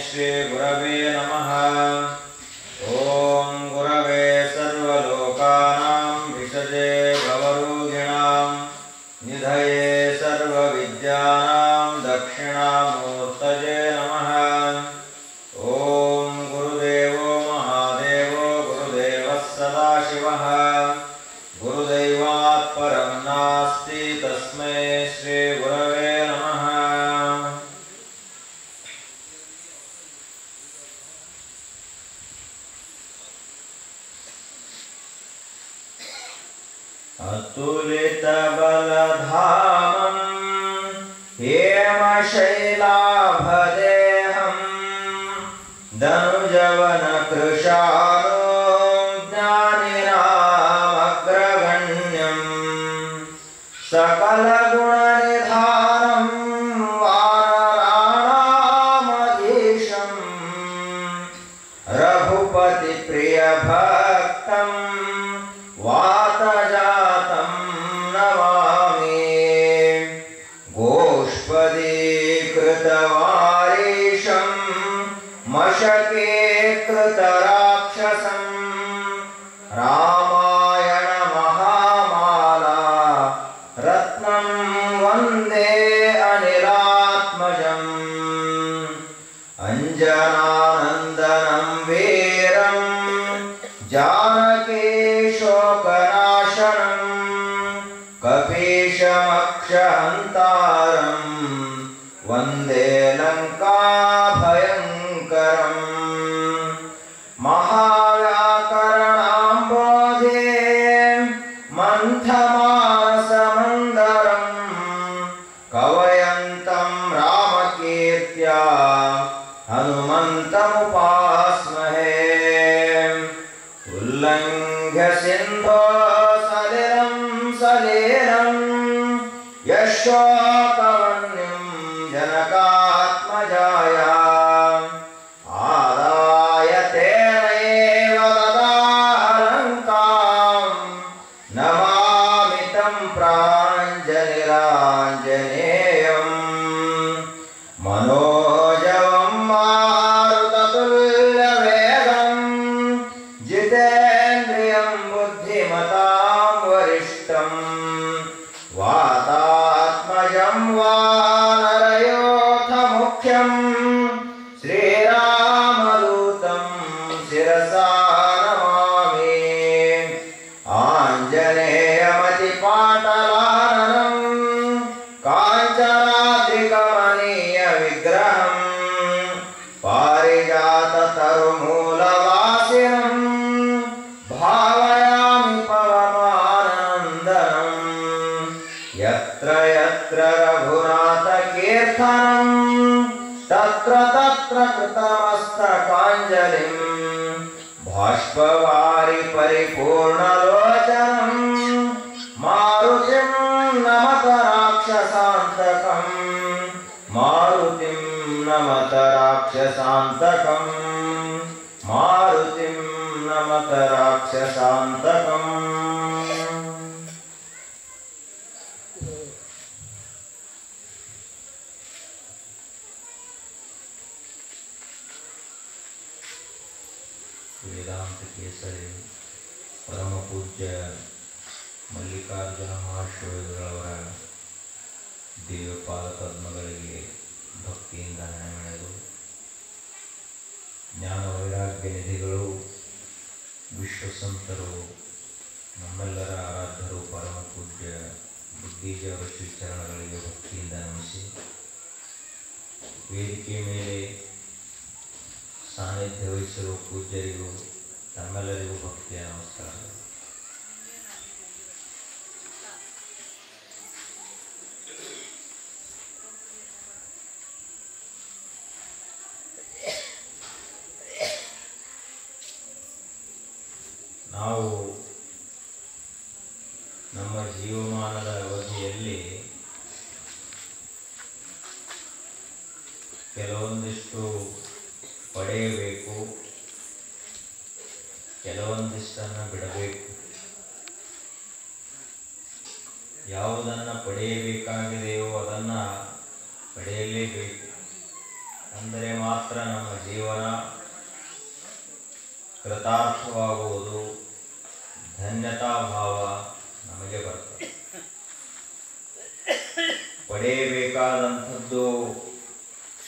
ಶ್ರೀ ಗುರವೇ ನಮಃ. ಓಂ ಗುರವೇ ಸರ್ವಲೋಕಾನಾಂ ವಿಷಜೇ ಭವರೋಗಿಣಾಂ ನಿಧಯೇ ಸರ್ವವಿದ್ಯಾನಾಂ ದಕ್ಷಿಣಾಮೂರ್ತಯೇ ನಮಃ. ಓಂ ಗುರುದೇವೋ ಮಹಾದೇವೋ ಗುರುದೇವಃ ಸದಾಶಿವಃ ಗುರುದೈವಾತ್ ಪರಂ ನಾಸ್ತಿ ತಸ್ಮೈ ಶ್ರೀ ಗುರವೇ ನಮಃ. ಅತುಲಿತ ಬಲಧಾಮಂ ಹೇಮಶೈಲಾಭದೇಹಂ ಧನುಜವನ ಕೃಶಾನೋ ಜ್ಞಾನಿನಾಮಗ್ರಗಣ್ಯಂ ಸಕಲಗುಣನಿಧಾನಂ ವಾನರಾಣಾಮಧೀಶಂ ರಘುಪತಿ ಪ್ರಿಯಭಕ್ತಂ ವಾತಜಾತಂ ನಮಾಮಿ. ಗೋಷ್ಪದೀಕೃತವಾರೀಶಂ ಮಶಕೀಕೃತರಾಕ್ಷಸಂ ರಾಮಾಯಣ ಮಹಾಮಾಲಾ ರತ್ನಂ ವಂದೇ ಅನಿಲಾತ್ಮಜಂ. ಅಂಜನಾನಂದನಂ ವೀರಂ ಜಾನಕೀ ಶೋಕನಾಶನಂ ಕಪೀಶಮಕ್ಷಹಂತಾರಂ ವಂದೇ ಲಂಕಾಭಯಂಕರಂ. ಮಹಾವ್ಯಾಕರಣಾಂಬೋಧೇ ಮಂಥಮಾನಸಮಂದರಂ ಕವಯಂತಂ ರಾಮಕೀರ್ತ್ಯಾ ಹನುಮಂತಮುಪಾಸ್ಮಹೇ. ಉಲ್ಲಂಘ್ಯ ಸಿಂಧೋ ಸಲಿಲಂ ಸಲೀಲಂ ಯಶೋಕವನ್ಯಂ ಜನಕಾತ್ಮಜಾಯ ಆದಾಯ ತೇನೈವ ತದಾಲಂಕಾಂ ನಮಾಮಿ तं ಪ್ರಾಂಜಲಿರಾಂಜನೇಯಂ. ಮನೋಜವಂ ಮಾರುತತುಲ್ಯವೇಗಂ ಜಿತೇಂದ್ರಿಯಂ ಬುದ್ಧಿಮತಾಂ ವರಿಷ್ಠಂ ವಾತಾತ್ಮಜಂ ವಾನರಯೋಥ ಮುಖ್ಯಂ ಶ್ರೀರಾಮದೂತಂ ಶಿರಸಾ ನಮಾಮಿ. ಆಂಜನೇಯಮತಿಪಾಟಲಾನನಂ ಕಾಂಚನಾದ್ರಿಕಮನೀಯ ವಿಗ್ರಹಂ ಪಾರಿಜಾತತರುಮೂಲವಾಸಿನಂ ಭಾವಯಾಮಿ ಪವಮಾನನಂದನಂ. ಯತ್ರ ಯತ್ರ ರಘುನಾಥಕೀರ್ತನಂ ತತ್ರ ತತ್ರ ಕೃತಮಸ್ತಕಾಂಜಲಿಂ ಬಾಷ್ಪವಾರಿ ಪರಿಪೂರ್ಣಲೋಚನಂ ಮಾರುತಿಂ ನಮತ ರಾಕ್ಷಸಾಂತಕಂ. ಮಾರುತಿಂ ನಮತ ರಾಕ್ಷಸಾಂತಕಂ. ಮಾರುತಿಂ ನಮತ ರಾಕ್ಷಸಾಂತಕಂ. ವೇದಾಂತ ಕೇಸರಿ ಪರಮ ಪೂಜ್ಯ ಮಲ್ಲಿಕಾರ್ಜುನ ಮಹಾಶ್ವೇಗಳವರ ದಿವ್ಯಪಾದ ಪದ್ಮಗಳಿಗೆ ಭಕ್ತಿಯಿಂದ ನೆನೆದು ಜ್ಞಾನ ವೈರಾಗ್ಯ ನಿಧಿಗಳು ವಿಶ್ವಸಂತರು ನಮ್ಮೆಲ್ಲರ ಆರಾಧ್ಯರು ಪರಮ ಪೂಜ್ಯ ಬುದ್ಧಿಜೀವರ ಶ್ರೀಚರಣಗಳಿಗೆ ಭಕ್ತಿಯಿಂದ ನಮಿಸಿ ವೇದಿಕೆ ಮೇಲೆ ಸಾನ್ನಿಧ್ಯ ವಹಿಸಿರುವ ಪೂಜ್ಯರಿಗೂ ತಮ್ಮೆಲ್ಲರಿಗೂ ಭಕ್ತಿಯ ನಮಸ್ಕಾರ. ನಾವು ನಮ್ಮ ಜೀವಮಾನದ ಅವಧಿಯಲ್ಲಿ ಕೆಲವೊಂದಿಷ್ಟು ಪಡೆಯಬೇಕು, ಕೆಲವೊಂದಿಷ್ಟನ್ನು ಬಿಡಬೇಕು. ಯಾವುದನ್ನು ಪಡೆಯಬೇಕಾಗಿದೆಯೋ ಅದನ್ನು ಪಡೆಯಲೇಬೇಕು, ಅಂದರೆ ಮಾತ್ರ ನಮ್ಮ ಜೀವನ ಕೃತಾರ್ಥವಾಗುವುದು, ಧನ್ಯತಾ ಭಾವ ನಮಗೆ ಬರ್ತದೆ. ಪಡೆಯಬೇಕಾದಂಥದ್ದು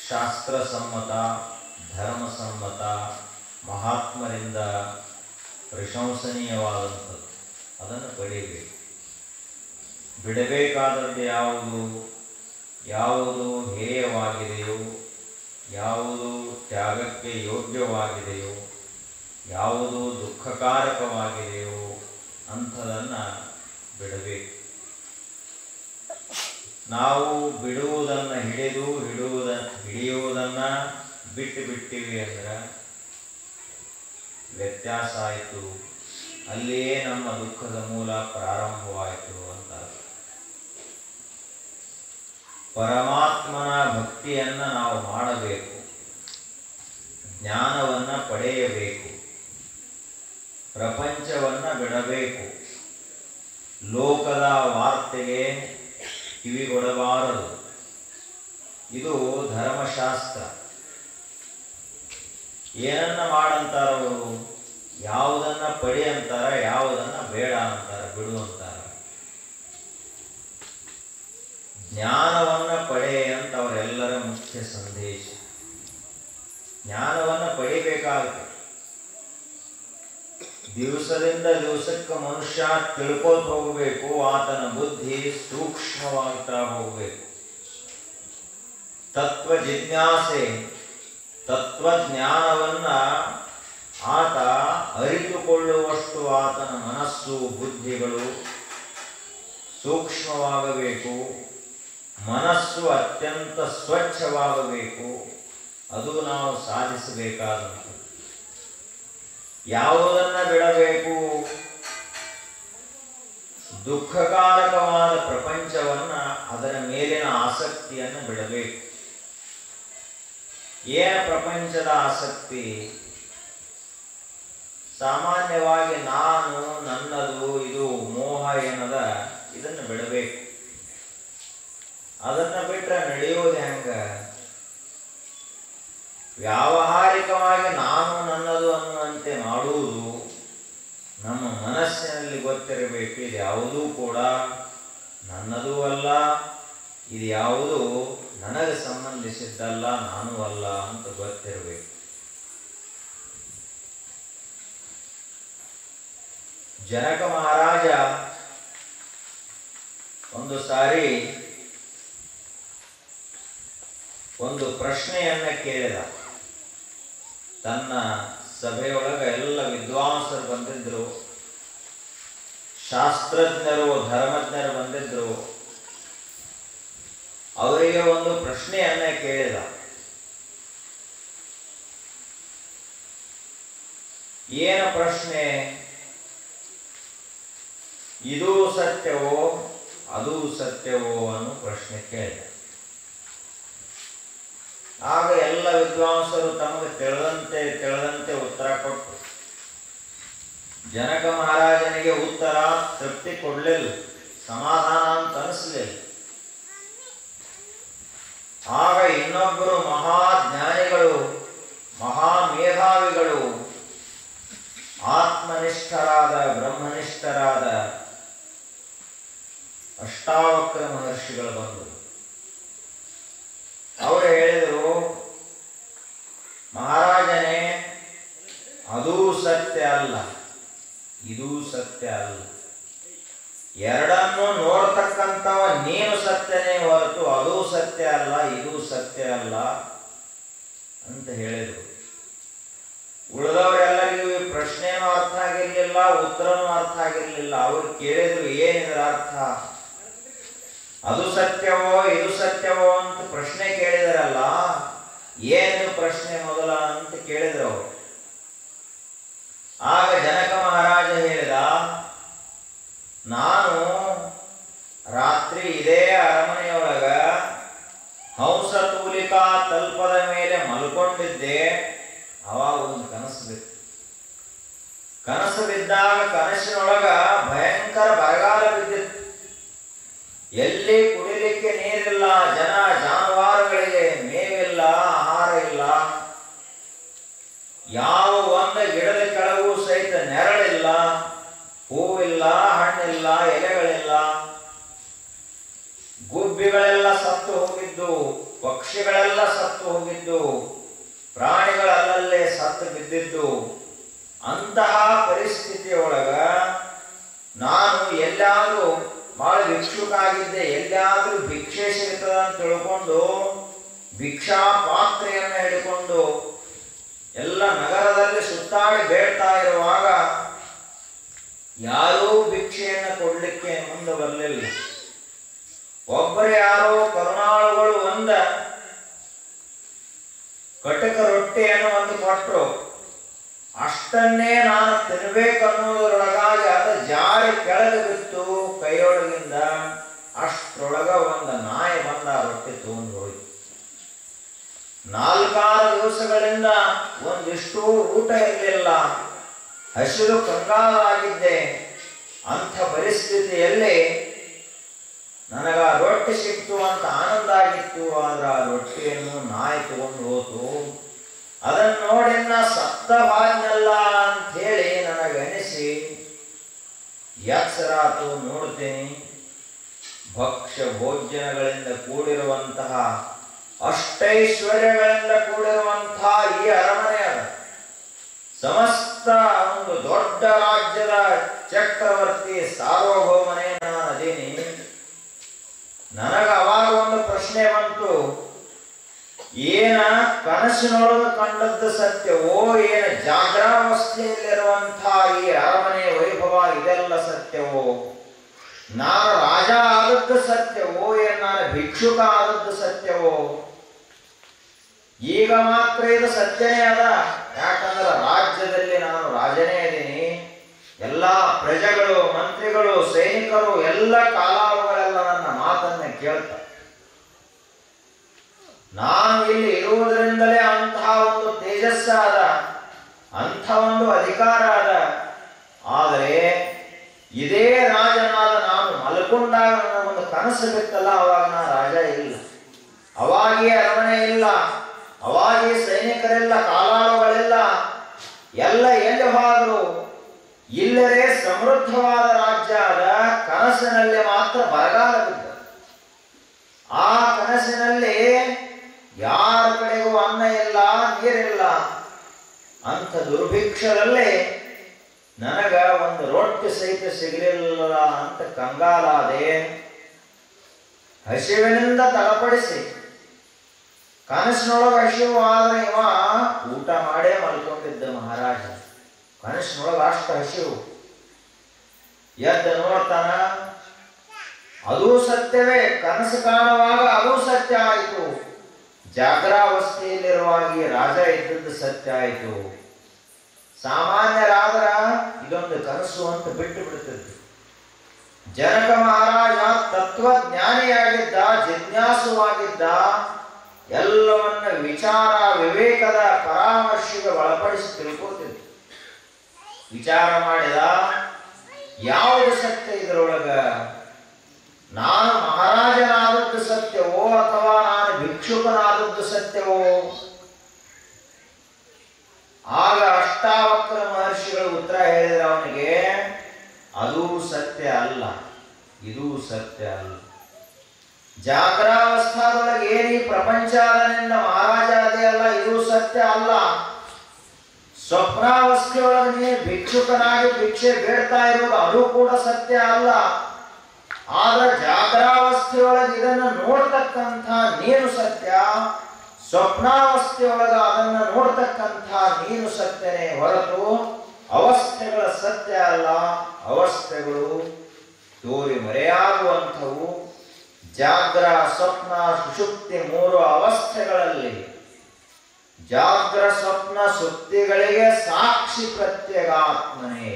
ಶಾಸ್ತ್ರಸಮ್ಮತ, ಧರ್ಮಸಮ್ಮತ, ಮಹಾತ್ಮರಿಂದ ಪ್ರಶಂಸನೀಯವಾದಂಥದ್ದು, ಅದನ್ನು ಪಡೆಯಬೇಕು. ಬಿಡಬೇಕಾದದ್ದು ಯಾವುದು ಹೇಯವಾಗಿದೆಯೋ, ಯಾವುದು ತ್ಯಾಗಕ್ಕೆ ಯೋಗ್ಯವಾಗಿದೆಯೋ, ಯಾವುದು ದುಃಖಕಾರಕವಾಗಿದೆಯೋ ಅಂಥದನ್ನು ಬಿಡಬೇಕು. ನಾವು ಬಿಡುವುದನ್ನು ಹಿಡಿಯುವುದನ್ನು ಬಿಟ್ಟಿವಿ ಅಂದ್ರೆ ವ್ಯತ್ಯಾಸ ಆಯಿತು, ಅಲ್ಲಿಯೇ ನಮ್ಮ ದುಃಖದ ಮೂಲ ಪ್ರಾರಂಭವಾಯಿತು ಅಂತ. ಪರಮಾತ್ಮನ ಭಕ್ತಿಯನ್ನು ನಾವು ಮಾಡಬೇಕು, ಜ್ಞಾನವನ್ನು ಪಡೆಯಬೇಕು, ಪ್ರಪಂಚವನ್ನು ಬಿಡಬೇಕು, ಲೋಕದ ವಾರ್ತೆಗೆ ಕಿವಿಗೊಡಬಾರದು. ಇದು ಧರ್ಮಶಾಸ್ತ್ರ. ಏನನ್ನ ಮಾಡಂತಾರವರು, ಯಾವುದನ್ನ ಪಡಿ ಅಂತಾರ, ಯಾವುದನ್ನ ಬೇಡ ಅಂತಾರ, ಬಿಡು ಅಂತಾರ. ಜ್ಞಾನವನ್ನ ಪಡೆ ಅಂತ ಅವರೆಲ್ಲರ ಮುಖ್ಯ ಸಂದೇಶ. ಜ್ಞಾನವನ್ನ ಪಡಿಬೇಕಾಗುತ್ತೆ. ದಿವಸದಿಂದ ದಿವಸಕ್ಕೆ ಮನುಷ್ಯ ತಿಳ್ಕೋತ ಹೋಗಬೇಕು, ಆತನ ಬುದ್ಧಿ ಸೂಕ್ಷ್ಮವಾಗ್ತಾ ಹೋಗಬೇಕು. ತತ್ವ ಜಿಜ್ಞಾಸೆ, ತತ್ವಜ್ಞಾನವನ್ನ ಆತ ಅರಿತುಕೊಳ್ಳುವಷ್ಟು ಆತನ ಮನಸ್ಸು ಬುದ್ಧಿಗಳು ಸೂಕ್ಷ್ಮವಾಗಬೇಕು. ಮನಸ್ಸು ಅತ್ಯಂತ ಸ್ವಚ್ಛವಾಗಬೇಕು. ಅದು ನಾವು ಸಾಧಿಸಬೇಕಾದಂಥದ್ದು. ಯಾವುದನ್ನ ಬಿಡಬೇಕು? ದುಃಖಕಾರಕವಾದ ಪ್ರಪಂಚವನ್ನ, ಅದರ ಮೇಲಿನ ಆಸಕ್ತಿಯನ್ನು ಬಿಡಬೇಕು. ಏನು ಪ್ರಪಂಚದ ಆಸಕ್ತಿ? ಸಾಮಾನ್ಯವಾಗಿ ನಾನು, ನನ್ನದು, ಇದು ಮೋಹ ಏನದ, ಇದನ್ನು ಬಿಡಬೇಕು. ಅದನ್ನ ಬಿಟ್ರೆ ನಡೆಯೋದು ಹೆಂಗ? ವ್ಯಾವಹಾರಿಕವಾಗಿ ನಾನು, ನನ್ನದು ಅನ್ನುವಂತೆ ಮಾಡುವುದು ನಮ್ಮ ಮನಸ್ಸಿನಲ್ಲಿ ಗೊತ್ತಿರಬೇಕು. ಇದು ಯಾವುದೂ ಕೂಡ ನನ್ನದೂ ಅಲ್ಲ, ಇದು ಯಾವುದು ನನಗೆ ಸಂಬಂಧಿಸಿದ್ದಲ್ಲ, ನಾನು ಅಲ್ಲ ಅಂತ ಗೊತ್ತಿರಬೇಕು. ಜನಕ ಮಹಾರಾಜ ಒಂದು ಸಾರಿ ಒಂದು ಪ್ರಶ್ನೆಯನ್ನ ಕೇಳಿದ. ತನ್ನ ಸಭೆಯೊಳಗೆ ಎಲ್ಲ ವಿದ್ವಾಂಸರು ಬಂದಿದ್ರು, ಶಾಸ್ತ್ರಜ್ಞರು, ಧರ್ಮಜ್ಞರು ಬಂದಿದ್ರು. ಅವರಿಗೆ ಒಂದು ಪ್ರಶ್ನೆಯನ್ನ ಕೇಳಿದ. ಏನು ಪ್ರಶ್ನೆ? ಇದು ಸತ್ಯವೋ ಅದು ಸತ್ಯವೋ ಅನ್ನೋ ಪ್ರಶ್ನೆ ಕೇಳಿದ. ಆಗ ಎಲ್ಲ ವಿದ್ವಾಂಸರು ತಮಗೆ ತಿಳಿದಂತೆ ಉತ್ತರ ಕೊಟ್ಟರು. ಜನಕ ಮಹಾರಾಜನಿಗೆ ಉತ್ತರ ತೃಪ್ತಿ ಕೊಡಲಿಲ್ಲ, ಸಮಾಧಾನ ಅಂತ ಅನಿಸಲಿಲ್ಲ. ಆಗ ಇನ್ನೊಬ್ಬರು ಮಹಾಜ್ಞಾನಿಗಳು, ಮಹಾಮೇಧಾವಿಗಳು, ಆತ್ಮನಿಷ್ಠರಾದ, ಬ್ರಹ್ಮನಿಷ್ಠರಾದ ಅಷ್ಟಾವಕ್ರ ಮಹರ್ಷಿಗಳು ಬಂದರು. ಅವರು ಹೇಳಿದರು, ಮಹಾರಾಜನೇ, ಅದೂ ಸತ್ಯ ಅಲ್ಲ, ಇದೂ ಸತ್ಯ ಅಲ್ಲ. ಎರಡನ್ನೂ ನೋಡ್ತಕ್ಕಂಥವ ನೀನು ಸತ್ಯನೇ ಹೊರತು ಅದೂ ಸತ್ಯ ಅಲ್ಲ, ಇದೂ ಸತ್ಯ ಅಲ್ಲ ಅಂತ ಹೇಳಿದರು. ಉಳಿದವರೆಲ್ಲರಿಗೂ ಈ ಪ್ರಶ್ನೆನೂ ಅರ್ಥ ಆಗಿರ್ಲಿಲ್ಲ, ಉತ್ತರನೂ ಅರ್ಥ ಆಗಿರ್ಲಿಲ್ಲ. ಅವರು ಕೇಳಿದ್ರು, ಏನಿದ್ರ ಅರ್ಥ? ಅದು ಸತ್ಯವೋ ಇದು ಸತ್ಯವೋ ಅಂತ ಪ್ರಶ್ನೆ ಕೇಳಿದರಲ್ಲ, ಏನು ಪ್ರಶ್ನೆ ಮೊದಲ ಅಂತ ಕೇಳಿದ್ರು ಅವರು. ಆಗ ಜನಕ ಮಹಾರಾಜ ಹೇಳಿದ, ನಾನು ರಾತ್ರಿ ಇದೇ ಅರಮನೆಯೊಳಗ ಹಂಸತೂಲಿಕಾ ತಲ್ಪದ ಮೇಲೆ ಮಲ್ಕೊಂಡಿದ್ದೆ. ಅವಾಗ ಒಂದು ಕನಸು ಬಿತ್ತು. ಕನಸು ಬಿದ್ದಾಗ ಕನಸಿನೊಳಗ ಭಯಂಕರ ಬರಗಾಲ ಬಿದ್ದಿತ್ತು. ಎಲ್ಲಿ ಕುಡಿಲಿಕ್ಕೆ ನೀರಿಲ್ಲ, ಜಾನುವಾರುಗಳಿಗೆ ಮೇವಿಲ್ಲ, ಆಹಾರ ನೀರಿಲ್ಲ, ಹೂವಿಲ್ಲ, ಹಣ್ಣಿಲ್ಲ, ಎಲೆಗಳಿಲ್ಲ. ಗುಬ್ಬಿಗಳೆಲ್ಲ ಸತ್ತು ಹೋಗಿದ್ದು, ಪಕ್ಷಿಗಳೆಲ್ಲ ಸತ್ತು ಹೋಗಿದ್ದು, ಪ್ರಾಣಿಗಳಲ್ಲೇ ಸತ್ತು ಬಿದ್ದಿದ್ದು. ಅಂತಹ ಪರಿಸ್ಥಿತಿಯೊಳಗ ನಾನು ಎಲ್ಲಾದರೂ ಬಹಳ ಭಿಕ್ಷುಕ ಆಗಿದ್ದೆ, ಎಲ್ಲಾದರೂ ಭಿಕ್ಷೆ ಸಿಗ್ತದ ಅಂತ ತಿಳ್ಕೊಂಡು ಭಿಕ್ಷಾ ಪಾತ್ರೆಯನ್ನು ಹಿಡ್ಕೊಂಡು ಎಲ್ಲ ನಗರದಲ್ಲಿ ಸುತ್ತಾಡಿ ಬೇಡ್ತಾ ಇರುವಾಗ ಯಾರೂ ಭಿಕ್ಷೆಯನ್ನು ಕೊಡ್ಲಿಕ್ಕೆ ಮುಂದೆ ಬರಲಿಲ್ಲ. ಒಬ್ಬರೇ ಯಾರೋ ಕರುಣಾಳುಗಳು ಒಂದ ಕಟಕ ರೊಟ್ಟಿಯನ್ನು ಒಂದು ಕೊಟ್ಟರು. ಅಷ್ಟನ್ನೇ ನಾನು ತಿನ್ಬೇಕನ್ನೋದ್ರೊಳಗಾಗಿ ಅದ ಜಾರಿ ಕೆಳಗೆ ಬಿತ್ತು ಕೈಯೊಳಗಿಂದ. ಅಷ್ಟರೊಳಗ ಒಂದು ನಾಯಿ ಬಂದ ರೊಟ್ಟಿ ತಗೊಂಡು ಹೋಯ್ತು. 4-6 ದಿವಸಗಳಿಂದ ಒಂದಿಷ್ಟು ಊಟ ಇರಲಿಲ್ಲ, ಹಸಿರು ಕಂಗಾಲಾಗಿದ್ದೆ. ಅಂಥ ಪರಿಸ್ಥಿತಿಯಲ್ಲಿ ನನಗ ರೊಟ್ಟಿ ಸಿಕ್ತು ಅಂತ ಆನಂದ ಆಗಿತ್ತು. ಆದ್ರೆ ಆ ರೊಟ್ಟಿಯನ್ನು ನಾಯಿ ತಗೊಂಡು ಹೋತು. ಅದನ್ನು ನೋಡಿ ಸತ್ತವಾದ್ನಲ್ಲ ಅಂತ ಹೇಳಿ ನನಗನಿಸಿ ಎಚ್ಚರಾತು. ನೋಡ್ತೇನೆ, ಭಕ್ಷ್ಯ ಭೋಜ್ಯಗಳಿಂದ ಕೂಡಿರುವಂತಹ, ಅಷ್ಟೈಶ್ವರ್ಯಗಳಿಂದ ಕೂಡಿರುವಂತಹ ಈ ಅರಮನೆ ಅದ. ಸಮಸ್ತ ಒಂದು ದೊಡ್ಡ ರಾಜ್ಯದ ಚಕ್ರವರ್ತಿ ಸಾರ್ವಭೌಮನೇ ನಾನು ಅದೇನಿ. ನನಗ ಅವಾಗ ಒಂದು ಪ್ರಶ್ನೆ ಬಂತು, ಏನ ಕನಸಿನೊಳಗೆ ಕಂಡದ್ದು ಸತ್ಯವೋ, ಏನ ಜಾಗ್ರಾವಸ್ಥೆಯಲ್ಲಿರುವಂತಹ ಈ ಅರಮನೆ ವೈಭವ ಇದೆಲ್ಲ ಸತ್ಯವೋ, ನಾನು ರಾಜ ಆದದ್ದು ಸತ್ಯವೋ, ಏನ ನಾನು ಭಿಕ್ಷುಕ ಆದದ್ದು ಸತ್ಯವೋ? ಈಗ ಮಾತ್ರ ಇದು ಸತ್ಯನೇ ಅದ. ಯಾಕಂದ್ರೆ ರಾಜ್ಯದಲ್ಲಿ ನಾನು ರಾಜನೇ ಇದ್ದೀನಿ. ಎಲ್ಲ ಪ್ರಜೆಗಳು, ಮಂತ್ರಿಗಳು, ಸೈನಿಕರು ಎಲ್ಲ ಕಾಲಾಳುಗಳೆಲ್ಲ ನನ್ನ ಮಾತನ್ನ ಕೇಳ್ತಾರೆ. ನಾನು ಇಲ್ಲಿ ಇರುವುದರಿಂದಲೇ ಅಂತಹ ಒಂದು ತೇಜಸ್ಸ ಅದ, ಅಂಥ ಒಂದು ಅಧಿಕಾರ ಅದ. ಆದರೆ ಇದೇ ರಾಜನಾದ ನಾನು ಮಲ್ಕೊಂಡಾಗ ನನ್ನ ಒಂದು ಕನಸು ಬಿತ್ತಲ್ಲ, ಅವಾಗ ನಾ ರಾಜ ಇಲ್ಲ, ಅವಾಗೇ ಅರಮನೆ ಇಲ್ಲ, ಅವಾಗೇ ಸೈನಿಕರೆಲ್ಲ, ಕಾಲಾಳುಗಳೆಲ್ಲ ಎಲ್ಲ ಎಲ್ಲಿ ಹೋದ್ರು. ಇಲ್ಲರೇ ಸಮೃದ್ಧವಾದ ರಾಜ್ಯ ಅದ. ಕನಸಿನಲ್ಲಿ ಮಾತ್ರ ಬರಗಾಲ ಬಿದ್ದ. ಆ ಕನಸಿನಲ್ಲಿ ಯಾರ ಕಡೆಗೂ ಅನ್ನ ಇಲ್ಲ, ನೀರಿಲ್ಲ. ಅಂಥ ದುರ್ಭಿಕ್ಷದಲ್ಲಿ ನನಗ ಒಂದು ರೊಟ್ಟಿ ಸಹಿತ ಸಿಗಲಿಲ್ಲ ಅಂತ ಕಂಗಾಲಾದೆ. ಹಸಿವಿನಿಂದ ತಳಪಡಿಸಿ, ಕನಸಿನೊಳಗೆ ಹಸಿವು ಆದ್ರೆ ಇವ ಊಟ ಮಾಡೇ ಮಲ್ಕೊಂಡಿದ್ದ ಮಹಾರಾಜ. ಕನಸಿನೊಳಗೆ ಅಷ್ಟು ಹಸಿವು. ಎದ್ದು ನೋಡ್ತಾನ, ಅದೂ ಸತ್ಯವೇ. ಕನಸು ಕಾಣುವಾಗ ಅದೂ ಸತ್ಯ ಆಯಿತು. ಜಾಗ್ರಾವಸ್ಥೆಯಲ್ಲಿರುವಾಗ ರಾಜ ಇದ್ದದ್ದು ಸತ್ಯ ಆಯಿತು. ಸಾಮಾನ್ಯರಾದ್ರ ಇದೊಂದು ಕನಸು ಅಂತ ಬಿಟ್ಟು ಬಿಡ್ತಿದ್ರು. ಜನಕ ಮಹಾರಾಜ ತತ್ವಜ್ಞಾನಿಯಾಗಿದ್ದ, ಜಿಜ್ಞಾಸುವಾಗಿದ್ದ, ಎಲ್ಲವನ್ನ ವಿಚಾರ ವಿವೇಕದ ಪರಾಮರ್ಶೆಗೆ ಒಳಪಡಿಸಿ ತಿಳ್ಕೊತಿದ್ದ. ವಿಚಾರ ಮಾಡಿದ, ಯಾವುದು ಸತ್ಯ ಇದರೊಳಗ? ನಾನು ಮಹಾರಾಜನಾದದ್ದು ಸತ್ಯವೋ ಅಥವಾ ನಾನು ಭಿಕ್ಷುಕನಾದದ್ದು ಸತ್ಯವೋ? ಆಗ ಅಷ್ಟಾವಕ್ರ ಮಹರ್ಷಿಗಳು ಉತ್ತರ ಹೇಳಿದ್ರೆ ಅವನಿಗೆ, ಅದೂ ಸತ್ಯ ಅಲ್ಲ, ಇದೂ ಸತ್ಯ ಅಲ್ಲ. ಜಾಗ್ರಾವಸ್ಥಾದೊಳಗೆ ಏನಿ ಪ್ರಪಂಚ ಆದನಿಂದ ಮಹಾರಾಜ ಅದೇ ಅಲ್ಲ, ಇದೂ ಸತ್ಯ ಅಲ್ಲ. ಸ್ವಪ್ನಾವಸ್ಥೆಯೊಳಗೆ ನೀನು ಭಿಕ್ಷುಕನಾಗಿ ಭಿಕ್ಷೆ ಬೇಡ್ತಾ ಇರೋದು ಅದು ಕೂಡ ಸತ್ಯ ಅಲ್ಲ. ಆದ್ರೆ ಜಾಗ್ರಾವಸ್ಥೆಯೊಳಗೆ ಇದನ್ನು ನೋಡ್ತಕ್ಕಂಥ ನೀನು ಸತ್ಯ, ಸ್ವಪ್ನಾವಸ್ಥೆಯೊಳಗ ಅದನ್ನ ನೋಡ್ತಕ್ಕಂಥ ನೀನು ಸತ್ಯನೇ ಹೊರತು ಅವಸ್ಥೆಗಳ ಸತ್ಯ ಅಲ್ಲ. ಅವಸ್ಥೆಗಳು ತೋರಿ ಮರೆಯಾಗುವಂಥವು. ಜಾಗ್ರ, ಸ್ವಪ್ನ, ಸುಷುಪ್ತಿ 3 ಅವಸ್ಥೆಗಳಲ್ಲಿ ಜಾಗ್ರ, ಸ್ವಪ್ನ, ಸುಪ್ತಿಗಳಿಗೆ ಸಾಕ್ಷಿ ಪ್ರತ್ಯೇಗಾತ್ಮನೇ.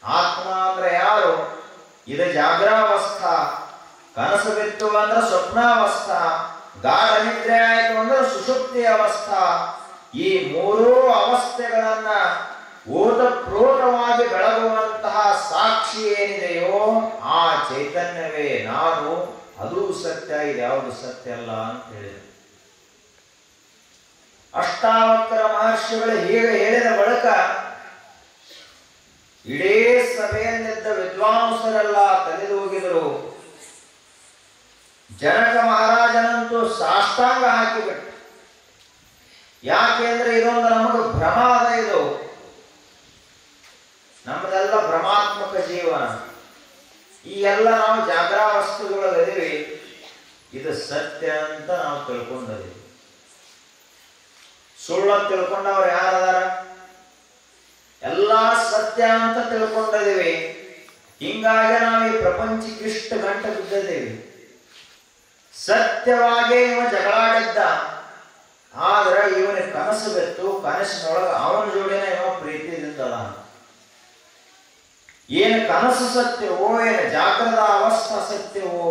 ಆತ್ಮ ಅಂದ್ರೆ ಯಾರು? ಇದು ಜಾಗ್ರಾವಸ್ಥಾ. ಕನಸು ಬಿತ್ತು ಅಂದ್ರೆ ಸ್ವಪ್ನಾವಸ್ಥಾ, ಗಾಢ ನಿದ್ರೆ ಆಯಿತು ಅಂದ್ರೆ ಸುಷುಪ್ತಿ ಅವಸ್ಥಾ. ಈ 3 ಅವಸ್ಥೆಗಳನ್ನ ಓತಪ್ರೋತವಾಗಿ ಬೆಳಗುವಂತಹ ಸಾಕ್ಷಿ ಏನಿದೆಯೋ ಆ ಚೈತನ್ಯವೇ ನಾನು. ಅದು ಸತ್ಯ, ಇದು ಯಾವುದು ಸತ್ಯ ಅಲ್ಲ ಅಂತ ಹೇಳಿದರು. ಅಷ್ಟಾವಕ್ರ ಮಹರ್ಷಿಗಳು ಹೀಗೆ ಹೇಳಿದ ಬಳಿಕ ಇಡೀ ಸಭೆಯಲ್ಲಿದ್ದ ವಿದ್ವಾಂಸರೆಲ್ಲ ತಲೆದೂಗಿದರು. ಜನಕ ಮಹಾರಾಜನಂತೂ ಸಾಷ್ಟಾಂಗ ಹಾಕಿಬಿಟ್ಟು. ಯಾಕೆಂದ್ರೆ ಇದೊಂದು ನಮಗೆ ಭ್ರಮ ಅದ. ಇದು ನಮ್ಮದೆಲ್ಲ ಭ್ರಮಾತ್ಮಕ ಜೀವನ. ಈ ಎಲ್ಲ ನಾವು ಜಾಗ್ರಾವಸ್ಥೆಗಳಲ್ಲಿದ್ದೀವಿ. ಇದು ಸತ್ಯ ಅಂತ ನಾವು ತಿಳ್ಕೊಂಡಿದ್ದೀವಿ. ಸುಳ್ಳು ತಿಳ್ಕೊಂಡವ್ರು ಯಾರದಾರ? ಎಲ್ಲ ಸತ್ಯ ಅಂತ ತಿಳ್ಕೊಂಡಿದ್ದೀವಿ. ಹಿಂಗಾಗಿ ನಾವು ಈ ಪ್ರಪಂಚಕ್ಕೆ ಇಷ್ಟು ಗಂಟೆ ಬಿದ್ದಿದ್ದೀವಿ. ಸತ್ಯವಾಗೇ ಇವ ಜಗಳಾಡಿದ್ದ. ಆದ್ರೆ ಇವನಿಗೆ ಕನಸು ಬಿತ್ತು. ಕನಸಿನೊಳಗೆ ಅವನ ಜೋಡಿನ ಇವ ಪ್ರೀತಿಯಿಂದಲ್ಲ. ಏನು ಕನಸು ಸತ್ಯವೋ, ಏನು ಜಾಗ್ರದ ಅವಸ್ಥಾ ಸತ್ಯವೋ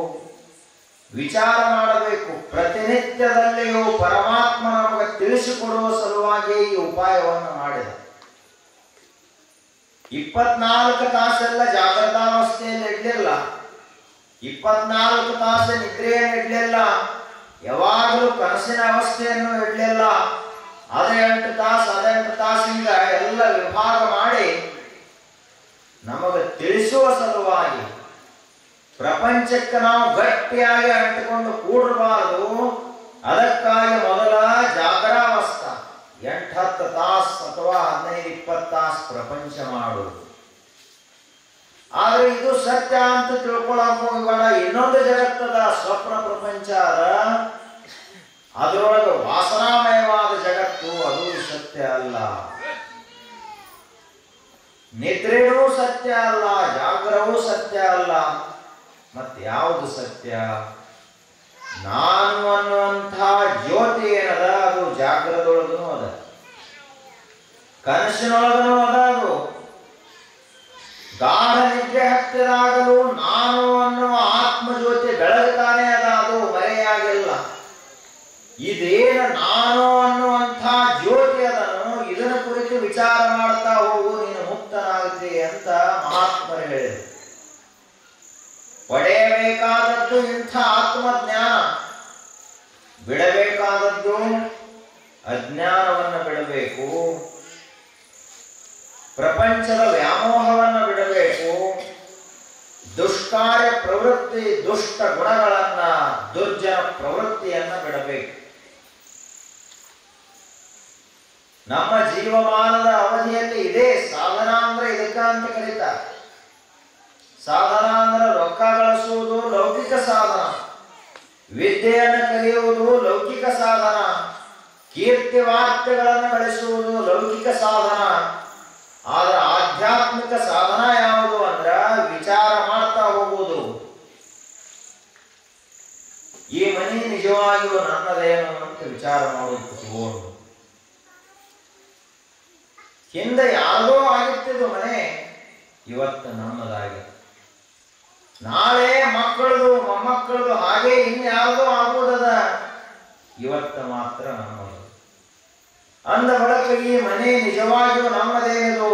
ವಿಚಾರ ಮಾಡಬೇಕು. ಪ್ರತಿನಿತ್ಯದಲ್ಲಿಯೂ ಪರಮಾತ್ಮ ನಮಗೆ ತಿಳಿಸಿಕೊಡುವ ಸಲುವಾಗಿ ಈ ಉಪಾಯವನ್ನು ಮಾಡಿದ. 24 ತಾಸೆಲ್ಲ ಜಾಗ್ರತಾವಸ್ಥೆಯಲ್ಲಿ ಇಡ್ಲಿಲ್ಲ. 24 ತಾಸು ನಿದ್ರೆಯನ್ನು ಇಡ್ಲಿಲ್ಲ. ಯಾವಾಗಲೂ ಕನಸಿನ ಅವಸ್ಥೆಯನ್ನು ಇಡ್ಲಿಲ್ಲ. 8 ತಾಸಿಂದ ಎಲ್ಲ ವಿಭಾಗ ಮಾಡಿ ನಮಗೆ ತಿಳಿಸುವ ಸಲುವಾಗಿ. ಪ್ರಪಂಚಕ್ಕೆ ನಾವು ಗಟ್ಟಿಯಾಗಿ ಅಂಟಿಕೊಂಡು ಕೂಡಬಾರದು. ಅದಕ್ಕಾಗಿ ಮೊದಲ ಜಾಗರಾವಸ್ಥಾ 8-10 ತಾಸು ಅಥವಾ 15-20 ತಾಸು ಪ್ರಪಂಚ ಮಾಡುವುದು. ಆದ್ರೆ ಇದು ಸತ್ಯ ಅಂತ ತಿಳ್ಕೊಳ್ಳೋಕೆ ಹೋಗಬೇಡ. ಇನ್ನೊಂದು ಜಗತ್ತದ ಸ್ವಪ್ನ ಪ್ರಪಂಚ ಅದ. ಅದರೊಳಗೆ ವಾಸನಾಮಯವಾದ ಜಗತ್ತು. ಅದು ಸತ್ಯ ಅಲ್ಲ. ನಿದ್ರೆಯೂ ಸತ್ಯ ಅಲ್ಲ, ಜಾಗ್ರವೂ ಸತ್ಯ ಅಲ್ಲ. ಮತ್ತೆ ಯಾವುದು ಸತ್ಯ? ನಾನು ಅನ್ನುವಂಥ ಜ್ಯೋತಿ ಏನದ ಅದು ಜಾಗ್ರದೊಳಗೂ ಅದ, ಕನಸಿನೊಳಗೂ ಅದ. ಅದು ಗಾಢ ನಿದ್ರೆ ಹತ್ತಿರಾಗಲು ನಾನು ಅನ್ನುವ ಆತ್ಮಜ್ಯೋತಿ ಬೆಳಗುತ್ತಾನೆ ಅದ. ಅದು ಮರೆಯಾಗಿಲ್ಲ. ಇದೇನು ನಾನು ಅನ್ನುವಂಥ ಜ್ಯೋತಿ ಅದನ್ನು, ಇದನ್ನು ಕುರಿತು ವಿಚಾರ ಮಾಡ್ತಾ ಹೋಗು, ನೀನು ಮುಕ್ತನಾಗುತ್ತೆ ಅಂತ ಮಹಾತ್ಮರು ಹೇಳಿದರು. ಪಡೆಯಬೇಕಾದದ್ದು ಇಂಥ ಆತ್ಮಜ್ಞಾನ, ಬಿಡಬೇಕಾದದ್ದು ಅಜ್ಞಾನವನ್ನು ಬಿಡಬೇಕು. ಪ್ರಪಂಚದ ವ್ಯಾಮೋಹವನ್ನು ಬಿಡಬೇಕು. ದುಷ್ಕಾರ್ಯ ಪ್ರವೃತ್ತಿ, ದುಷ್ಟ ಗುಣಗಳನ್ನ, ದುರ್ಜನ ಪ್ರವೃತ್ತಿಯನ್ನ ಬಿಡಬೇಕು. ನಮ್ಮ ಜೀವಮಾನದ ಅವಧಿಯಲ್ಲಿ ಇದೇ ಸಾಧನ ಅಂದ್ರೆ ಇದಕ್ಕ ಅಂತ ಕರೀತಾರೆ. ಸಾಧನ ಅಂದ್ರೆ ರೊಕ್ಕ ಗಳಿಸುವುದು ಲೌಕಿಕ ಸಾಧನ, ವಿದ್ಯೆಯನ್ನು ಕಲಿಯುವುದು ಲೌಕಿಕ ಸಾಧನ, ಕೀರ್ತಿ ವಾರ್ತೆಗಳನ್ನು ಗಳಿಸುವುದು ಲೌಕಿಕ ಸಾಧನ. ಆದ್ರೆ ಆಧ್ಯಾತ್ಮಿಕ ಸಾಧನ ಯಾವುದು ಅಂದ್ರೆ ವಿಚಾರ ಮಾಡ್ತಾ ಹೋಗುವುದು. ಈ ಮನೆ ನಿಜವಾಗಿಯೂ ನನ್ನದೇನು ಅಂತ ವಿಚಾರ ಮಾಡುವುದು. ಹಿಂದೆ ಯಾವುದೋ ಆಗಿತ್ತಿದ್ದು ಮನೆ, ಇವತ್ತು ನಮ್ಮದಾಗಿದೆ. ನಾಳೆ ಮಕ್ಕಳದು ಮೊಮ್ಮಕ್ಕಳದು ಹಾಗೆ ಇನ್ಯಾವುದೋ ಆಗುವುದದ, ಇವತ್ತು ಮಾತ್ರ ನಮ್ಮದು. ಅಂದ ಬಳಿಕ ಈ ಮನೆ ನಿಜವಾಗಿಯೂ ನಮ್ಮದೇನಿದು?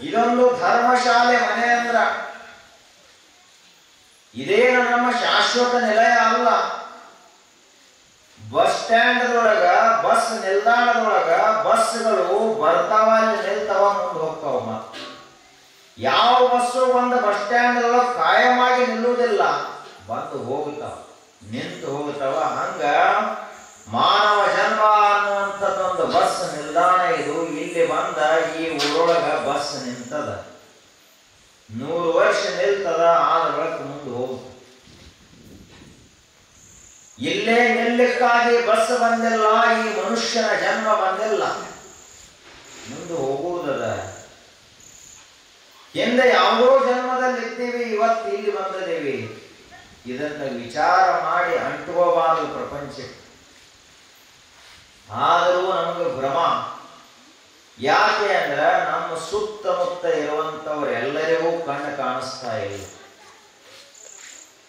ಇದೊಂದು ಧರ್ಮಶಾಲೆ ಮನೆ ಅಂದ್ರ ಇದೇನು ನಮ್ಮ ಶಾಶ್ವತ ನಿಲಯ ಅಲ್ಲ. ಬಸ್ ಸ್ಟ್ಯಾಂಡ್ದೊಳಗ, ಬಸ್ ನಿಲ್ದಾಣದೊಳಗ ಬಸ್ಗಳು ಬರ್ತಾವ, ಅಲ್ಲಿ ನಿಲ್ತಾವ, ಮುಂದೆ ಹೋಗ್ತಾವ. ಮತ್ತೆ ಯಾವ ಬಸ್ಸು ಒಂದು ಬಸ್ ಸ್ಟ್ಯಾಂಡ್ದೊಳಗೆ ಕಾಯಮಾಗಿ ನಿಲ್ಲುವುದಿಲ್ಲ, ಬಂದು ಹೋಗುತ್ತಾವ, ನಿಂತು ಹೋಗುತ್ತಾವ. ಹಂಗ ಮಾನವ ಜನ್ಮ ಅನ್ನುವಂಥದ್ದೊಂದು ಬಸ್ ನಿಲ್ದಾಣ ಇದು. ಇಲ್ಲಿ ಬಂದ ಈ ಊರೊಳಗ ಬಸ್ ನಿಂತದ, 100 ವರ್ಷ ನಿಲ್ತದ, ಆದ ಬಳಿಕ ಮುಂದೆ ಹೋಗುತ್ತ. ಇಲ್ಲೇ ನಿಲ್ಲಕ್ಕಾಗಿ ಬಸ್ ಬಂದಿಲ್ಲ, ಈ ಮನುಷ್ಯನ ಜನ್ಮ ಬಂದಿಲ್ಲ, ಮುಂದೆ ಹೋಗುವುದದ. ಹಿಂದೆ ಯಾವುದೋ ಜನ್ಮದಲ್ಲಿ ಇದ್ದೀವಿ, ಇವತ್ತು ಇಲ್ಲಿ ಬಂದಿದ್ದೀವಿ. ಇದನ್ನು ವಿಚಾರ ಮಾಡಿ ಅಂಟುಕೋಬಾರದು ಪ್ರಪಂಚಕ್ಕೆ. ಆದರೂ ನಮಗೆ ಭ್ರಮ. ಯಾಕೆ ಅಂದ್ರೆ ನಮ್ಮ ಸುತ್ತಮುತ್ತ ಇರುವಂತವ್ರು ಎಲ್ಲರಿಗೂ ಕಣ್ಣು ಕಾಣಿಸ್ತಾ ಇಲ್ಲ.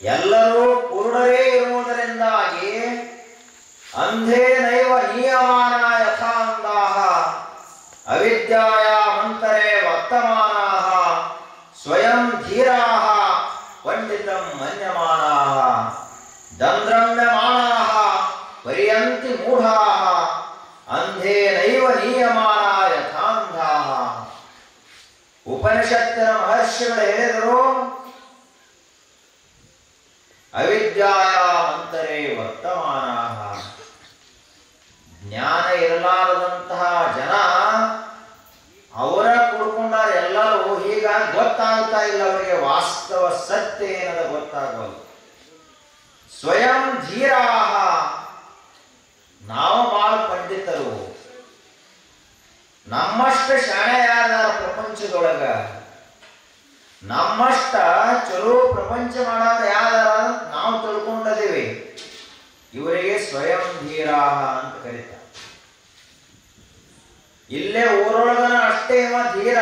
ಎಲ್ಲರೂ ಕುರುಡರೇ ಇರುವುದರಿಂದಾಗಿ ಅಂಧೇನೈವ ನೀಯಮಾನ ಯಥಾಂಧಾಃ ಅವಿದ್ಯಾಯ ಮಂತರೇ ವರ್ತಮಾನಾಃ ಸ್ವಯಂ ಧೀರಾಃ ಪಂಡಿತಂ ಮನ್ಯಮಾನಾಃ ದಂದ್ರಮ್ಯಮಾನಾಃ ಪರ್ಯಂತಿ ಮೂಢಾಃ ಅಂಧೇನೈವ ನೀಯಮಾನ ಯಥಾಂಧಾಃ. ಉಪನಿಷತ್ತಿನ ಮಹರ್ಷಿಗಳು ಹೇಳಿದರು, ಅವಿದ್ಯಾಯಾಮಂತರೇ ವರ್ತಮಾನ. ಜ್ಞಾನ ಇರಲಾರದಂತಹ ಜನ ಅವರ ಕೂಡ್ಕೊಂಡಾರ ಎಲ್ಲರೂ ಹೀಗಾಗಿ ಗೊತ್ತಾಗ್ತಾ ಇಲ್ಲ, ಅವರಿಗೆ ವಾಸ್ತವ ಸತ್ಯ ಏನದ ಗೊತ್ತಾಗೋದು. ಸ್ವಯಂ ಧೀರಾಹ, ನಾವು ಬಹಳ ಪಂಡಿತರು, ನಮ್ಮಷ್ಟ ಶಾಣೆ ಯಾರ್ದಾರ ಪ್ರಪಂಚದೊಳಗ, ನಮ್ಮಷ್ಟ ಚಲೋ ಪ್ರಪಂಚ ಮಾಡೋರು ಯಾರ್ದಾರ ನಾವು ತಿಳ್ಕೊಂಡದೇವಿ. ಇವರಿಗೆ ಸ್ವಯಂ ಧೀರಾಹ ಅಂತ ಕರೀತಾರೆ. ಇಲ್ಲೇ ಊರೊಳಗನ ಅಷ್ಟೇ ಇವ ಧೀರ.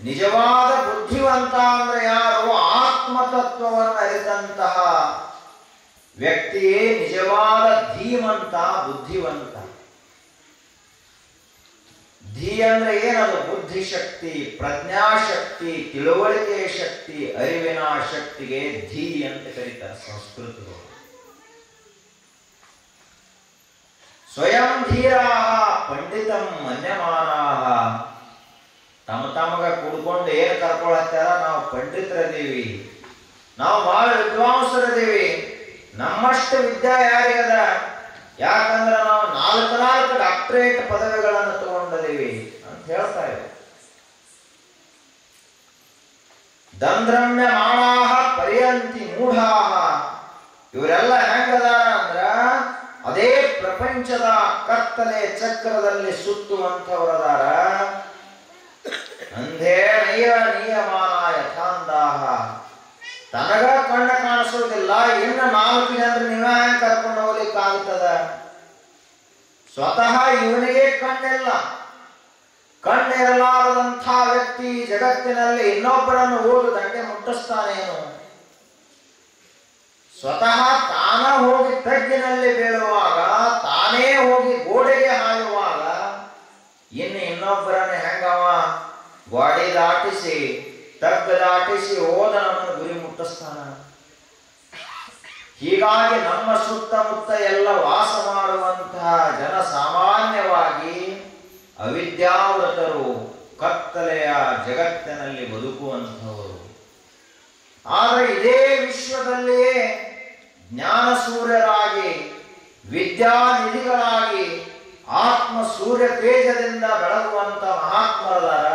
ನಿಜವಾದ ಬುದ್ಧಿವಂತ ಅಂದ್ರೆ ಯಾರು? ಆತ್ಮತತ್ವವನ್ನು ಅರಿತಂತಹ ವ್ಯಕ್ತಿಯೇ ನಿಜವಾದ ಧೀಮಂತ, ಬುದ್ಧಿವಂತ. ಧೀ ಅಂದ್ರೆ ಏನದು? ಬುದ್ಧಿಶಕ್ತಿ, ಪ್ರಜ್ಞಾಶಕ್ತಿ, ತಿಳುವಳಿಕೆ ಶಕ್ತಿ, ಅರಿವಿನ ಶಕ್ತಿಗೆ ಧೀ ಅಂತ ಕರೀತಾರೆ ಸಂಸ್ಕೃತಗಳು. ಸ್ವಯಂ ಧೀರಾಹ ಪಂಡಿತಂ ಮನ್ಯಮಾನಾಹ. ತಮಗ ಕುಡ್ಕೊಂಡು ಏನ್ ಕರ್ಕೊಳತ್ತಾರ? ನಾವು ಪಂಡಿತರದೀವಿ, ನಾವು ಬಹಳ ವಿದ್ವಾಂಸರದೀವಿ, ನಮ್ಮಷ್ಟು ವಿದ್ಯಾ ಯಾರಿಗದ? ಯಾಕಂದ್ರೆ ನಾವು 4 ಡಾಕ್ಟರೇಟ್ ಪದವಿಗಳನ್ನು ತಗೊಂಡಿದೀವಿ ಅಂತ ಹೇಳ್ತಾ ಇದ್ದಾರೆ. ದಂಧ್ರಮ್ಯ ಮಾಣಾಹ ಪರ್ಯಂತಿ ಮೂಢಾಹ. ಇವರೆಲ್ಲ ಹೆಂಗದಾರ ಅಂದ್ರ ಅದೇ ಪ್ರಪಂಚದ ಕತ್ತಲೆ ಚಕ್ರದಲ್ಲಿ ಸುತ್ತುವಂಥವರದಾರ. ಅಂಧೇ ನೈಯ ನಿಯಮಾನ ಯಥಾಂದಾಹ. ತನಗ ಕಣ್ಣ ಕಾಣಿಸೋದಿಲ್ಲ, ಇನ್ನು 4 ಜನರು ನೀವೇ ಹೆಂಗ್ ಕರ್ಕೊಂಡು ಹೋಗ್ಲಿಕ್ಕೆ ಆಗ್ತದ? ಸ್ವತಃ ಇವನಿಗೆ ಕಣ್ಣಿಲ್ಲ. ಕಣ್ಣಿರಲಾರದಂಥ ವ್ಯಕ್ತಿ ಜಗತ್ತಿನಲ್ಲಿ ಇನ್ನೊಬ್ಬರನ್ನು ಓದು ದಂಡೆ ಮುಟ್ಟಿಸ್ತಾನೇನು? ಸ್ವತಃ ತಾನ ಹೋಗಿ ತಗ್ಗಿನಲ್ಲಿ ಬೀಳುವಾಗ, ತಾನೇ ಹೋಗಿ ಗೋಡೆಗೆ ಹಾಯುವಾಗ ಇನ್ನು ಇನ್ನೊಬ್ಬರನ್ನು ಹೆಂಗವ ಗೋಡೆ ದಾಟಿಸಿ ತಗ್ಗು ದಾಟಿಸಿ ಹೋದ ನಮ್ಮನ್ನು ಗುರಿ ಮುಟ್ಟಿಸ್ತಾನ? ಹೀಗಾಗಿ ನಮ್ಮ ಸುತ್ತಮುತ್ತ ಎಲ್ಲ ವಾಸ ಮಾಡುವಂತಹ ಜನ ಸಾಮಾನ್ಯವಾಗಿ ಅವಿದ್ಯಾವೃತರು, ಕತ್ತಲೆಯ ಜಗತ್ತಿನಲ್ಲಿ ಬದುಕುವಂಥವರು. ಆದರೆ ಇದೇ ವಿಶ್ವದಲ್ಲಿಯೇ ಜ್ಞಾನ ಸೂರ್ಯರಾಗಿ, ವಿದ್ಯಾನಿಧಿಗಳಾಗಿ, ಆತ್ಮ ಸೂರ್ಯ ತೇಜದಿಂದ ಬೆಳಗುವಂತ ಮಹಾತ್ಮರದಾರ.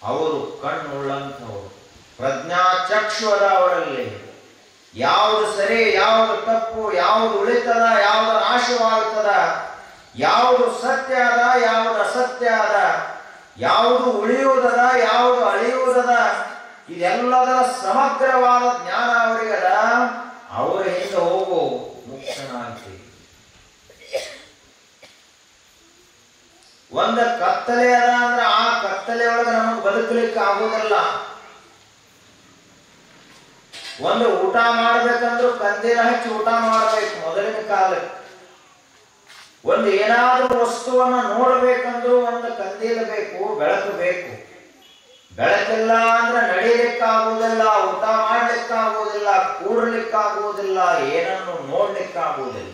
ಅವರು ಕಣ್ಣುಳ್ಳಂಥವರು, ಪ್ರಜ್ಞಾಚಕ್ಷುವದ ಅವರಲ್ಲಿ. ಯಾವುದು ಸರಿ, ಯಾವುದು ತಪ್ಪು, ಯಾವುದು ಉಳಿತದ, ಯಾವುದು ನಾಶವಾಗುತ್ತದ, ಯಾವುದು ಸತ್ಯ ಅದ, ಯಾವುದು ಅಸತ್ಯ ಅದ, ಯಾವುದು ಉಳಿಯುವುದದ, ಯಾವುದು ಅಳಿಯುವುದದ, ಇದೆಲ್ಲದರ ಸಮಗ್ರವಾದ ಜ್ಞಾನ ಅವರಿಗದ. ಅವರ ಹಿಂದೆ ಹೋಗು ಮುಕ್ತನಾಗ್ತಿ. ಒಂದು ಕತ್ತಲೆ ಅದ ಅಂದ್ರೆ ಆ ಕತ್ತಲೆಯೊಳಗೆ ನಮಗೆ ಬದುಕಲಿಕ್ಕೆ ಆಗೋದಿಲ್ಲ. ಒಂದು ಊಟ ಮಾಡ್ಬೇಕಂದ್ರೂ ಕಂದೀಲ ಹಚ್ಚಿ ಊಟ ಮಾಡ್ಬೇಕು ಮೊದಲಿನ ಕಾಲಕ್ಕೆ. ಒಂದು ಏನಾದ್ರೂ ವಸ್ತುವನ್ನು ನೋಡ್ಬೇಕಂದ್ರೂ ಒಂದು ಕಂದೀಲ ಬೇಕು, ಬೆಳಕು ಬೇಕು. ಬೆಳಕಿಲ್ಲ ಅಂದ್ರೆ ನಡೀಲಿಕ್ಕಾಗುವುದಿಲ್ಲ, ಊಟ ಮಾಡ್ಲಿಕ್ಕಾಗುವುದಿಲ್ಲ, ಕೂಡ್ಲಿಕ್ಕಾಗುವುದಿಲ್ಲ, ಏನನ್ನು ನೋಡ್ಲಿಕ್ಕಾಗುವುದಿಲ್ಲ.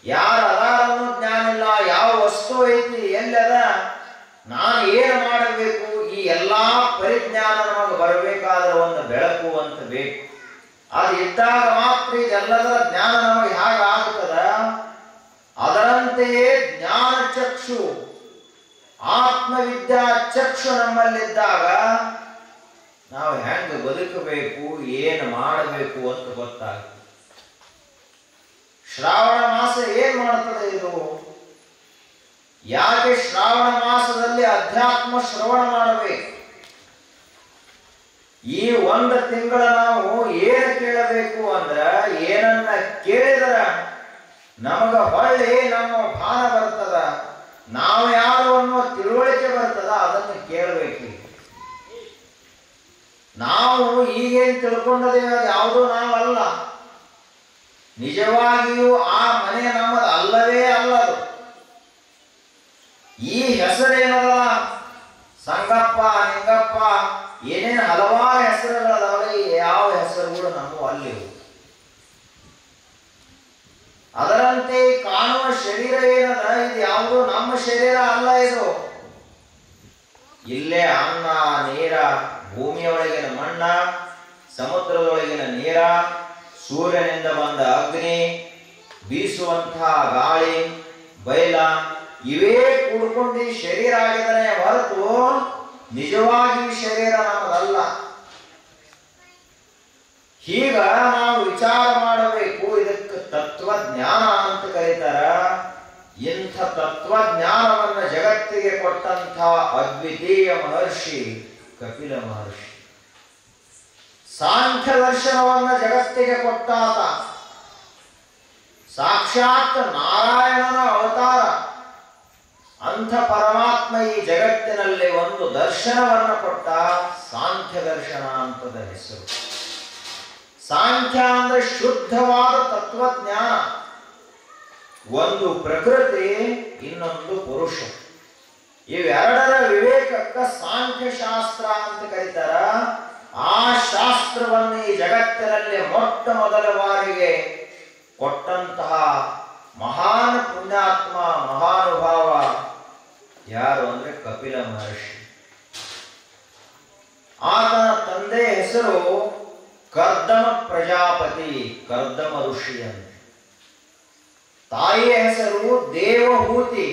ಯಾರ ಅದಾರನ್ನು ಜ್ಞಾನ ಇಲ್ಲ, ಯಾವ ವಸ್ತು ಐತಿ, ಎಲ್ಲದ, ನಾನು ಏನು ಮಾಡಬೇಕು, ಈ ಎಲ್ಲಾ ಪರಿಜ್ಞಾನ ನಮಗೆ ಬರಬೇಕಾದ್ರೆ ಒಂದು ಬೆಳಕು ಅಂತ ಬೇಕು. ಅದು ಇದ್ದಾಗ ಮಾತ್ರ ಇದೆಲ್ಲದರ ಜ್ಞಾನ ನಮಗೆ ಹೇಗಾಗುತ್ತದ? ಅದರಂತೆಯೇ ಜ್ಞಾನ ಚಕ್ಷು, ಆತ್ಮವಿದ್ಯಾ ಚಕ್ಷು ನಮ್ಮಲ್ಲಿದ್ದಾಗ ನಾವು ಹೆಂಗ ಬದುಕಬೇಕು, ಏನು ಮಾಡಬೇಕು ಅಂತ ಗೊತ್ತಾಗ್ತದೆ. ಶ್ರಾವಣ ಮಾಸ ಏನ್ ಮಾಡ್ತದೆ ಇದು? ಯಾಕೆ ಶ್ರಾವಣ ಮಾಸದಲ್ಲಿ ಅಧ್ಯಾತ್ಮ ಶ್ರವಣ ಮಾಡಬೇಕು? ಈ 1 ತಿಂಗಳ ನಾವು ಏನು ಕೇಳಬೇಕು ಅಂದ್ರ, ಏನನ್ನ ಕೇಳಿದ್ರ ನಮಗ ಹೊಳ್ಳಿ ನಮ್ಮ ಭಾನ ಬರ್ತದ, ನಾವು ಯಾರು ಅನ್ನೋ ತಿಳುವಳಿಕೆ ಬರ್ತದ, ಅದನ್ನು ಕೇಳಬೇಕು. ನಾವು ಈಗೇನ್ ತಿಳ್ಕೊಂಡದೇವೆ ಅದು ಯಾವುದೂ ನಾವಲ್ಲ. ನಿಜವಾಗಿಯೂ ಆ ಮನೆ ನಮ್ಮದು ಅಲ್ಲವೇ ಅಲ್ಲದು. ಈ ಹೆಸರೇನಲ್ಲ, ಸಂಗಪ್ಪ, ನಿಂಗಪ್ಪ, ಏನೇನು ಹಲವಾರು ಹೆಸರುಗಳದಾವಲ್ಲ, ಯಾವ ಹೆಸರುಗಳು ನಮ್ಮವು ಅಲ್ಲಿವು. ಅದರಂತೆ ಈ ಕಾಣುವ ಶರೀರ ಏನದ, ಇದು ಯಾವುದೋ ನಮ್ಮ ಶರೀರ ಅಲ್ಲ. ಇದು ಇಲ್ಲೇ ಅನ್ನ ನೀರ, ಭೂಮಿಯೊಳಗಿನ ಮಣ್ಣ, ಸಮುದ್ರದೊಳಗಿನ ನೀರ, ಸೂರ್ಯನಿಂದ ಬಂದ ಅಗ್ನಿ, ಬೀಸುವಂತಹ ಗಾಳಿ, ಬೈಲ ಇವೇ ಕೂಡ್ಕೊಂಡು ಶರೀರ ಆಗಿದ್ದಾನೆ ಹೊರತು ನಿಜವಾಗಿ ಶರೀರ ನಮ್ಮದಲ್ಲ. ಹೀಗ ನಾವು ವಿಚಾರ ಮಾಡಬೇಕು. ಇದಕ್ಕೆ ತತ್ವಜ್ಞಾನ ಅಂತ ಕರೀತಾರ. ಇಂಥ ತತ್ವಜ್ಞಾನವನ್ನು ಜಗತ್ತಿಗೆ ಕೊಟ್ಟಂಥ ಅದ್ವಿತೀಯ ಮಹರ್ಷಿ ಕಪಿಲ ಮಹರ್ಷಿ. ಸಾಂಖ್ಯ ದರ್ಶನವನ್ನು ಜಗತ್ತಿಗೆ ಕೊಟ್ಟಾತ ಸಾಕ್ಷಾತ್ ನಾರಾಯಣನ ಅವತಾರ. ಅಂಥ ಪರಮಾತ್ಮ ಈ ಜಗತ್ತಿನಲ್ಲಿ ಒಂದು ದರ್ಶನವನ್ನು ಕೊಟ್ಟ. ಸಾಂಖ್ಯ ದರ್ಶನ ಅಂತದ ಹೆಸರು. ಸಾಂಖ್ಯ ಅಂದ್ರೆ ಶುದ್ಧವಾದ ತತ್ವಜ್ಞಾನ. ಒಂದು ಪ್ರಕೃತಿ, ಇನ್ನೊಂದು ಪುರುಷ. ಇವೆರಡರ ವಿವೇಕಕ್ಕ ಸಾಂಖ್ಯ ಶಾಸ್ತ್ರ ಅಂತ ಕರೀತಾರ. ಆ ಶಾಸ್ತ್ರವನ್ನು ಈ ಜಗತ್ತಿನಲ್ಲಿ ಮೊಟ್ಟ ಮೊದಲ ಬಾರಿಗೆ ಕೊಟ್ಟಂತಹ ಮಹಾನ್ ಪುಣ್ಯಾತ್ಮ, ಮಹಾನುಭಾವ ಯಾರು ಅಂದ್ರೆ ಕಪಿಲ ಮಹರ್ಷಿ. ಆತನ ತಂದೆ ಹೆಸರು ಕರ್ದಮ ಪ್ರಜಾಪತಿ, ಕರ್ದಮ ಋಷಿ ಅಂತ. ತಾಯಿಯ ಹೆಸರು ದೇವಹೂತಿ.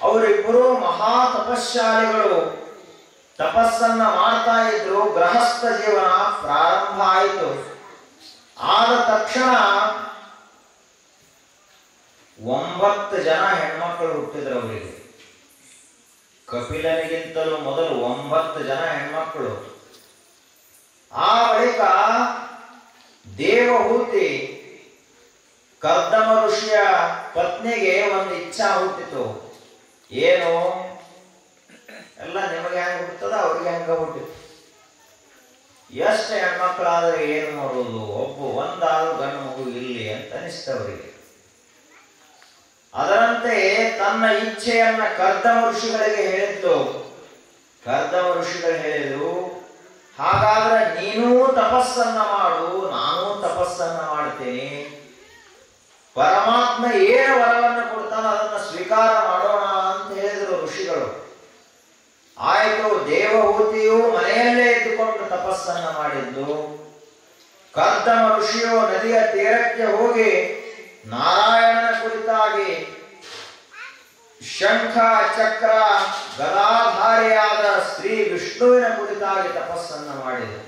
ಅವರಿಬ್ಬರು ಮಹಾ ತಪಸ್ಶಾಲಿಗಳು. ತಪಸ್ಸನ್ನ ಮಾಡ್ತಾ ಇದ್ರು. ಗೃಹಸ್ಥ ಜೀವನ ಪ್ರಾರಂಭ ಆಯಿತು. ಆದ ತಕ್ಷಣ 9 ಜನ ಹೆಣ್ಮಕ್ಕಳು ಹುಟ್ಟಿದ್ರು ಅವರಿಗೆ. ಕಪಿಲನಿಗಿಂತಲೂ ಮೊದಲು 9 ಜನ ಹೆಣ್ಮಕ್ಕಳು. ಆ ಬಳಿಕ ದೇವಹೂತಿ ಕರ್ದಮ ಋಷಿಯ ಪತ್ನಿಗೆ ಒಂದು ಇಚ್ಛಾ ಹುಟ್ಟಿತು. ಏನು? ಎಲ್ಲ ನಿಮಗೆ ಹೆಂಗ ಹುಟ್ಟುತ್ತದ ಅವ್ರಿಗೆ ಹೆಂಗ ಹುಟ್ಟಿತು. ಎಷ್ಟು ಹೆಣ್ಮಕ್ಳಾದ್ರೆ ಏನು ಮಾಡೋದು, ಒಂದಾದ್ರೂ ಗಂಡು ಮಗು ಇಲ್ಲಿ ಅಂತ ಅನಿಸ್ತವರಿಗೆ. ಅದರಂತೆ ತನ್ನ ಇಚ್ಛೆಯನ್ನ ಕರ್ದಮ ಋಷಿಗಳಿಗೆ ಹೇಳಿದ್ದು. ಕರ್ದಮ ಋಷಿಗಳು ಹೇಳಿದ್ರು, ಹಾಗಾದ್ರೆ ನೀನೂ ತಪಸ್ಸನ್ನ ಮಾಡು, ನಾನೂ ತಪಸ್ಸನ್ನ ಮಾಡ್ತೇನೆ. ಪರಮಾತ್ಮ ಏನು ವರವನ್ನು ಕೊಡ್ತಾನ ಅದನ್ನ ಸ್ವೀಕಾರ ಮಾಡೋಣ ಅಂತ ಹೇಳಿದ್ರು ಋಷಿಗಳು. ಆಯಿತು. ದೇವಹೂತಿಯು ಮನೆಯಲ್ಲೇ ಇದ್ದುಕೊಂಡು ತಪಸ್ಸನ್ನ ಮಾಡಿದ್ದು. ಕರ್ದಮ ಋಷಿಯು ನದಿಯ ತೀರಕ್ಕೆ ಹೋಗಿ ನಾರಾಯಣನ ಕುರಿತಾಗಿ ಶಂಖ ಚಕ್ರ ಗದಾಧಾರಿಯಾದ ಶ್ರೀ ವಿಷ್ಣುವಿನ ಕುರಿತಾಗಿ ತಪಸ್ಸನ್ನ ಮಾಡಿದರು.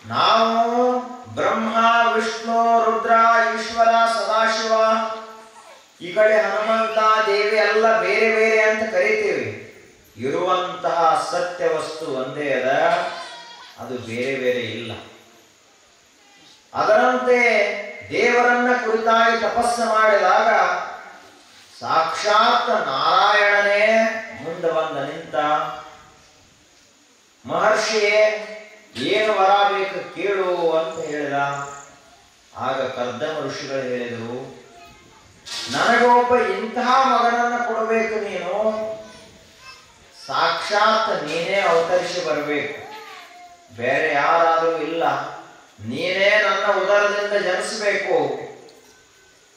ನಾವು ಬ್ರಹ್ಮ, ವಿಷ್ಣು, ರುದ್ರ, ಈಶ್ವರ, ಸದಾಶಿವ, ಈ ಕಡೆ ಹನುಮಂತ, ದೇವಿ ಎಲ್ಲ ಬೇರೆ ಬೇರೆ ಅಂತ ಕರಿತೀವಿ. ಇರುವಂತಹ ಸತ್ಯ ವಸ್ತು ಒಂದೇ ಅದ, ಅದು ಬೇರೆ ಬೇರೆ ಇಲ್ಲ. ಅದರಂತೆ ದೇವರನ್ನ ಕುರಿತಾಗಿ ತಪಸ್ಸು ಮಾಡಿದಾಗ ಸಾಕ್ಷಾತ್ ನಾರಾಯಣನೇ ಮುಂದೆ ಬಂದ ನಿಂತ. ಮಹರ್ಷಿಯೇ ಏನು ವರ ಬೇಕು ಕೇಳು ಅಂತ ಹೇಳಿದ. ಆಗ ಕರ್ದಮ ಋಷಿಗಳು ಹೇಳಿದರು, ನನಗೊಬ್ಬ ಇಂತಹ ಮಗನನ್ನ ಕೊಡಬೇಕು, ನೀನು ಸಾಕ್ಷಾತ್ ನೀನೇ ಅವತರಿಸಿ ಬರಬೇಕು, ಬೇರೆ ಯಾರಾದರೂ ಇಲ್ಲ, ನೀನೇ ನನ್ನ ಉದರದಿಂದ ಜನಿಸಬೇಕು.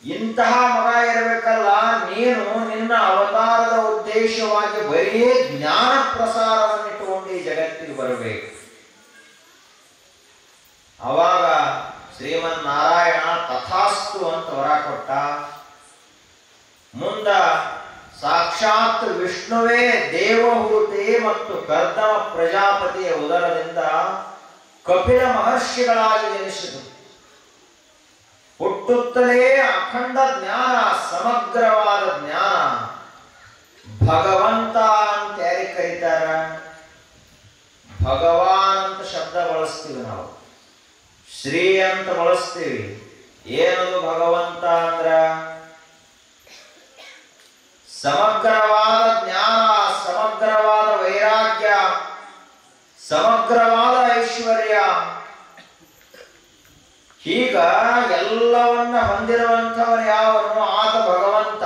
ಇಂತಹ ಮಗ ಇರಬೇಕಲ್ಲ, ನೀನು ನಿನ್ನ ಅವತಾರದ ಉದ್ದೇಶವಾಗಿ ಬರೀ ಜ್ಞಾನ ಪ್ರಸಾರವನ್ನಿಟ್ಟುಕೊಂಡು ಈ ಜಗತ್ತಿಗೆ ಬರಬೇಕು. ಅವಾಗ ಶ್ರೀಮನ್ನಾರಾಯಣ ತಥಾಸ್ತು ಅಂತ ವರ ಕೊಟ್ಟ. ಮುಂದ ಸಾಕ್ಷಾತ್ ವಿಷ್ಣುವೇ ದೇವಹೂತಿ ಮತ್ತು ಕರ್ದಮ ಪ್ರಜಾಪತಿಯ ಉದರದಿಂದ ಕಪಿಲ ಮಹರ್ಷಿಗಳಾಗಿ ಜನಿಸಿದರು. ಹುಟ್ಟುತ್ತಲೇ ಅಖಂಡ ಜ್ಞಾನ, ಸಮಗ್ರವಾದ ಜ್ಞಾನ. ಭಗವಂತ ಅಂತ ಯಾರಿಗೆ ಕರೀತಾರ? ಭಗವಾನ್ ಅಂತ ಶಬ್ದ ಬಳಸ್ತೀವಿ ನಾವು, ಶ್ರೀ ಅಂತ ಬಳಸ್ತೀವಿ. ಏನದು ಭಗವಂತ ಅಂದ್ರ? ಸಮಗ್ರವಾದ ಜ್ಞಾನ, ಸಮಗ್ರವಾದ ವೈರಾಗ್ಯ, ಸಮಗ್ರವಾದ ಐಶ್ವರ್ಯ, ಹೀಗ ಎಲ್ಲವನ್ನ ಹೊಂದಿರುವಂಥವನು ಯಾವನು? ಆತ ಭಗವಂತ.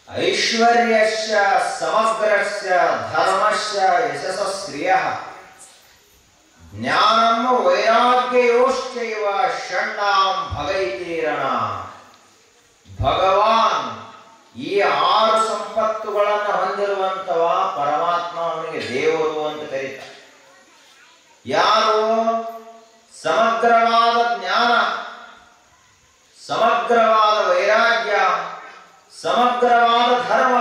ಐಶ್ವರ್ಯಸ್ಯ ಸಮಗ್ರಸ್ಯ ಧರ್ಮಸ್ಯ ಯಶಸ್ಸ ಶ್ರಿಯಃ ಜ್ಞಾನಂ ವೈರಾಗ್ಯಯೋಶ್ಚೈವ ಷಣ್ಣಾಂ ಭಗೈತೀರಣ. ಭಗವಾನ್ ಈ 6 ಸಂಪತ್ತುಗಳನ್ನು ಹೊಂದಿರುವಂತವ ಪರಮಾತ್ಮ ಅವನಿಗೆ ದೇವರು ಅಂತ ಕರೀತಾರೆ. ಯಾರು? ಸಮಗ್ರವಾದ ಜ್ಞಾನ, ಸಮಗ್ರವಾದ ವೈರಾಗ್ಯ, ಸಮಗ್ರವಾದ ಧರ್ಮ,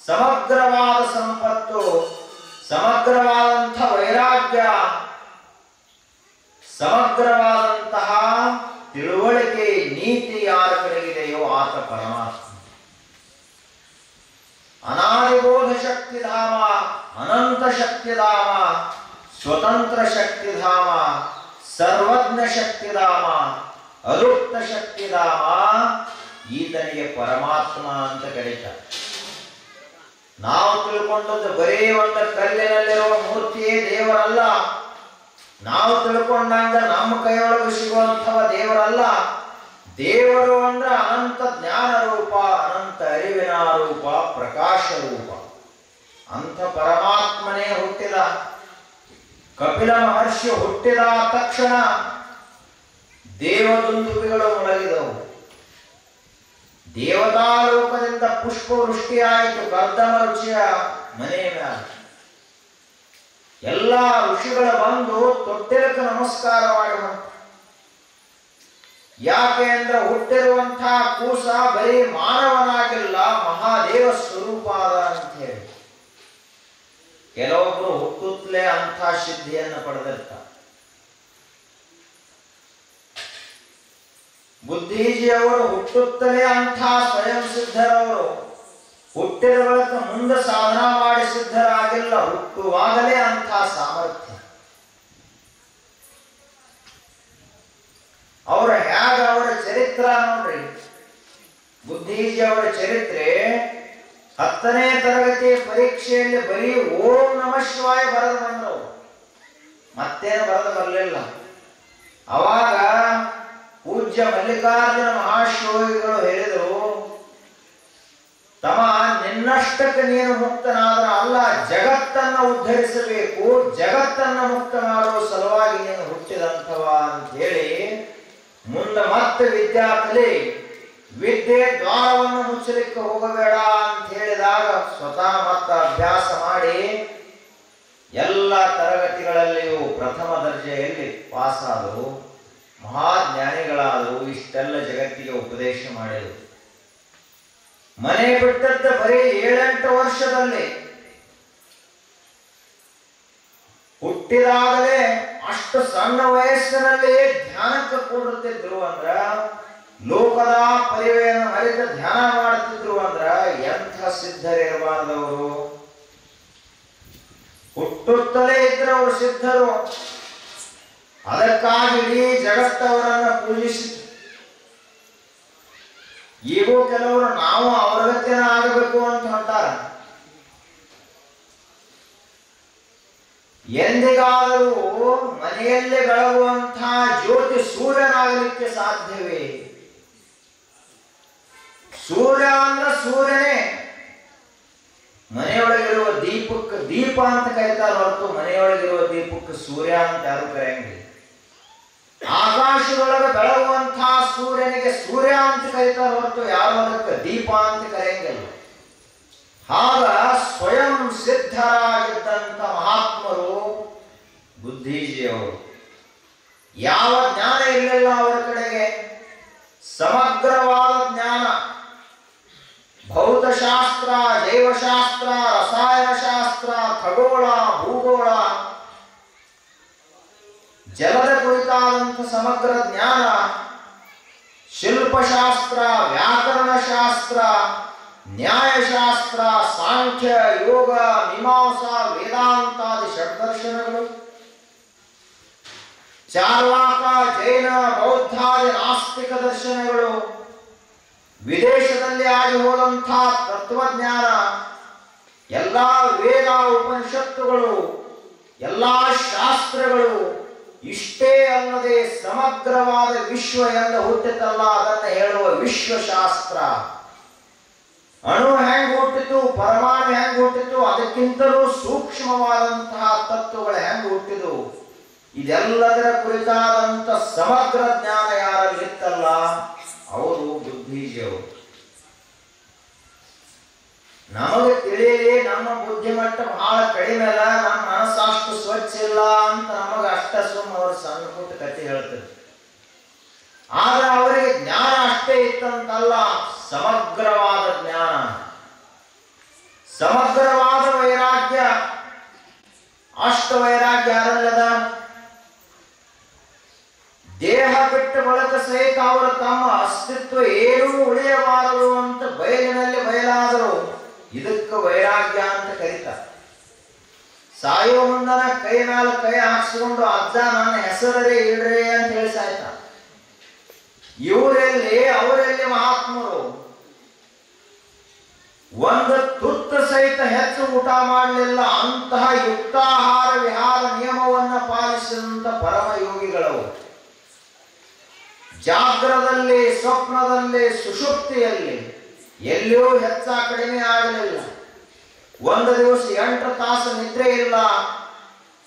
ಸಮಗ್ರವಾದ ಸಂಪತ್ತು, ಸಮಗ್ರವಾದಂಥ ವೈರಾಗ್ಯ, ಸಮಗ್ರವಾದಂತಹ ತಿಳುವಳಿಕೆ, ನೀತಿ ಯಾರ ಕಡೆಗಿದೆಯೋ ಆತ ಪರಮಾತ್ಮ. ಅನಾದಿಬೋಧ ಶಕ್ತಿಧಾಮ, ಅನಂತ ಶಕ್ತಿಧಾಮ, ಸ್ವತಂತ್ರ ಶಕ್ತಿಧಾಮ, ಸರ್ವಜ್ಞ ಶಕ್ತಿಧಾಮ, ಅಲುಪ್ತ ಶಕ್ತಿಧಾಮ, ಈತನಿಗೆ ಪರಮಾತ್ಮ ಅಂತ ಕರೀತಾರೆ. ನಾವು ತಿಳ್ಕೊಂಡದ್ದು ಬರೀ ಒಂದು ಕಲ್ಲಿನಲ್ಲಿರುವ ಮೂರ್ತಿಯೇ ದೇವರಲ್ಲ. ನಾವು ತಿಳ್ಕೊಂಡಂಗ ನಮ್ಮ ಕೈಯೊಳಗೆ ಸಿಗುವಂಥವ ದೇವರಲ್ಲ. ದೇವರು ಅಂದ್ರೆ ಅನಂತ ಜ್ಞಾನ ರೂಪ, ಅನಂತ ಅರಿವಿನ ರೂಪ, ಪ್ರಕಾಶ ರೂಪ. ಅಂಥ ಪರಮಾತ್ಮನೇ ಹುಟ್ಟಿದ. ಕಪಿಲ ಮಹರ್ಷಿ ಹುಟ್ಟಿದ ತಕ್ಷಣ ದೇವದುಂದುಬಿಗಳು ಮೊಳಗಿದವು. ದೇವತಾಲೋಕದಿಂದ ಪುಷ್ಪವೃಷ್ಟಿಯಾಯಿತು ಕರ್ದಮ ರುಚಿಯ ಮನೆ ಮೇಲೆ. ಎಲ್ಲ ಋಷಿಗಳು ಬಂದು ತೊಟ್ಟಿಲಕ್ಕೆ ನಮಸ್ಕಾರ ಮಾಡುವಂತ. ಯಾಕೆ ಅಂದ್ರೆ ಹುಟ್ಟಿರುವಂತಹ ಕೂಸ ಬರೀ ಮಾನವನಾಗಿಲ್ಲ, ಮಹಾದೇವ ಸ್ವರೂಪ ಅದ ಅಂತ ಹೇಳಿ. ಕೆಲವೊಬ್ರು ಹುಟ್ಟುತ್ತಲೇ ಅಂಥ ಸಿದ್ಧಿಯನ್ನು ಪಡೆದಿರ್ತಾರೆ. ಬುದ್ಧೀಜಿಯವರು ಹುಟ್ಟುತ್ತಲೇ ಅಂಥ ಸ್ವಯಂ ಸಿದ್ಧರವರು. ಹುಟ್ಟಿದ ಬಳಿಕ ಮುಂದೆ ಸಾಧನ ಮಾಡಿ ಸಿದ್ಧರಾಗಿಲ್ಲ, ಹುಟ್ಟುವಾಗಲೇ ಅಂಥ ಸಾಮರ್ಥ್ಯ. ಅವರ ಚರಿತ್ರ ನೋಡ್ರಿ. ಬುದ್ಧೀಜಿಯವರ ಚರಿತ್ರೆ 10ನೇ ತರಗತಿ ಪರೀಕ್ಷೆಯಲ್ಲಿ ಬರೀ ಓಂ ನಮಃ ಶಿವಾಯ ಬರೆದು ಬಂದರು, ಮತ್ತೇನು ಬರೆದು ಬರಲಿಲ್ಲ. ಅವಾಗ ಪೂಜ್ಯ ಮಲ್ಲಿಕಾರ್ಜುನ ಮಹಾಶಿವಯೋಗಿಗಳು ಹೇಳಿದರು, ತಮ್ಮ ನಿನ್ನಷ್ಟಕ್ಕೆ ನೀನು ಮುಕ್ತನಾದ್ರ ಅಲ್ಲ, ಜಗತ್ತನ್ನು ಉದ್ಧರಿಸಬೇಕು, ಜಗತ್ತನ್ನು ಮುಕ್ತ ಮಾಡುವ ಸಲುವಾಗಿ ನೀನು ಹುಟ್ಟಿದಂಥವ ಅಂತ ಹೇಳಿ ಮುಂದೆ ಮತ್ತೆ ವಿದ್ಯಾರ್ಥಿ ವಿದ್ಯೆ ದ್ವಾರವನ್ನು ಮುಚ್ಚಲಿಕ್ಕೆ ಹೋಗಬೇಡ ಅಂತ ಹೇಳಿದಾಗ ಸ್ವತಃ ಮತ್ತ ಅಭ್ಯಾಸ ಮಾಡಿ ಎಲ್ಲ ತರಗತಿಗಳಲ್ಲಿಯೂ ಪ್ರಥಮ ದರ್ಜೆಯಲ್ಲಿ ಪಾಸಾದರು, ಮಹಾಜ್ಞಾನಿಗಳಾದರು. ಇಷ್ಟೆಲ್ಲ ಜಗತ್ತಿಗೆ ಉಪದೇಶ ಮಾಡಿದರು. ಮನೆ ಬಿಟ್ಟದ್ದ ಬರೀ 7-8 ವರ್ಷದಲ್ಲಿ. ಹುಟ್ಟಿದಾಗಲೇ ಅಷ್ಟು ಸಣ್ಣ ವಯಸ್ಸಿನಲ್ಲಿ ಧ್ಯಾನಕ್ಕೆ ಕೂಡುತ್ತಿದ್ರು ಅಂದ್ರ, ಲೋಕದ ಪರಿವೆಯನ್ನು ಮರೆತ ಧ್ಯಾನ ಮಾಡುತ್ತಿದ್ರು ಅಂದ್ರ ಎಂಥ ಸಿದ್ಧರಿರಬಾರದವರು. ಹುಟ್ಟುತ್ತಲೇ ಇದ್ರವರು ಸಿದ್ಧರು. ಅದಕ್ಕಾಗಿ ಇಡೀ ಜಗತ್ತವರನ್ನ ಪೂಜಿಸಿದ್ರು. ಈಗೂ ಕೆಲವರು ನಾವು ಅವರಗತ್ಯನ ಆಗಬೇಕು ಅಂತ ಅಂತಾರೆ. ಎಂದಿಗಾದರೂ ಮನೆಯಲ್ಲೇ ಬೆಳಗುವಂತಹ ಜ್ಯೋತಿ ಸೂರ್ಯನಾಗಲಿಕ್ಕೆ ಸಾಧ್ಯವೇ? ಸೂರ್ಯ ಅಂದ್ರೆ ಸೂರ್ಯನೇ. ಮನೆಯೊಳಗಿರುವ ದೀಪಕ್ಕೆ ದೀಪ ಅಂತ ಕರೀತಾರೆ ಹೊರತು ಮನೆಯೊಳಗಿರುವ ದೀಪಕ್ಕೆ ಸೂರ್ಯ ಅಂತ ಯಾರು ಕರೆಯಂಗಿಲ್ಲ. ಆಕಾಶದೊಳಗೆ ಬೆಳಗುವಂತಹ ಸೂರ್ಯನಿಗೆ ಸೂರ್ಯ ಅಂತ ಕರೀತಾರೆ ಹೊರತು ಯಾರು ಅದಕ್ಕೆ ದೀಪ ಅಂತ ಕರೆಯಂಗಿಲ್ಲ. ಆಗ ಸ್ವಯಂ ಸಿದ್ಧರಾಗಿದ್ದಂಥ ಮಹಾತ್ಮರು ಬುದ್ಧೀಜಿಯವರು. ಯಾವ ಜ್ಞಾನ ಇರಲಿಲ್ಲ ಅವರ ಕಡೆಗೆ, ಸಮಗ್ರವಾದ ಜ್ಞಾನ. ಭೌತಶಾಸ್ತ್ರ, ಜೈವಶಾಸ್ತ್ರ, ರಸಾಯನಶಾಸ್ತ್ರ, ಖಗೋಳ, ಭೂಗೋಳ, ಜಲದ ಕುರಿತಾದಂಥ ಸಮಗ್ರ ಜ್ಞಾನ, ಶಿಲ್ಪಶಾಸ್ತ್ರ, ವ್ಯಾಕರಣಶಾಸ್ತ್ರ, ನ್ಯಾಯಶಾಸ್ತ್ರ, ಸಾಂಖ್ಯ, ಯೋಗ, ಮೀಮಾಂಸಾ, ವೇದಾಂತಾದಿ ಷಡ್ದರ್ಶನಗಳು, ಚಾರ್ವಾಕ, ಜೈನ, ಬೌದ್ಧಾದಿ ನಾಸ್ತಿಕ ದರ್ಶನಗಳು, ವಿದೇಶದಲ್ಲಿ ಆಗಿ ಹೋದಂಥ ತತ್ವಜ್ಞಾನ, ಎಲ್ಲ ವೇದ ಉಪನಿಷತ್ತುಗಳು, ಎಲ್ಲ ಶಾಸ್ತ್ರಗಳು, ಇಷ್ಟೇ ಅಲ್ಲದೆ ಸಮಗ್ರವಾದ ವಿಶ್ವ ಎಂದು ಹುಟ್ಟಿತಲ್ಲ ಅದನ್ನು ಹೇಳುವ ವಿಶ್ವಶಾಸ್ತ್ರ. ಅಣು ಹೆಂಗ್ ಹುಟ್ಟಿತು, ಪರಮಾಣು ಹೆಂಗ್ ಹುಟ್ಟಿತು, ಅದಕ್ಕಿಂತಲೂ ಸೂಕ್ಷ್ಮವಾದಂತಹ ತತ್ವಗಳು ಹೆಂಗ್ ಹುಟ್ಟಿದು, ಇದೆಲ್ಲದರ ಕುರಿತಾದಂಥ ಸಮಗ್ರ ಜ್ಞಾನ ಯಾರಲ್ಲಿತ್ತಲ್ಲ ಅವರು ಬುದ್ಧೀಜಿಯವರು. ನಮಗೆ ತಿಳಿಯಲಿ ನಮ್ಮ ಬುದ್ಧಿಮಟ್ಟ ಬಹಳ ಕಡಿಮೆ ಅಲ್ಲ, ನಮ್ಮ ಮನಸ್ಸಷ್ಟು ಸ್ವಚ್ಛ ಇಲ್ಲ ಅಂತ ನಮಗೆ ಅಷ್ಟ ಸುಮ್ಮ ಅವರು ಸಣ್ಣ ಪುಟ್ಟ ಕಥೆ ಹೇಳ್ತಾರೆ. ಆದ್ರೆ ಅವರಿಗೆ ಜ್ಞಾನ ಅಷ್ಟೇ ಇತ್ತಂತಲ್ಲ, ಸಮಗ್ರವಾದ ಜ್ಞಾನ, ಸಮಗ್ರವಾದ ವೈರಾಗ್ಯ. ಅಷ್ಟ ವೈರಾಗ್ಯ ಯಾರಲ್ಲದ? ದೇಹ ಬಿಟ್ಟ ಬಳಕ ಸಹಿತ ಅವರ ತಮ್ಮ ಅಸ್ತಿತ್ವ ಏನೂ ಉಳಿಯಬಾರದು ಅಂತ ಬಯಲಿನಲ್ಲಿ ಬಯಲಾದರು. ಇದಕ್ಕೆ ವೈರಾಗ್ಯ ಅಂತ ಕರೀತಾರೆ. ಸಾಯೋ ಮುಂದನ ಕೈ ಮೇಲೆ ಕೈ ಹಾಕ್ಸ್ಕೊಂಡು ಅಜ್ಜ ನನ್ನ ಹೆಸರೇ ಇಡ್ರಿ ಅಂತ ಹೇಳಿ ಸಾಯ್ತ. ಇವರೆಲ್ಲಿ ಅವರೆಲ್ಲಿ ಮಹಾತ್ಮರು? ಒಂದು ತುತ್ತು ಸಹಿತ ಹೆಚ್ಚು ಊಟ ಮಾಡಲಿಲ್ಲ ಅಂತಹ ಯುಕ್ತಾಹಾರ ವಿಹಾರ ನಿಯಮವನ್ನು ಪಾಲಿಸಿದಂತ ಪರಮ ಯೋಗಿಗಳವು. ಜಾಗ್ರದಲ್ಲಿ, ಸ್ವಪ್ನದಲ್ಲಿ, ಸುಷುಪ್ತಿಯಲ್ಲಿ ಎಲ್ಲಿಯೂ ಹೆಚ್ಚ ಕಡಿಮೆ ಆಗಲಿಲ್ಲ. ಒಂದು ದಿವಸ 8 ತಾಸು ನಿದ್ರೆ ಇಲ್ಲ.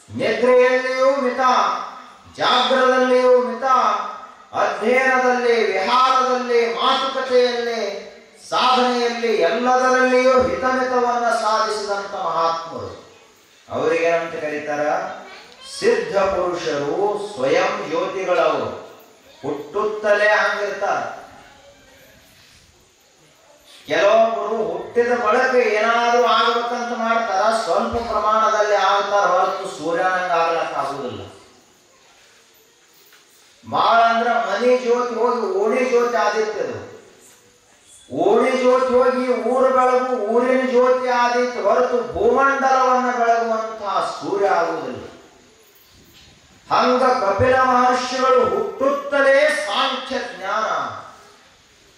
ನಿದ್ರೆಯಲ್ಲಿಯೂ ಮಿತ, ಜಾಗ್ರದಲ್ಲಿಯೂ ಮಿತ, ಅಧ್ಯಯನದಲ್ಲಿ, ವಿಹಾರದಲ್ಲಿ, ಮಾತುಕತೆಯಲ್ಲಿ, ಸಾಧನೆಯಲ್ಲಿ ಎಲ್ಲದರಲ್ಲಿಯೂ ಹಿತಮಿತವನ್ನು ಸಾಧಿಸಿದಂತ ಮಹಾತ್ಮರು. ಅವರಿಗೇನಂತ ಕರೀತಾರ? ಸಿದ್ಧ ಪುರುಷರು, ಸ್ವಯಂ ಜ್ಯೋತಿಗಳವರು. ಹುಟ್ಟುತ್ತಲೇ ಹಂಗಿರ್ತಾರ. ಕೆಲವೊಬ್ಬರು ಹುಟ್ಟಿದ ಬಳಿಕ ಏನಾದ್ರೂ ಆಗ್ಬೇಕಂತ ಮಾಡ್ತಾರ, ಸ್ವಲ್ಪ ಪ್ರಮಾಣದಲ್ಲಿ ಆಗ್ತಾರ, ಹೊರತು ಸೂರ್ಯನಂಗ ಆಗ್ಲಕ್ಕಾಗುವುದಿಲ್ಲ. ಬಾಳ ಅಂದ್ರ ಮನಿ ಜ್ಯೋತಿ ಹೋಗಿ ಓಣಿ ಜ್ಯೋತಿ ಆದಿತ್ತದು. ಓಣಿ ಜ್ಯೋತಿ ಹೋಗಿ ಊರು ಬೆಳಗು, ಊರಿನ ಜ್ಯೋತಿ ಆದಿತ್ತು, ಹೊರತು ಭೂಮಂಡಲವನ್ನು ಬೆಳಗುವಂತಹ ಸೂರ್ಯ ಆಗುವುದಿಲ್ಲ. ಹಂಗ ಕಪಿಲ ಮಹರ್ಷಿಗಳು ಹುಟ್ಟುತ್ತಲೇ ಸಾಂಖ್ಯ ಜ್ಞಾನ.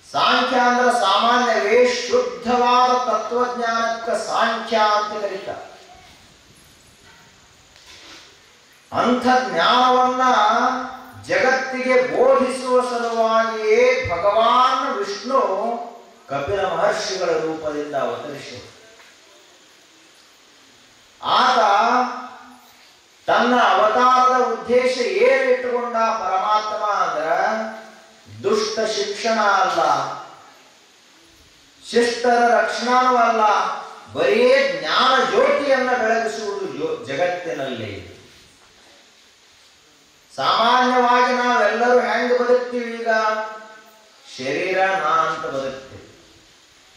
ಸಾಂಖ್ಯ ಅಂದ್ರೆ ಸಾಮಾನ್ಯವೇ ಶುದ್ಧವಾದ ತತ್ವಜ್ಞಾನಕ್ಕೆ ಸಾಂಖ್ಯ ಅಂತ ಕರೀತಾರೆ. ಅಂಥ ಜ್ಞಾನವನ್ನ ಜಗತ್ತಿಗೆ ಬೋಧಿಸುವ ಸಲುವಾಗಿಯೇ ಭಗವಾನ್ ವಿಷ್ಣು ಕಪಿಲ ಮಹರ್ಷಿಗಳ ರೂಪದಿಂದ ಅವತರಿಸಿದ. ಆತ ತನ್ನ ಅವತಾರದ ಉದ್ದೇಶ ಏನಿಟ್ಟುಕೊಂಡ ಪರಮಾತ್ಮ ಅಂದ್ರ ದುಷ್ಟ ಶಿಕ್ಷಣ ಅಲ್ಲ, ಶಿಷ್ಟರ ರಕ್ಷಣನೂ ಅಲ್ಲ, ಬರೀ ಜ್ಞಾನ ಜ್ಯೋತಿಯನ್ನ ಬೆಳಗಿಸುವುದು ಜಗತ್ತಿನಲ್ಲಿ. ಸಾಮಾನ್ಯವಾಗಿ ನಾವೆಲ್ಲರೂ ಹೆಂಗ್ ಬದುಕ್ತೀವಿ? ಈಗ ಶರೀರ ನಾನಂತ ಬದುಕ್ತೀವಿ,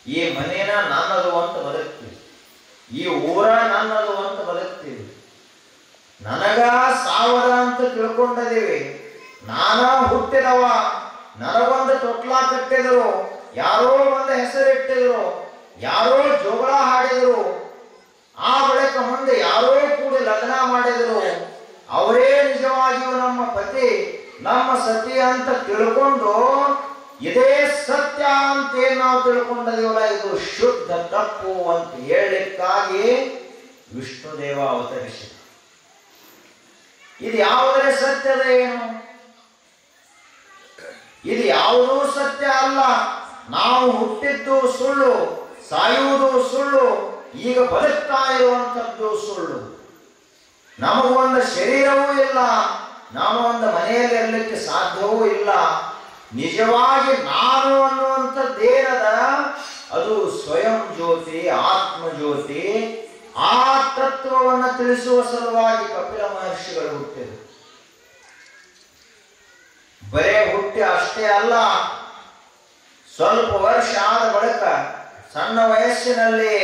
ಈ ಮನೇನ ನನ್ನದು ಅಂತ ಬದುಕ್ತೀವಿ, ಈ ಊರ ನನ್ನದು ಅಂತ ಬದುಕ್ತೀವಿ. ನನಗ ಸಾವದ ಅಂತ ತಿಳ್ಕೊಂಡಿದ್ದೀವಿ. ನಾನ ಹುಟ್ಟಿದವ, ನನಗೊಂದು ತೊಟ್ಲ ಕಟ್ಟಿದ್ರು, ಯಾರೋ ಒಂದು ಹೆಸರಿಟ್ಟಿದ್ರು, ಯಾರೋ ಜೋಗಳ ಹಾಡಿದ್ರು, ಆ ಬಳಿಕ ಮುಂದೆ ಯಾರೋ ಕೂಡಿ ಲಗ್ನ ಮಾಡಿದ್ರು, ಅವರೇ ನಿಜವಾಗಿಯೂ ನಮ್ಮ ಪತಿ, ನಮ್ಮ ಸತಿ ಅಂತ ತಿಳ್ಕೊಂಡು ಇದೇ ಸತ್ಯ ಅಂತ ನಾವು ತಿಳ್ಕೊಂಡಿದೀವಲ್ಲ, ಇದು ಶುದ್ಧ ತಪ್ಪು ಅಂತ ಹೇಳಲಿಕ್ಕಾಗಿ ವಿಷ್ಣುದೇವ ಅವತರಿಸಿದ. ಇದು ಯಾವುದೇ ಸತ್ಯದ ಏನು? ಇದು ಯಾವುದೂ ಸತ್ಯ ಅಲ್ಲ. ನಾವು ಹುಟ್ಟಿದ್ದು ಸುಳ್ಳು, ಸಾಯುವುದು ಸುಳ್ಳು, ಈಗ ಬದುಕ್ತಾ ಇರುವಂಥದ್ದು ಸುಳ್ಳು. ನಮಗೊಂದು ಶರೀರವೂ ಇಲ್ಲ, ನಾವು ಒಂದು ಮನೆಯಲ್ಲಿ ಇರಲಿಕ್ಕೆ ಸಾಧ್ಯವೂ ಇಲ್ಲ. ನಿಜವಾಗಿ ನಾನು ಅನ್ನುವಂಥದ್ದೇನದ ಅದು ಸ್ವಯಂ ಜ್ಯೋತಿ, ಆತ್ಮ ಜ್ಯೋತಿ. ಆ ತತ್ವವನ್ನು ತಿಳಿಸುವ ಸಲುವಾಗಿ ಕಪಿಲ ಮಹರ್ಷಿಗಳು ಹುಟ್ಟಿದರು. ಬರೇ ಹುಟ್ಟಿ ಅಷ್ಟೇ ಅಲ್ಲ, ಸ್ವಲ್ಪ ವರ್ಷ ಆದ ಬಳಿಕ ಸಣ್ಣ ವಯಸ್ಸಿನಲ್ಲಿ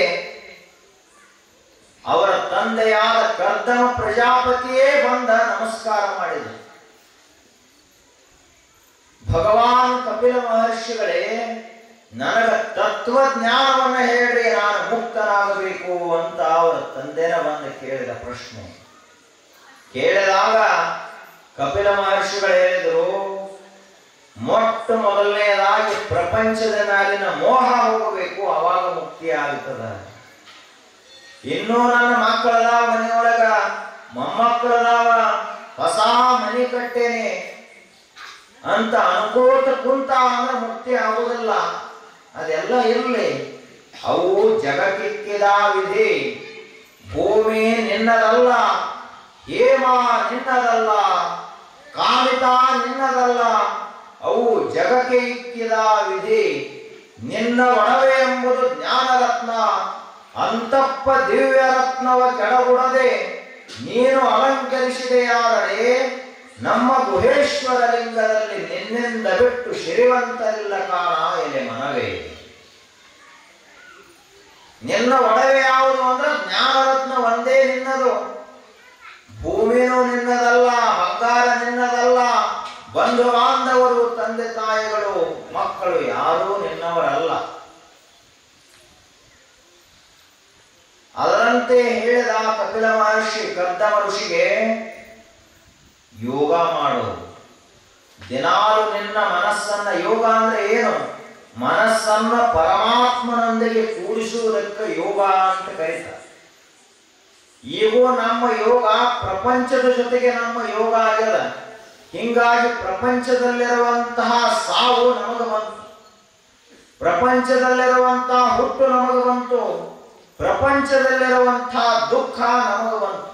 ಅವರ ತಂದೆಯಾದ ಕರ್ದಮ ಪ್ರಜಾಪತಿಯೇ ಬಂದ ನಮಸ್ಕಾರ ಮಾಡಿದರು. ಭಗವಾನ್ ಕಪಿಲ ಮಹರ್ಷಿಗಳೇ, ನನಗ ತತ್ವಜ್ಞಾನವನ್ನು ಹೇಳ್ರಿ, ನಾನು ಮುಕ್ತನಾಗಬೇಕು ಅಂತ ಅವರ ತಂದೆನ ಬಂದು ಕೇಳಿದ ಪ್ರಶ್ನೆ. ಕೇಳಿದಾಗ ಕಪಿಲ ಮಹರ್ಷಿಗಳು ಹೇಳಿದರು, ಮೊಟ್ಟ ಮೊದಲನೆಯದಾಗಿ ಪ್ರಪಂಚದ ಮೇಲಿನ ಮೋಹ ಹೋಗಬೇಕು, ಅವಾಗ ಮುಕ್ತಿ ಆಗುತ್ತದ. ಇನ್ನೂ ನನ್ನ ಮಕ್ಕಳದಾವ, ಮನೆಯೊಳಗ ಮೊಮ್ಮಕ್ಕಳದಾವ, ಹೊಸ ಮನೆ ಕಟ್ಟೇನೆ ಅಂತ ಅನ್ಕೋತ ಕುಂತ ಅಂದ್ರೆ ಮುಕ್ತಿ ಆಗುವುದಿಲ್ಲ. ಅದೆಲ್ಲ ಇರಲಿ, ಅವು ಜಗಕ್ಕಿಕ್ಕಿದ ವಿಧಿ. ಭೂಮಿ ನಿನ್ನದಲ್ಲ, ಹೇಮ ನಿನ್ನದಲ್ಲ, ಕಾಮಿತ ನಿನ್ನದಲ್ಲ, ಅವು ಜಗಕ್ಕೆ ಇಕ್ಕಿದ ವಿಧಿ. ನಿನ್ನ ಒಡವೆ ಎಂಬುದು ಜ್ಞಾನರತ್ನ, ಅಂತಪ್ಪ ದಿವ್ಯ ರತ್ನವ ಕೆಳಗುಡದೆ ನೀನು ಅಲಂಕರಿಸಿದೆಯಾದರೆ ನಮ್ಮ ಗುಹೇಶ್ವರ ಲಿಂಗದಲ್ಲಿ ನಿನ್ನಿಂದ ಬಿಟ್ಟು ಶ್ರೀವಂತರಿಲ್ಲ ಕಾಣ ಎಲೆ ಮನವೇ. ನಿನ್ನ ಒಡವೆ ಯಾವುದು ಅಂದ್ರೆ ಜ್ಞಾನರತ್ನ ಒಂದೇ ನಿನ್ನದು. ಭೂಮಿನೂ ನಿನ್ನದಲ್ಲ, ಬಂಗಾರ ನಿನ್ನದಲ್ಲ, ಬಂಧು ಬಾಂಧವರು, ತಂದೆ ತಾಯಿಗಳು, ಮಕ್ಕಳು ಯಾರೂ ನಿನ್ನವರಲ್ಲ. ಅದರಂತೆ ಹೇಳಿದ ಕಪಿಲ ಮಹರ್ಷಿ ಕರ್ದಮ ಋಷಿಗೆ, ಯೋಗ ಮಾಡು, ದಿನಾಲು ನಿನ್ನ ಮನಸ್ಸನ್ನ, ಯೋಗ ಅಂದ್ರೆ ಏನು? ಮನಸ್ಸನ್ನ ಪರಮಾತ್ಮನೊಂದಿಗೆ ಕೂಡಿಸುವುದಕ್ಕೆ ಯೋಗ ಅಂತ ಕರೀತಾರೆ. ಈಗೂ ನಮ್ಮ ಯೋಗ ಪ್ರಪಂಚದ ಜೊತೆಗೆ ನಮ್ಮ ಯೋಗ ಆಗ್ಯದ. ಹಿಂಗಾಗಿ ಪ್ರಪಂಚದಲ್ಲಿರುವಂತಹ ಸಾವು ನಮಗೆ ಬಂತು, ಪ್ರಪಂಚದಲ್ಲಿರುವಂತಹ ಹುಟ್ಟು ನಮಗೆ ಬಂತು, ಪ್ರಪಂಚದಲ್ಲಿರುವಂತಹ ದುಃಖ ನಮಗೆ ಬಂತು.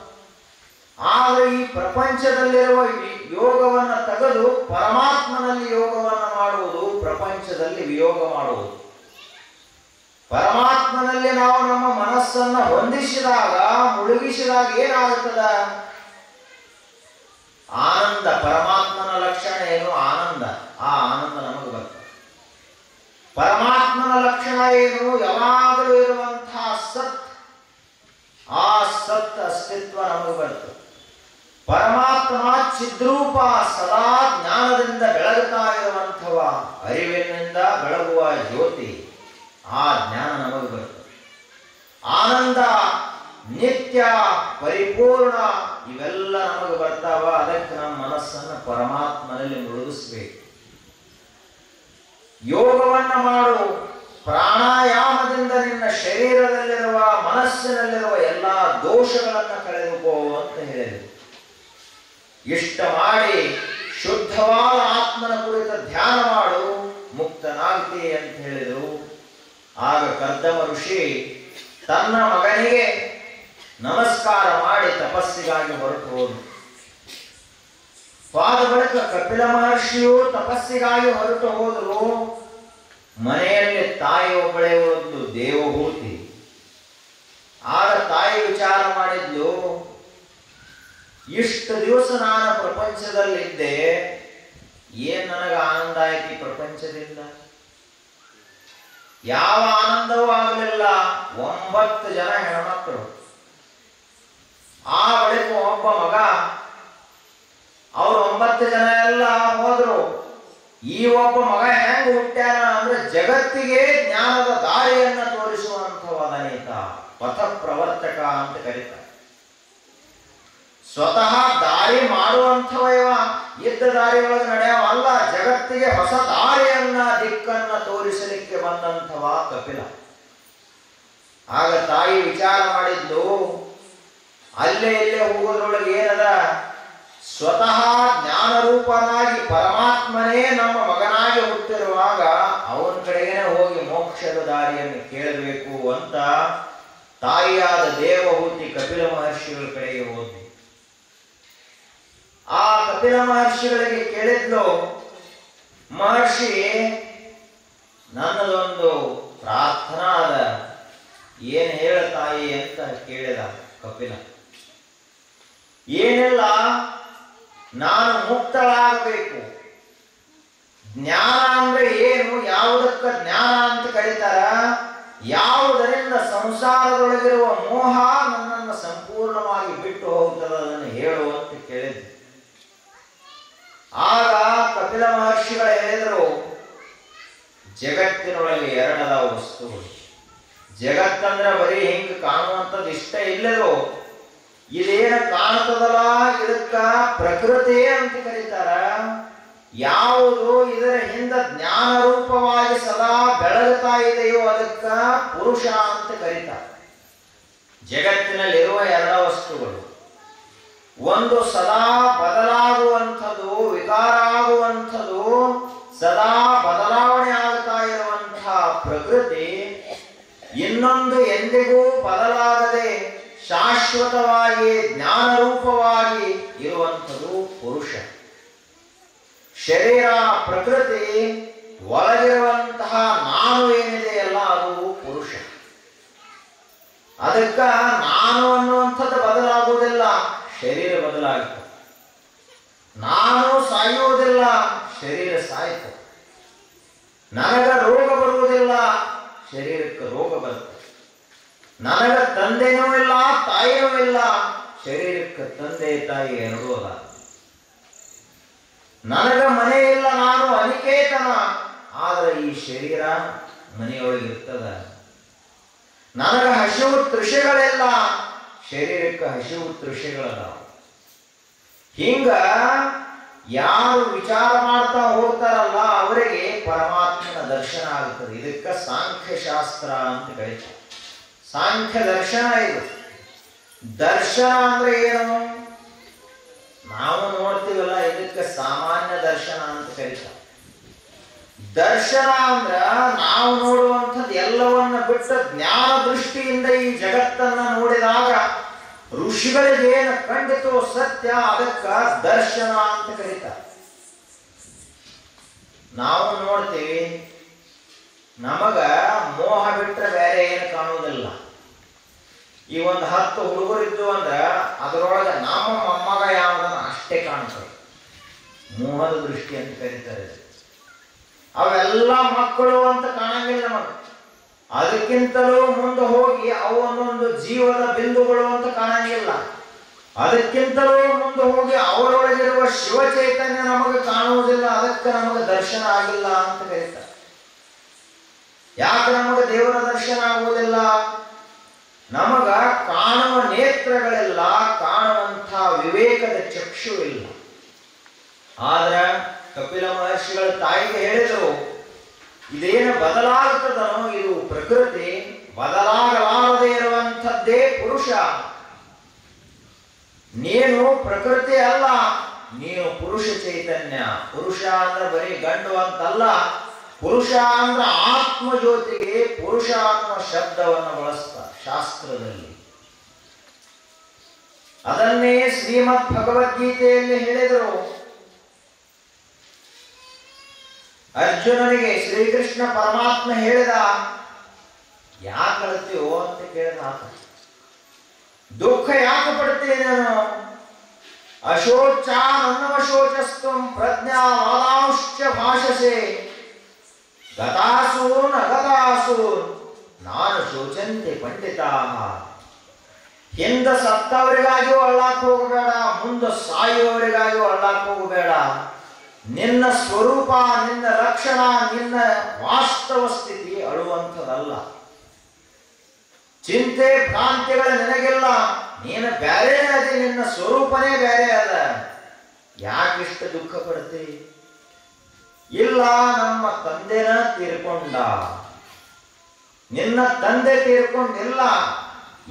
ಆದರೆ ಈ ಪ್ರಪಂಚದಲ್ಲಿರುವ ಯೋಗವನ್ನು ತೆಗೆದು ಪರಮಾತ್ಮನಲ್ಲಿ ಯೋಗವನ್ನು ಮಾಡುವುದು, ಪ್ರಪಂಚದಲ್ಲಿ ವಿಯೋಗ ಮಾಡುವುದು. ಪರಮಾತ್ಮನಲ್ಲಿ ನಾವು ನಮ್ಮ ಮನಸ್ಸನ್ನು ಹೊಂದಿಸಿದಾಗ, ಮುಳುಗಿಸಿದಾಗ ಏನಾಗುತ್ತದ? ಆನಂದ. ಪರಮಾತ್ಮನ ಲಕ್ಷಣ ಏನು? ಆನಂದ. ಆ ಆನಂದ ನಮಗೆ ಬರ್ತದೆ. ಪರಮಾತ್ಮನ ಲಕ್ಷಣ ಏನು? ಯಾವಾಗಲೂ ಇರುವಂತಹ ಸತ್. ಆ ಸತ್ ಅಸ್ತಿತ್ವ ನಮಗೆ ಬರ್ತದೆ. ಪರಮಾತ್ಮ ಚಿದ್ರೂಪ, ಸದಾ ಜ್ಞಾನದಿಂದ ಬೆಳಗುತ್ತಾ ಇರುವಂಥವ, ಅರಿವಿನಿಂದ ಬೆಳಗುವ ಜ್ಯೋತಿ. ಆ ಜ್ಞಾನ ನಮಗೆ ಬರ್ತದೆ. ಆನಂದ, ನಿತ್ಯ, ಪರಿಪೂರ್ಣ ಇವೆಲ್ಲ ನಮಗೆ ಬರ್ತಾವ. ಅದಕ್ಕೆ ನಮ್ಮ ಮನಸ್ಸನ್ನು ಪರಮಾತ್ಮನಲ್ಲಿ ಮುಳುಗಿಸ್ಬೇಕು. ಯೋಗವನ್ನು ಮಾಡು. ಪ್ರಾಣಾಯಾಮದಿಂದ ನಿನ್ನ ಶರೀರದಲ್ಲಿರುವ, ಮನಸ್ಸಿನಲ್ಲಿರುವ ಎಲ್ಲ ದೋಷಗಳನ್ನು ಕಳೆದುಕೋ ಅಂತ ಹೇಳಿದರು. ಇಷ್ಟ ಮಾಡಿ ಶುದ್ಧವಾದ ಆತ್ಮನ ಕುರಿತ ಧ್ಯಾನ ಮಾಡು, ಮುಕ್ತನಾಗ್ತಿ ಅಂತ ಹೇಳಿದರು. ಆಗ ಕರ್ದಮ ಋಷಿ ತನ್ನ ಮಗನಿಗೆ ನಮಸ್ಕಾರ ಮಾಡಿ ತಪಸ್ಸಿಗಾಗಿ ಹೊರಟು ಹೋದ. ಆದ ಬಳಿಕ ಕಪಿಲ ಮಹರ್ಷಿಯು ತಪಸ್ಸಿಗಾಗಿ ಹೊರಟು ಹೋದರು. ಮನೆಯಲ್ಲಿ ತಾಯಿ ಒಬ್ಬಳೇ ಒಂದು ದೇವಭೂತಿ. ಆಗ ತಾಯಿ ವಿಚಾರ ಮಾಡಿದ್ಲು, ಇಷ್ಟು ದಿವಸ ನಾನು ಪ್ರಪಂಚದಲ್ಲಿದ್ದೆ, ಏನ್ ನನಗೆ ಆನಂದ ಆಯ್ತು ಈ ಪ್ರಪಂಚದಿಂದ? ಯಾವ ಆನಂದವೂ ಆಗಲಿಲ್ಲ. 9 ಜನ ಹೆಣ್ಮಕ್ಕಳು. ಆ ಬಳಿಕ ಒಬ್ಬ ಮಗ. ಅವರು 9 ಜನ ಎಲ್ಲ ಹೋದ್ರು. ಈ ಒಬ್ಬ ಮಗ ಹೆಂಗ್ ಹುಟ್ಟ್ಯಾನ ಅಂದ್ರೆ ಜಗತ್ತಿಗೆ ಜ್ಞಾನದ ದಾರಿಯನ್ನ ತೋರಿಸುವಂಥವದನೇತ ಪಥ ಪ್ರವರ್ತಕ ಅಂತ ಕರೀತಾರೆ. ಸ್ವತಃ ದಾರಿ ಮಾಡುವಂಥವ ಇವ, ಇದ್ದ ದಾರಿ ಒಳಗೆ ನಡೆಯವ ಅಲ್ಲ, ಜಗತ್ತಿಗೆ ಹೊಸ ದಾರಿಯನ್ನ, ದಿಕ್ಕನ್ನ ತೋರಿಸಲಿಕ್ಕೆ ಬಂದಂಥವ ಕಪಿಲ. ಆಗ ತಾಯಿ ವಿಚಾರ ಮಾಡಿದ್ಲು, ಅಲ್ಲೇ ಇಲ್ಲೇ ಹೋಗೋದ್ರೊಳಗೆ ಏನದ? ಸ್ವತಃ ಜ್ಞಾನರೂಪನಾಗಿ ಪರಮಾತ್ಮನೇ ನಮ್ಮ ಮಗನಾಗಿ ಹುಟ್ಟಿರುವಾಗ ಅವನ ಕಡೆಗೇನೆ ಹೋಗಿ ಮೋಕ್ಷದ ದಾರಿಯನ್ನು ಕೇಳಬೇಕು ಅಂತ ತಾಯಿಯಾದ ದೇವಹೂತಿ ಕಪಿಲ ಮಹರ್ಷಿಗಳ ಕಡೆಗೆ ಹೋದ್ಲು. ಆ ಕಪಿಲ ಮಹರ್ಷಿಗಳಿಗೆ ಕೇಳಿದ್ಲು, ಮಹರ್ಷಿ ನನ್ನದೊಂದು ಪ್ರಾರ್ಥನಾ ಅದ, ಏನ್ ಹೇಳ ತಾಯಿ ಅಂತ ಕೇಳಿದ ಕಪಿಲ. ಏನಿಲ್ಲ, ನಾನು ಮುಕ್ತಳಾಗಬೇಕು. ಜ್ಞಾನ ಅಂದ್ರೆ ಏನು? ಯಾವುದಕ್ಕ ಜ್ಞಾನ ಅಂತ ಕರೀತಾರ? ಯಾವುದರಿಂದ ಸಂಸಾರದೊಳಗಿರುವ ಮೋಹ ನನ್ನನ್ನು ಸಂಪೂರ್ಣವಾಗಿ ಬಿಟ್ಟು ಹೋಗ್ತದೆ, ಅದನ್ನು ಹೇಳು ಅಂತ ಕೇಳಿದ್ದೆ. ಆಗ ಕಪಿಲ ಮಹರ್ಷಿಗಳು ಹೇಳಿದರು, ಜಗತ್ತಿನೊಳಗೆ 2 ವಸ್ತುಗಳು. ಜಗತ್ತಂದ್ರೆ ಬರೀ ಹಿಂಗ್ ಕಾಣುವಂಥದ್ದು ಇಷ್ಟ ಇಲ್ಲದು. ಇದೇನ ಕಾಣ್ತದಲ್ಲ, ಇದಕ್ಕ ಪ್ರಕೃತಿ ಅಂತ ಕರೀತಾರ. ಯಾವುದು ಇದರ ಹಿಂದ ಜ್ಞಾನ ರೂಪವಾಗಿ ಸದಾ ಬೆಳಗುತ್ತಾ ಇದೆಯೋ ಅದಕ್ಕ ಪುರುಷ ಅಂತ ಕರೀತಾರೆ. ಜಗತ್ತಿನಲ್ಲಿರುವ 2 ವಸ್ತುಗಳು. ಒಂದು ಸದಾ ಬದಲಾಗುವಂಥದ್ದು, ವಿಕಾರ ಆಗುವಂಥದ್ದು, ಸದಾ ಬದಲಾವಣೆ ಆಗ್ತಾ ಇರುವಂತಹ ಪ್ರಕೃತಿ. ಇನ್ನೊಂದು ಎಂದಿಗೂ ಬದಲಾಗದೆ ಶಾಶ್ವತವಾಗಿ ಜ್ಞಾನರೂಪವಾಗಿ ಇರುವಂಥದ್ದು ಪುರುಷ. ಶರೀರ ಪ್ರಕೃತಿ, ಒಳಗಿರುವಂತಹ ನಾನು ಅದಕ್ಕ ನಾನು ಅನ್ನುವಂಥದ್ದು ಬದಲಾಗುವುದಿಲ್ಲ, ಶರೀರ ಬದಲಾಗುತ್ತೆ. ನಾನು ಸಾಯುವುದಿಲ್ಲ, ಶರೀರ ಸಾಯ್ತು. ನನಗ ರೋಗ ಬರುವುದಿಲ್ಲ, ಶರೀರಕ್ಕೆ ರೋಗ ಬರುತ್ತೆ. ನನಗ ತಂದೆನೂ ಇಲ್ಲ, ತಾಯಿನೂ ಇಲ್ಲ, ಶರೀರಕ್ಕೆ ತಂದೆ ತಾಯಿ ಎರಡೂ ಅಲ್ಲ. ನನಗ ಮನೆ ಇಲ್ಲ, ನಾನು ಅನಿಕೇತನ, ಆದ್ರೆ ಈ ಶರೀರ ಮನೆಯೊಳಗಿರ್ತದ. ನನಗ ಹಸಿವು ತೃಷೆಗಳಿಲ್ಲ, ಶರೀರಕ್ಕೆ ಹಸಿವು ತೃಷೆಗಳಲ್ಲ. ಹಿಂಗ ಯಾರು ವಿಚಾರ ಮಾಡ್ತಾ ಹೋಗ್ತಾರಲ್ಲ ಅವರಿಗೆ ಪರಮಾತ್ಮನ ದರ್ಶನ ಆಗುತ್ತದೆ. ಇದಕ್ಕ ಸಾಂಖ್ಯ ಶಾಸ್ತ್ರ ಅಂತ ಕರೀತಾರೆ. ಸಾಂಖ್ಯ ದರ್ಶನ ಇದು. ದರ್ಶನ ಅಂದ್ರೆ ಏನು? ನಾವು ನೋಡ್ತೀವಲ್ಲ, ಇದಕ್ಕೆ ಸಾಮಾನ್ಯ ದರ್ಶನ ಅಂತ ಕರೀತಾರೆ. ದರ್ಶನ ಅಂದ್ರ ನಾವು ನೋಡುವಂಥದ್ದು ಎಲ್ಲವನ್ನ ಬಿಟ್ಟು ಜ್ಞಾನ ದೃಷ್ಟಿಯಿಂದ ಈ ಜಗತ್ತನ್ನ ನೋಡಿದಾಗ ಋಷಿಗಳಿಗೆ ಏನು ಕಂಡಿತು ಸತ್ಯ, ಅದಕ್ಕ ದರ್ಶನ ಅಂತ ಕರೀತಾರೆ. ನಾವು ನೋಡ್ತೀವಿ, ನಮಗ ಮೋಹ ಬಿಟ್ಟರೆ ಬೇರೆ ಏನು ಕಾಣುವುದಿಲ್ಲ. ಈ ಒಂದು 10 ಹುಡುಗರಿದ್ದು ಅಂದ್ರ ಅದರೊಳಗೆ ನಮ್ಮ ಮೊಮ್ಮಗ ಯಾವುದನ್ನ ಅಷ್ಟೇ ಕಾಣ್ತದೆ. ಮೋಹದ ದೃಷ್ಟಿ ಅಂತ ಕರೀತಾರೆ. ಅವೆಲ್ಲ ಮಕ್ಕಳು ಅಂತ ಕಾಣಂಗಿಲ್ಲ ನಮಗೆ. ಅದಕ್ಕಿಂತಲೂ ಮುಂದೆ ಹೋಗಿ ಅವು ಒಂದೊಂದು ಜೀವದ ಬಿಂದುಗಳು ಅಂತ ಕಾಣಂಗಿಲ್ಲ. ಅದಕ್ಕಿಂತಲೂ ಮುಂದೆ ಹೋಗಿ ಅವರೊಳಗಿರುವ ಶಿವ ಚೈತನ್ಯ ನಮಗೆ ಕಾಣುವುದಿಲ್ಲ. ಅದಕ್ಕೆ ನಮಗೆ ದರ್ಶನ ಆಗಿಲ್ಲ ಅಂತ ಕರೀತಾರೆ. ಯಾಕೆ ನಮಗೆ ದೇವರ ದರ್ಶನ ಆಗುವುದಿಲ್ಲ? ನಮಗ ಕಾಣುವ ನೇತ್ರಗಳೆಲ್ಲ, ಕಾಣುವಂಥ ವಿವೇಕದ ಚಕ್ಷು ಇಲ್ಲ. ಆದ್ರ ಕಪಿಲ ಮಹರ್ಷಿಗಳ ತಾಯಿಗೆ ಹೇಳಿದರು, ಇದೇನು ಬದಲಾಗುತ್ತದನೋ ಇದು ಪ್ರಕೃತಿ, ಬದಲಾಗಲಾರದೇ ಇರುವಂಥದ್ದೇ ಪುರುಷ. ನೀನು ಪ್ರಕೃತಿ ಅಲ್ಲ, ನೀನು ಪುರುಷ ಚೈತನ್ಯ. ಪುರುಷ ಅಂದ್ರೆ ಬರೀ ಗಂಡು ಅಂತಲ್ಲ, ಪುರುಷ ಅಂದ್ರೆ ಆತ್ಮ ಜ್ಯೋತಿಗೆ ಪುರುಷ ಅನ್ನುವ ಶಬ್ದವನ್ನು ಬಳಸ್ತಾರೆ ಶಾಸ್ತ್ರದಲ್ಲಿ. ಅದನ್ನೇ ಶ್ರೀಮದ್ ಭಗವದ್ಗೀತೆಯಲ್ಲಿ ಹೇಳಿದರು. ಅರ್ಜುನನಿಗೆ ಶ್ರೀಕೃಷ್ಣ ಪರಮಾತ್ಮ ಹೇಳಿದ, ಯಾಕೆ ಅಳ್ತೀವೋ ಅಂತ ಕೇಳಿದ. ದುಃಖ ಯಾಕೆ ಪಡ್ತೀನಿ ನಾನು? ಅಶೋಚ ನನ್ನವಶೋಚಸ್ತ್ವಂ ಪ್ರಜ್ಞಾವಾದಾಂಶ್ಚ ಭಾಷಸೆ ಗತಾಸೂನ್ ಅಗತಾಸೂನ್ ನಾನು ಶೋಚಂತೆ ಪಂಡಿತಾಃ. ಹಿಂದ ಸತ್ತವರಿಗಾಗಿಯೂ ಅಳ್ಳಾಕ್ ಹೋಗಬೇಡ, ಮುಂದೆ ಸಾಯುವವರಿಗಾಗಿಯೂ ಅಳ್ಳಾಕ್ ಹೋಗಬೇಡ. ನಿನ್ನ ಸ್ವರೂಪ, ನಿನ್ನ ಲಕ್ಷಣ, ನಿನ್ನ ವಾಸ್ತವ ಸ್ಥಿತಿ ಅಳುವಂಥದ್ದಲ್ಲ. ಚಿಂತೆ ಭ್ರಾಂತಿಗಳ ನಿನಗಿಲ್ಲ, ನೀನು ಬೇರೆ ಅದೇ, ನಿನ್ನ ಸ್ವರೂಪನೇ ಬೇರೆ ಅದ. ಯಾಕಿಷ್ಟು ದುಃಖ ಪಡ್ತಿ? ಇಲ್ಲ, ನಮ್ಮ ತಂದೆನ ತೀರ್ಕೊಂಡ. ನಿನ್ನ ತಂದೆ ತೀರ್ಕೊಂಡಿಲ್ಲ,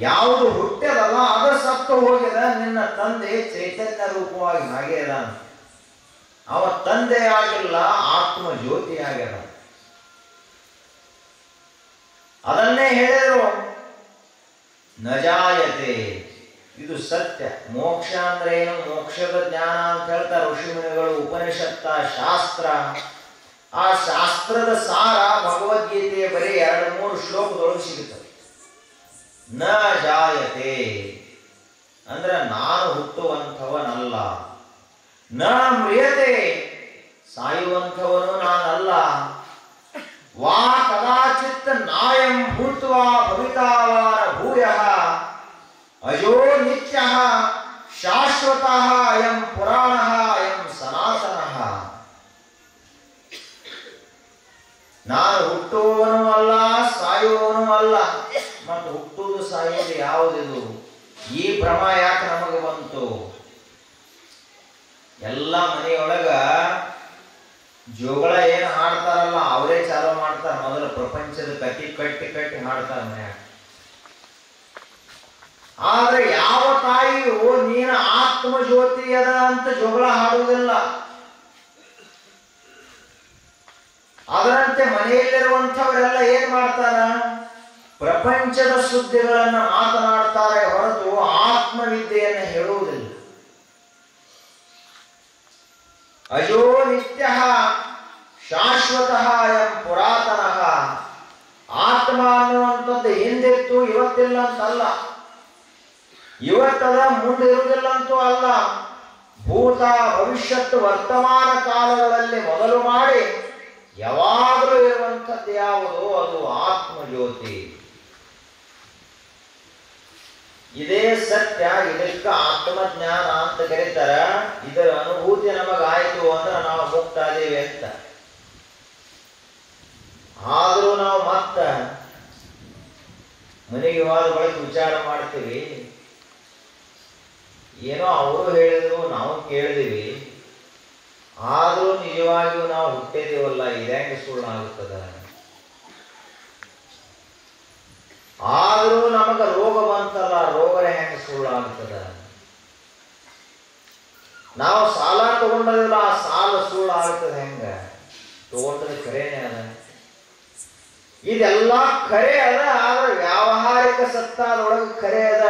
ಯಾವುದು ಹುಟ್ಟದಲ್ಲ ಅದು ಸತ್ತು ಹೋಗಿದೆ. ನಿನ್ನ ತಂದೆ ಚೈತನ್ಯ ರೂಪವಾಗಿ ಹಾಗೆ ಇದಾನ. ಅವ ತಂದೆ ಆಗಿಲ್ಲ, ಆತ್ಮ ಜ್ಯೋತಿ ಆಗ್ಯದ. ಅದನ್ನೇ ಹೇಳಿದರು, ನಜಾಯತೆ. ಇದು ಸತ್ಯ. ಮೋಕ್ಷ ಅಂದ್ರೆ ಏನು? ಮೋಕ್ಷದ ಜ್ಞಾನ ಅಂತ ಹೇಳ್ತಾರೆ ಋಷಿಮುನಿಗಳು, ಉಪನಿಷತ್ತ, ಶಾಸ್ತ್ರ. ಆ ಶಾಸ್ತ್ರದ ಸಾರ ಭಗವದ್ಗೀತೆಯ ಬರೀ 2-3 ಶ್ಲೋಕದೊಳಗೆ ಸಿಗುತ್ತದೆ. ನ ಜಾಯತೆ ಅಂದ್ರೆ ನಾನು ಹುಟ್ಟುವಂಥವನಲ್ಲ. ನ ಮ್ರಿಯತೆ ಸಾಯುವಂಥವನು ನಾನಲ್ಲ. ವಾ ಕದಾಚಿತ್ ನಾಯಂ ಭೂತ್ವಾ ಭವಿತಾವಾನ ಭೂಯಃ ಅಜೋ ನಿತ್ಯಃ ಶಾಶ್ವತಃ ಅಯಂ ಪುರಾಣಃ ಅಯಂ ಸನಾತನಃ. ನಾನು ಹುಟ್ಟುವವನು ಅಲ್ಲ, ಸಾಯುವವನು ಅಲ್ಲ. ಮತ್ತು ಹುಟ್ಟುವುದು ಸಾಯುವುದು ಯಾವುದಿದು? ಈ ಭ್ರಮ ಯಾಕೆ ನಮಗೆ ಬಂತು? ಎಲ್ಲ ಮನೆಯೊಳಗ ಜೋಗಳ ಏನು ಹಾಡ್ತಾರಲ್ಲ ಅವರೇ ಚಾಲು ಮಾಡ್ತಾರೆ. ಮೊದಲು ಪ್ರಪಂಚದ ಕಟ್ಟಿ ಕಟ್ಟಿ ಕಟ್ಟಿ ಹಾಡ್ತಾರೆ ಮನ್ಯಾಗ. ಆದ್ರೆ ಯಾವ ತಾಯಿಯು ನೀನು ಆತ್ಮ ಜ್ಯೋತಿ ಅದ ಅಂತ ಜೋಗಳ ಹಾಡುವುದಿಲ್ಲ. ಅದರಂತೆ ಮನೆಯಲ್ಲಿರುವಂಥವರೆಲ್ಲ ಏನ್ ಮಾಡ್ತಾರ? ಪ್ರಪಂಚದ ಸುದ್ದಿಗಳನ್ನ ಮಾತನಾಡ್ತಾರೆ ಹೊರತು ಆತ್ಮವಿದ್ಯೆಯನ್ನು ಹೇಳುವುದಿಲ್ಲ. ಅಜೋ ನಿತ್ಯ ಶಾಶ್ವತಃ ಎಂ ಪುರಾತನಃ. ಆತ್ಮ ಅನ್ನುವಂಥದ್ದು ಹಿಂದಿತ್ತು, ಇವತ್ತಿಲ್ಲ ಅಂತಲ್ಲ, ಇವತ್ತದ ಮುಂದಿರುವುದಿಲ್ಲ ಅಂತೂ ಅಲ್ಲ. ಭೂತ ಭವಿಷ್ಯತ್ ವರ್ತಮಾನ ಕಾಲಗಳಲ್ಲಿ ಮೊದಲು ಮಾಡಿ ಯಾವಾಗಲೂ ಇರುವಂಥದ್ದು ಯಾವುದು? ಅದು ಆತ್ಮಜ್ಯೋತಿ. ಇದೇ ಸತ್ಯ. ಇದಕ್ಕೆ ಆತ್ಮಜ್ಞಾನ ಅಂತ ಕರೀತಾರ. ಇದರ ಅನುಭೂತಿ ನಮಗಾಯ್ತು ಅಂದ್ರೆ ನಾವು ಮುಕ್ತಾದೇವಿ ಅಂತ. ಆದರೂ ನಾವು ಮತ್ತ ಮನೆಗೆ ಹೋದ ಬಳಿಕ ವಿಚಾರ ಮಾಡ್ತೀವಿ, ಏನೋ ಅವರು ಹೇಳಿದ್ರು ನಾವು ಕೇಳಿದೀವಿ, ಆದರೂ ನಿಜವಾಗಿಯೂ ನಾವು ಹುಟ್ಟಿದೀವಲ್ಲ, ಇದ್ಯಾಂಗೆ ಸುಳ್ಳಾಗುತ್ತದ? ಆದರೂ ನಮಗ ರೋಗ ಬಂತಲ್ಲ, ರೋಗರೇ ಹೆಂಗೆ ಸುಳ್ಳಾಗುತ್ತದ? ನಾವು ಸಾಲ ತಗೊಂಡಿಲ್ಲ, ಆ ಸಾಲ ಸುಳ್ಳಾಗುತ್ತದೆ ಹೆಂಗ? ತಗೊಂಡ್ರೆ ಖರೇನೆ ಅದ. ಇದೆಲ್ಲ ಖರೆ ಅದ, ಆದ್ರೆ ವ್ಯಾವಹಾರಿಕ ಸತ್ತಾದೊಳಗೆ ಖರೆ ಅದ.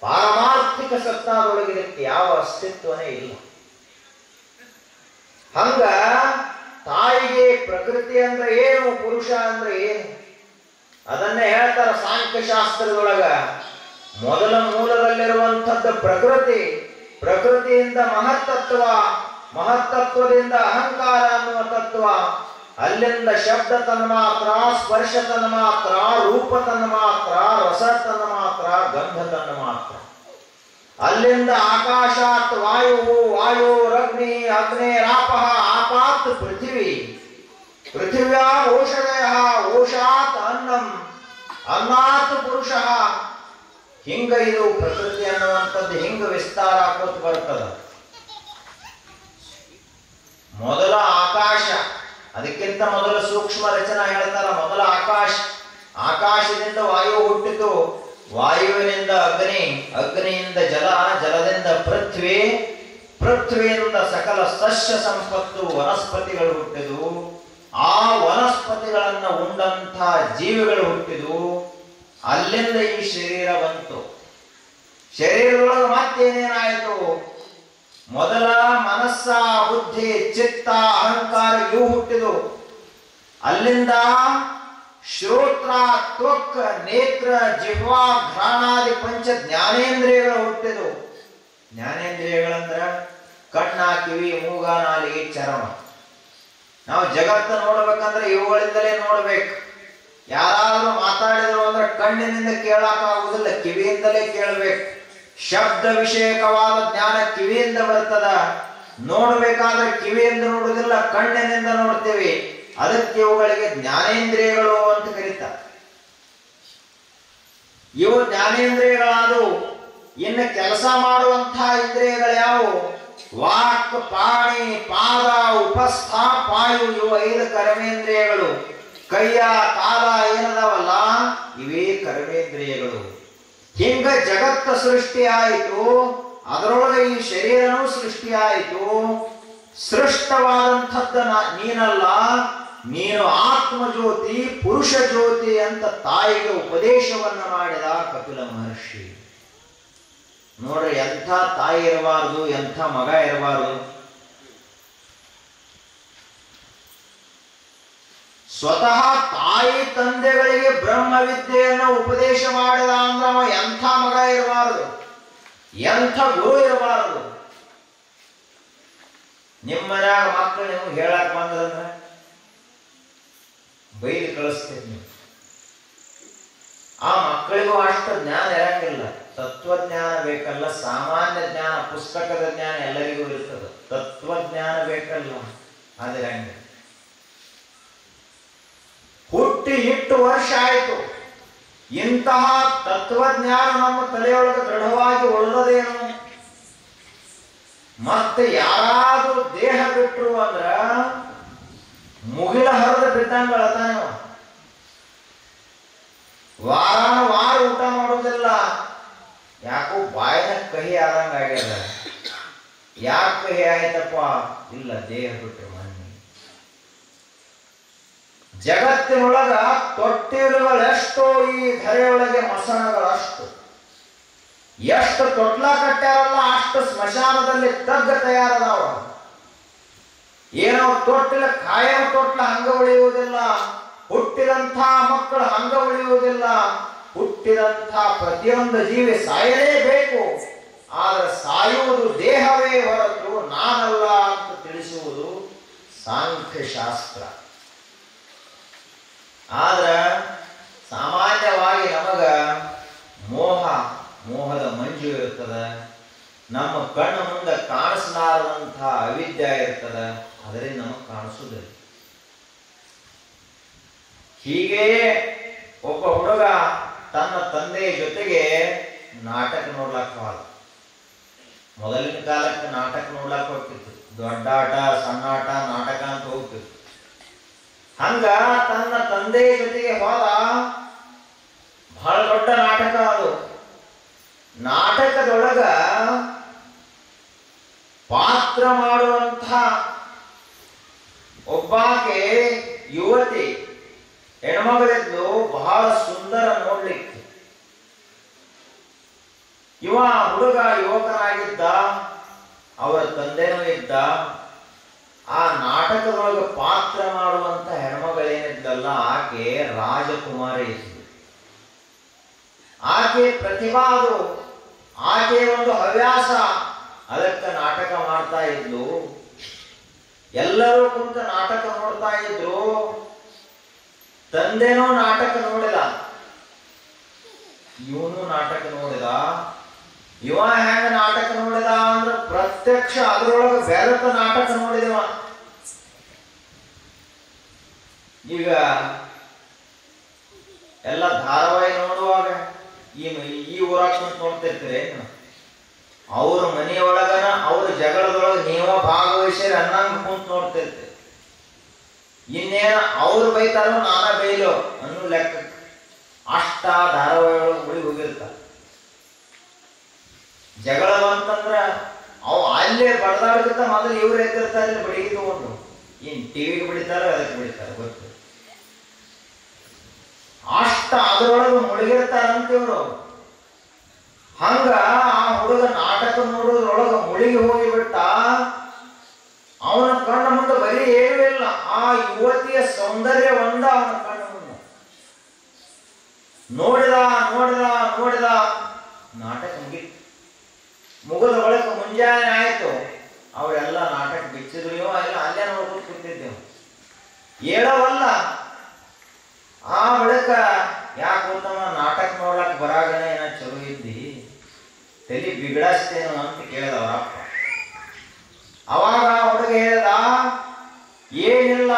ಪಾರಮಾರ್ಥಿಕ ಸತ್ತಾದೊಳಗೆ ಇದಕ್ಕೆ ಯಾವ ಅಸ್ತಿತ್ವನೇ ಇಲ್ಲ. ಹಂಗ ತಾಯಿಗೆ ಪ್ರಕೃತಿ ಅಂದ್ರೆ ಏನು, ಪುರುಷ ಅಂದ್ರೆ ಏನು ಅದನ್ನೇ ಹೇಳ್ತಾರ ಸಾಂಖ್ಯಶಾಸ್ತ್ರದೊಳಗ. ಮೊದಲ ಮೂಲದಲ್ಲಿರುವಂಥದ್ದು ಪ್ರಕೃತಿ, ಪ್ರಕೃತಿಯಿಂದ ಮಹತ್ತತ್ವ, ಮಹತ್ತತ್ವದಿಂದ ಅಹಂಕಾರ ಅನ್ನುವ ತತ್ವ, ಅಲ್ಲಿಂದ ಶಬ್ದ ತನ್ಮಾತ್ರ, ಸ್ಪರ್ಶ ತನ್ಮಾತ್ರ, ರೂಪ ತನ್ಮಾತ್ರ, ರಸ ತನ್ಮಾತ್ರ, ಗಂಧ ತನ್ಮಾತ್ರ, ಅಲ್ಲಿಂದ ಆಕಾಶಾತ್ ವಾಯು, ವಾಯುರಗ್ನಿ, ಅಗ್ನೇರಾಪಃ, ಆಪಾತ್ ಪೃಥಿವಿ, ಪೃಥಿವ್ಯಾ ಓಷಧಯ, ಓಷಾತ್ ಅನ್ನಂ, ಅನ್ನಾತ್ ಪುರುಷ. ಹಿಂಗ ಇದು ಪ್ರಕೃತಿ ಅನ್ನುವಂಥದ್ದು ಹಿಂಗ ವಿಸ್ತಾರ ಆಕೋತ್ ಬರ್ತದ. ಮೊದಲ ಆಕಾಶ, ಅದಕ್ಕಿಂತ ಮೊದಲ ಸೂಕ್ಷ್ಮ ರಚನಾ ಹೇಳ್ತಾರ. ಮೊದಲ ಆಕಾಶ, ಆಕಾಶದಿಂದ ವಾಯು ಹುಟ್ಟಿತು, ವಾಯುವಿನಿಂದ ಅಗ್ನಿ, ಅಗ್ನಿಯಿಂದ ಜಲ, ಜಲದಿಂದ ಪೃಥ್ವಿ, ಪೃಥ್ವಿಯಿಂದ ಸಕಲ ಸಸ್ಯ ಸಂಪತ್ತು, ವನಸ್ಪತಿಗಳು ಹುಟ್ಟಿದು, ಆ ವನಸ್ಪತಿಗಳನ್ನ ಉಂಡಂಥ ಜೀವಿಗಳು ಹುಟ್ಟಿದು, ಅಲ್ಲಿಂದ ಈ ಶರೀರ ಬಂತು. ಶರೀರದೊಳಗೆ ಮತ್ತೇನೇನಾಯಿತು? ಮೊದಲ ಮನಸ್ಸ, ಬುದ್ಧಿ, ಚಿತ್ತ, ಅಹಂಕಾರ ಇವು ಹುಟ್ಟಿದು. ಅಲ್ಲಿಂದ ಶ್ರೋತ್ರ, ತ್ವಕ್, ನೇತ್ರ, ಜಿಹ್ವಾ, ಘ್ರಾಣಾದಿ ಪಂಚ ಜ್ಞಾನೇಂದ್ರಿಯಗಳು ಹುಟ್ಟಿದು. ಜ್ಞಾನೇಂದ್ರಿಯಗಳಂದ್ರ ಕಣ್ಣ, ಕಿವಿ, ಮೂಗ, ನಾಲಿಗೆ, ಚರ್ಮ. ನಾವು ಜಗತ್ತು ನೋಡ್ಬೇಕಂದ್ರೆ ಇವುಗಳಿಂದಲೇ ನೋಡ್ಬೇಕು. ಯಾರಾದ್ರೂ ಮಾತಾಡಿದ್ರು ಅಂದ್ರೆ ಕಣ್ಣಿನಿಂದ ಕೇಳಕ್ಕಾಗುವುದಿಲ್ಲ, ಕಿವಿಯಿಂದಲೇ ಕೇಳಬೇಕು. ಶಬ್ದ ವಿಷಯಕವಾದ ಜ್ಞಾನ ಕಿವಿಯಿಂದ ಬರ್ತದ. ನೋಡ್ಬೇಕಾದ್ರೆ ಕಿವಿಯಿಂದ ನೋಡುವುದಿಲ್ಲ, ಕಣ್ಣಿನಿಂದ ನೋಡ್ತೇವೆ. ಅದಕ್ಕೆ ಇವುಗಳಿಗೆ ಜ್ಞಾನೇಂದ್ರಿಯಗಳು ಅಂತ ಕರೀತಾರೆ. ಇವು ಜ್ಞಾನೇಂದ್ರಿಯಗಳಾದವು. ಇನ್ನು ಕೆಲಸ ಮಾಡುವಂತಹ ಇಂದ್ರಿಯಗಳು ಯಾವುವು? ವಾಕ್, ಪಾಣಿ, ಪಾದ, ಉಪಸ್ಥ, ಪಾಯು, ಇವು 5 ಕರ್ಮೇಂದ್ರಿಯಗಳು. ಕೈಯ, ಕಾಲ ಏನದಾವಲ್ಲ ಇವೇ ಕರ್ಮೇಂದ್ರಿಯಗಳು. ಹಿಂಗ ಜಗತ್ತ ಸೃಷ್ಟಿಯಾಯಿತು, ಅದರೊಳಗೆ ಈ ಶರೀರನೂ ಸೃಷ್ಟಿಯಾಯಿತು. ಸೃಷ್ಟವಾದಂಥದ್ದ ನೀನಲ್ಲ, ನೀನು ಆತ್ಮಜ್ಯೋತಿ, ಪುರುಷ ಜ್ಯೋತಿ ಅಂತ ತಾಯಿಗೆ ಉಪದೇಶವನ್ನ ಮಾಡಿದ ಕಪಿಲ ಮಹರ್ಷಿ. ನೋಡ್ರಿ, ಎಂಥ ತಾಯಿ ಇರಬಾರದು, ಎಂಥ ಮಗ ಇರಬಾರದು. ಸ್ವತಃ ತಾಯಿ ತಂದೆಗಳಿಗೆ ಬ್ರಹ್ಮವಿದ್ಯೆಯನ್ನು ಉಪದೇಶ ಮಾಡಿದ ಅಂದ್ರೆ ಅವ ಎಂಥ ಮಗ ಇರಬಾರದು, ಎಂಥ ಗುರು ಇರಬಾರದು. ನಿಮ್ಮ ಮನ್ಯಾಗ ಮಕ್ಕಳು ನಿಮ್ಗೆ ಹೇಳಕ್ ಬಂದ್ರಂದ್ರೆ ಬೈದು ಕಳಿಸ್ತೇನೆ ನೀವು. ಆ ಮಕ್ಕಳಿಗೂ ಅಷ್ಟು ಜ್ಞಾನ ಇರಂಗಿಲ್ಲ. ತತ್ವಜ್ಞಾನ ಬೇಕಲ್ಲ, ಸಾಮಾನ್ಯ ಜ್ಞಾನ, ಪುಸ್ತಕದ ಜ್ಞಾನ ಎಲ್ಲರಿಗೂ ಇರ್ತದೆ. ತತ್ವಜ್ಞಾನ ಬೇಕಲ್ಲ, ಅದಿರಂಗಿಲ್ಲ. ಹುಟ್ಟಿ 8 ವರ್ಷ ಆಯಿತು, ಇಂತಹ ತತ್ವಜ್ಞಾನ ನಮ್ಮ ತಲೆಯೊಳಗೆ ದೃಢವಾಗಿ ಉಳಿದದೇನು? ಮತ್ತೆ ಯಾರಾದ್ರೂ ದೇಹ ಬಿಟ್ಟರು ಅಂದ್ರ ಮುಗಿಲ ಹರಿದ ಬಿದ್ದಂಗ ಅಳತಾನ. ವಾರ ಊಟ ಮಾಡೋದಿಲ್ಲ. ಯಾಕೋ ಬಾಯಿನ ಕಹಿ ಆದಂಗ ಆಗ್ಯದ. ಯಾಕೆ ಕಹಿ ಆಯ್ತಪ್ಪ? ಇಲ್ಲ, ದೇಹ ಬಿಟ್ಟರು ಮಣ್ಣಿ. ಜಗತ್ತಿನೊಳಗ ತೊಟ್ಟಿರುಗಳೆಷ್ಟೋ, ಈ ಧರೆಯೊಳಗೆ ಮಸಣಗಳಷ್ಟು. ಎಷ್ಟು ತೊಟ್ಲ ಕಟ್ಟ್ಯಾರಲ್ಲ ಅಷ್ಟು ಸ್ಮಶಾನದಲ್ಲಿ ತಗ್ಗ ತಯಾರದಾವ. ಏನೋ ತೊಟ್ಟಿಲ ಕಾಯಂ ತೊಟ್ಲ ಹಂಗ ಉಳಿಯುವುದಿಲ್ಲ, ಹುಟ್ಟಿದಂಥ ಮಕ್ಕಳು ಹಂಗ ಉಳಿಯುವುದಿಲ್ಲ. ಹುಟ್ಟ ಹುಟ್ಟಿದಂಥ ಪ್ರತಿಯೊಂದು ಜೀವಿ ಸಾಯಲೇಬೇಕು. ಆದರೆ ಸಾಯುವುದು ದೇಹವೇ ಹೊರತು ನಾನಲ್ಲ ಅಂತ ತಿಳಿಸುವುದು ಸಾಂಖ್ಯಶಾಸ್ತ್ರ. ಆದ್ರೆ ಸಾಮಾನ್ಯವಾಗಿ ನಮಗ ಮೋಹದ ಮಂಜು ಇರ್ತದೆ. ನಮ್ಮ ಕಣ್ಣು ಮುಂದೆ ಕಾಣಿಸಲಾರದಂಥ ಅವಿದ್ಯ ಇರ್ತದೆ, ಅದರಿಂದ ನಮಗೆ ಕಾಣಿಸುವುದಿಲ್ಲ. ಹೀಗೆ ಒಬ್ಬ ಹುಡುಗ ತನ್ನ ತಂದೆಯ ಜೊತೆಗೆ ನಾಟಕ ನೋಡ್ಲಾಕ ಹೋದ. ಮೊದಲಿನ ಕಾಲಕ್ಕೆ ನಾಟಕ ನೋಡ್ಲಾಕ ಹೋಗ್ತಿತ್ತು. ದೊಡ್ಡ ಆಟ, ಸಣ್ಣ ಆಟ, ನಾಟಕ ಅಂತ ಹೋಗ್ತಿತ್ತು. ಹಂಗ ತನ್ನ ತಂದೆಯ ಜೊತೆಗೆ ಹೋದ. ಬಹಳ ದೊಡ್ಡ ನಾಟಕ ಅದು. ನಾಟಕದೊಳಗ ಪಾತ್ರ ಮಾಡುವಂಥ ಒಬ್ಬಾಕೆ ಯುವತಿ ಹೆಣ್ಮಗಳಿದ್ಲು, ಬಹಳ ಸುಂದರ ನೋಡ್ಲಿಕ್ಕೆ. ಯುವಕನಾಗಿದ್ದ, ಅವರ ತಂದೆನೂ ಇದ್ದ. ಆ ನಾಟಕದೊಳಗೆ ಪಾತ್ರ ಮಾಡುವಂತ ಹೆಣ್ಮಗಳೇನಿದ್ದಲ್ಲ, ಆಕೆ ರಾಜಕುಮಾರಿ ಇದ್ಲು. ಆಕೆ ಪ್ರತಿಭಾ, ಅದು ಆಕೆ ಒಂದು ಹವ್ಯಾಸ. ಅದಕ್ಕೆ ನಾಟಕ ಮಾಡ್ತಾ ಇದ್ಲು. ಎಲ್ಲರೂ ಕುಂತ ನಾಟಕ ನೋಡ್ತಾ ಇದ್ರು. ತಂದೆನೂ ನಾಟಕ ನೋಡಿದ, ಇವನು ನಾಟಕ ನೋಡಿದ. ಇವ ಹೆಂಗ ನಾಟಕ ನೋಡಿದ ಅಂದ್ರೆ ಪ್ರತ್ಯಕ್ಷ ಅದರೊಳಗೆ ಬೆರೆತ ನಾಟಕ ನೋಡಿದವ. ಈಗ ಎಲ್ಲ ಧಾರಾವಾಹಿ ನೋಡುವಾಗ ಈ ಊರಾಗ ಕುಂತ ನೋಡ್ತಿರ್ತೀರಿ, ಅವ್ರ ಮನೆಯೊಳಗನ ಅವ್ರ ಜಗಳದೊಳಗೆ ನೀವ ಭಾಗವಹಿಸಿರಿ ಅನ್ನಂಗ ಕುಂತ ನೋಡ್ತಿರ್ತೀರಿ. ಇನ್ನೇನ ಅವ್ರು ಬೈತಾರೋ ನಾನ ಬೈಲೋ ಅನ್ನೋ ಲೆಕ್ಕ ಅಷ್ಟ ಧಾರಾವಾಹಿಯೊಳಗೆ ಮುಳಿ ಹೋಗಿರ್ತಾರೆ. ಜಗಳ ಅಂತಂದ್ರ ಅವು ಅಲ್ಲೇ ಬಡದಾಡ್ಕಿಂತ ಮೊದಲು ಇವ್ರು ಎದ್ದಿರ್ತಾರೆ ಬಡಿಗೆ ತಗೊಂಡು. ಏನ್ ಟಿವಿಗೆ ಬಿಡಿತಾರೋ ಅದಕ್ಕೆ ಬಿಡಿತಾರೆ ಗೊತ್ತು. ಅಷ್ಟ ಅದರೊಳಗೆ ಮುಳುಗಿರ್ತಾರಂತ ಇವರು. ಹಂಗ ಆ ಹುಡುಗ ನಾಟಕ ನೋಡೋದ್ರೊಳಗ ಮುಳುಗಿ ಹೋಗಿಬಿಟ್ಟ. ಅವನ ಕಣ್ಣ ಮುಂದೆ ಬರೀ ಏನೂ ಇಲ್ಲ, ಆ ಯುವತಿಯ ಸೌಂದರ್ಯ ಒಂದ ಅವನ ಕಣ್ಣ ಮುಂದೆ. ನೋಡಿದ ನೋಡಿದ ನೋಡಿದ, ನಾಟಕ ಮುಗಿತು. ಮುಗಿದ ಬಳಿಕ ಮುಂಜಾನೆ ಆಯ್ತು. ಅವರೆಲ್ಲ ನಾಟಕ ಬಿಚ್ಚಿದ್ರು. ಎಲ್ಲ ಅಲ್ಲೇ ನೋಡ್ಕೊಂಡು ಕೂತಿದ್ದೆವು, ಹೇಳವಲ್ಲ. ಆ ಬಳಿಕ ಯಾಕೆ ಗೊತ್ತವ, ನಾಟಕ ನೋಡ್ಲಕ್ ಬರಾಗನ ಏನ ಚಲೋ ಇದ್ದಿ, ತಲೆ ಬಿಗಡಸ್ತೇನು ಅಂತ ಕೇಳಿದವರಪ್ಪ. ಅವಾಗ ಹುಡುಗ ಹೇಳ್ದ, ಏನಿಲ್ಲ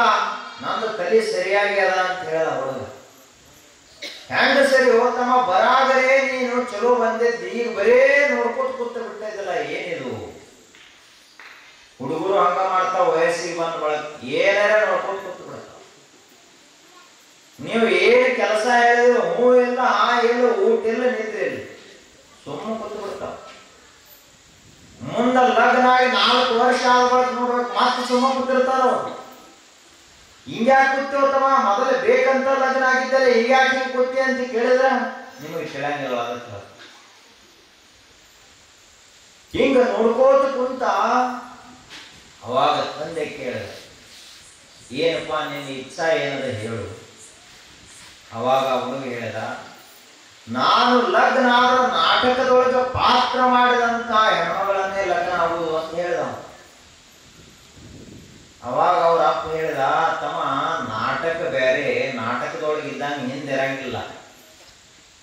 ನಂದು ತಲೆ ಸರಿಯಾಗಿ ಅದ ಅಂತ ಹೇಳ್ದ ಹುಡುಗ. ಹೆಂಗ ಸರಿ ಹೋತಮ್ಮ, ಬರಾಗರೇ ನೀನು ಚಲೋ ಬಂದಿದ್ದಿ, ಈಗ ಬರೇ ನೋಡ್ಕೊತ ಕೂತ ಬಿಟ್ಟಿದ್ದಲ್ಲ, ಏನಿದು? ಹುಡುಗರು ಹಂಗ ಮಾಡ್ತಾವ, ವಯಸ್ಸಿಗೆ ಬಂದ ಬಳಕ ಏನಾರ ನೋಡ್ಕೊತ ಕೂತ ಬಿಡ್ತಾವ. ನೀವು ಏನು ಕೆಲಸ ಹೇಳಿದ್ರು ಹೂ ಇಲ್ಲ, ಹಾ ಇಲ್ಲ, ಊಟ ಇಲ್ಲ, ನಿದ್ರೆ ಇಲ್ಲ, ಸುಮ್ಮನೆ ಕೂತು ಬಿಡ್ತಾವ. ಮುಂದೆ ಲಗ್ನ ಆಗಿ 4 ವರ್ಷ ಆದ ಬಳಕ ನೋಡ್ಬೇಕು, ಮತ್ತೆ ಸುಮ್ಮನೆ ಕೂತಿರ್ತಾರ. ಹಿಂಗ್ಯಾಕೆ ಕೂತಿರ್ತಾವ, ಮೊದಲು ಬೇಕಂತ ಲಗ್ನ ಆಗಿದ್ದರೆ ಹೀಗ್ಯಾಕೆ ಹಿಂಗೆ ಕೂತಿ ಅಂತ ಕೇಳಿದ್ರೆ ನಿಮಗೆ ಕೇಳಂಗಿಲ್ಲ. ಅದಕ್ಕೆ ಹಿಂಗ ನೋಡ್ಕೋತ ಕುಂತ. ಅವಾಗ ತಂದೆ ಕೇಳಿದ, ಏನಪ್ಪ ನಿನ್ನ ಇಚ್ಛಾ ಏನದ ಹೇಳು. ಅವಾಗ ಹುಡುಗ ಹೇಳಿದ, ನಾನು ಲಗ್ನ ಆದ ನಾಟಕದೊಳಗೆ ಪಾತ್ರ ಮಾಡಿದಂತ ಹೆಣ್ಮಗಳನ್ನೇ ಲಗ್ನ ಆಗುವುದು ಅಂತ ಹೇಳಿದ. ಅವಾಗ ಅವ್ರ ಅಪ್ಪ ಹೇಳಿದ, ತಮ್ಮ ನಾಟಕ ಬೇರೆ, ನಾಟಕದೊಳಗೆ ಇದ್ದಂಗೆ ಹಿಂದಿರಂಗಿಲ್ಲ.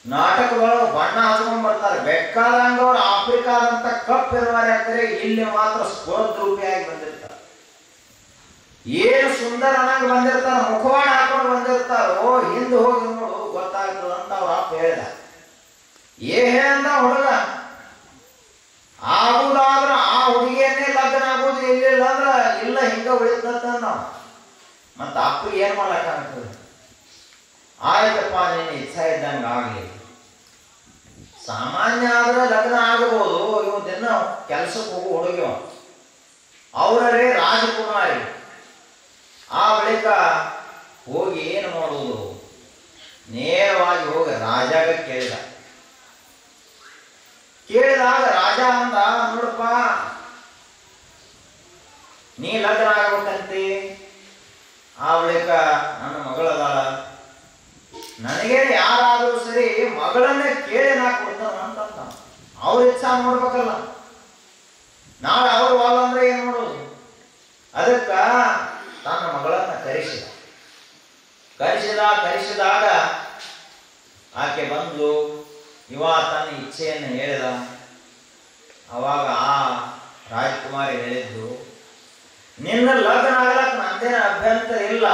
ನಾಟಕದೊಳಗೆ ಬಣ್ಣ ಹಚ್ಕೊಂಡ್ ಬರ್ತಾರೆ, ಬೇಕಾದಂಗ ಅವ್ರು ಆಫ್ರಿಕಾದಂತ ಕಪ್ ಇರುವಾರೆ ಆಗ್ತಾರೆ, ಇಲ್ಲಿ ಮಾತ್ರ ಸ್ಫೋದ್ರೂಪಿಯಾಗಿ ಬಂದಿರ್ತಾರೆ. ಏನು ಸುಂದರ ಅನ್ನಂಗೆ ಬಂದಿರ್ತಾರ, ಮುಖವಾಡ ಹಾಕೊಂಡು ಬಂದಿರ್ತಾರೋ, ಹಿಂದೆ ಹೋಗಿ ನೋಡು ಗೊತ್ತಾಗ್ತದ ಅಂತ ಅವ್ರ ಅಪ್ಪ ಹೇಳಿದ. ಅಂದ ಹುಡುಗ, ಆಗುದಾದ್ರ ಆ ಹುಡುಗಿಯನ್ನೇ ಲಗ್ನ ಆಗುದು, ಇಲ್ಲಿಲ್ಲ ಅಂದ್ರ ಇಲ್ಲ, ಹಿಂಗ ಉಳಿತಂತ ನಾವು. ಮತ್ತ ಅಪ್ಪ ಏನ್ ಮಾಡಕ್ಕಾಗ್ತದೆ? ಆಯ್ತಪ್ಪ, ನಿನ್ನ ಇಚ್ಛಾ ಇದ್ದಂಗ ಆಗ್ಲಿ. ಸಾಮಾನ್ಯ ಆದ್ರೆ ಲಗ್ನ ಆಗಬಹುದು. ಇವ್ ದಿನ ಕೆಲ್ಸಕ್ಕೆ ಹೋಗು ಹುಡುಗಿ, ಅವರೇ ರಾಜಕುಮಾರಿ. ಆ ಬಳಿಕ ಹೋಗಿ ಏನು ಮಾಡುವುದು, ನೇರವಾಗಿ ಹೋಗಿ ರಾಜಾಗ ಕೇಳಿದಾಗ ರಾಜ ಅಂದ, ನೋಡಪ್ಪ ನೀ ಲಗ್ನ ಆಗಬೇಕಂತಿ. ಆ ಬಳಿಕ ನನ್ನ ಮಗಳದಾಳ, ನನಗೇನು ಯಾರಾದರೂ ಸರಿ ಮಗಳನ್ನೇ ಕೇಳಿ ನಾ ಕೊಡ್ತಾನ ಅಂತಂದ. ಅವ್ರ ಇಚ್ಛಾ ನೋಡ್ಬೇಕಲ್ಲ, ನಾಳೆ ಅವ್ರು ವಾಲ ಅಂದ್ರೆ ಏನ್ ಮಾಡೋದು? ಅದಕ್ಕ ತನ್ನ ಮಗಳನ್ನ ಕರೆಸಿದಾಗ ಆಕೆ ಬಂದು ಇವ ತನ್ನ ಇಚ್ಛೆಯನ್ನು ಹೇಳಿದ. ಅವಾಗ ಆ ರಾಜಕುಮಾರಿ ಹೇಳಿದ್ದು, ನಿನ್ನ ಲಗ್ನ ಆಗಲಕ್ಕೆ ನಂದೇನ ಅಭ್ಯಂತರ ಇಲ್ಲ,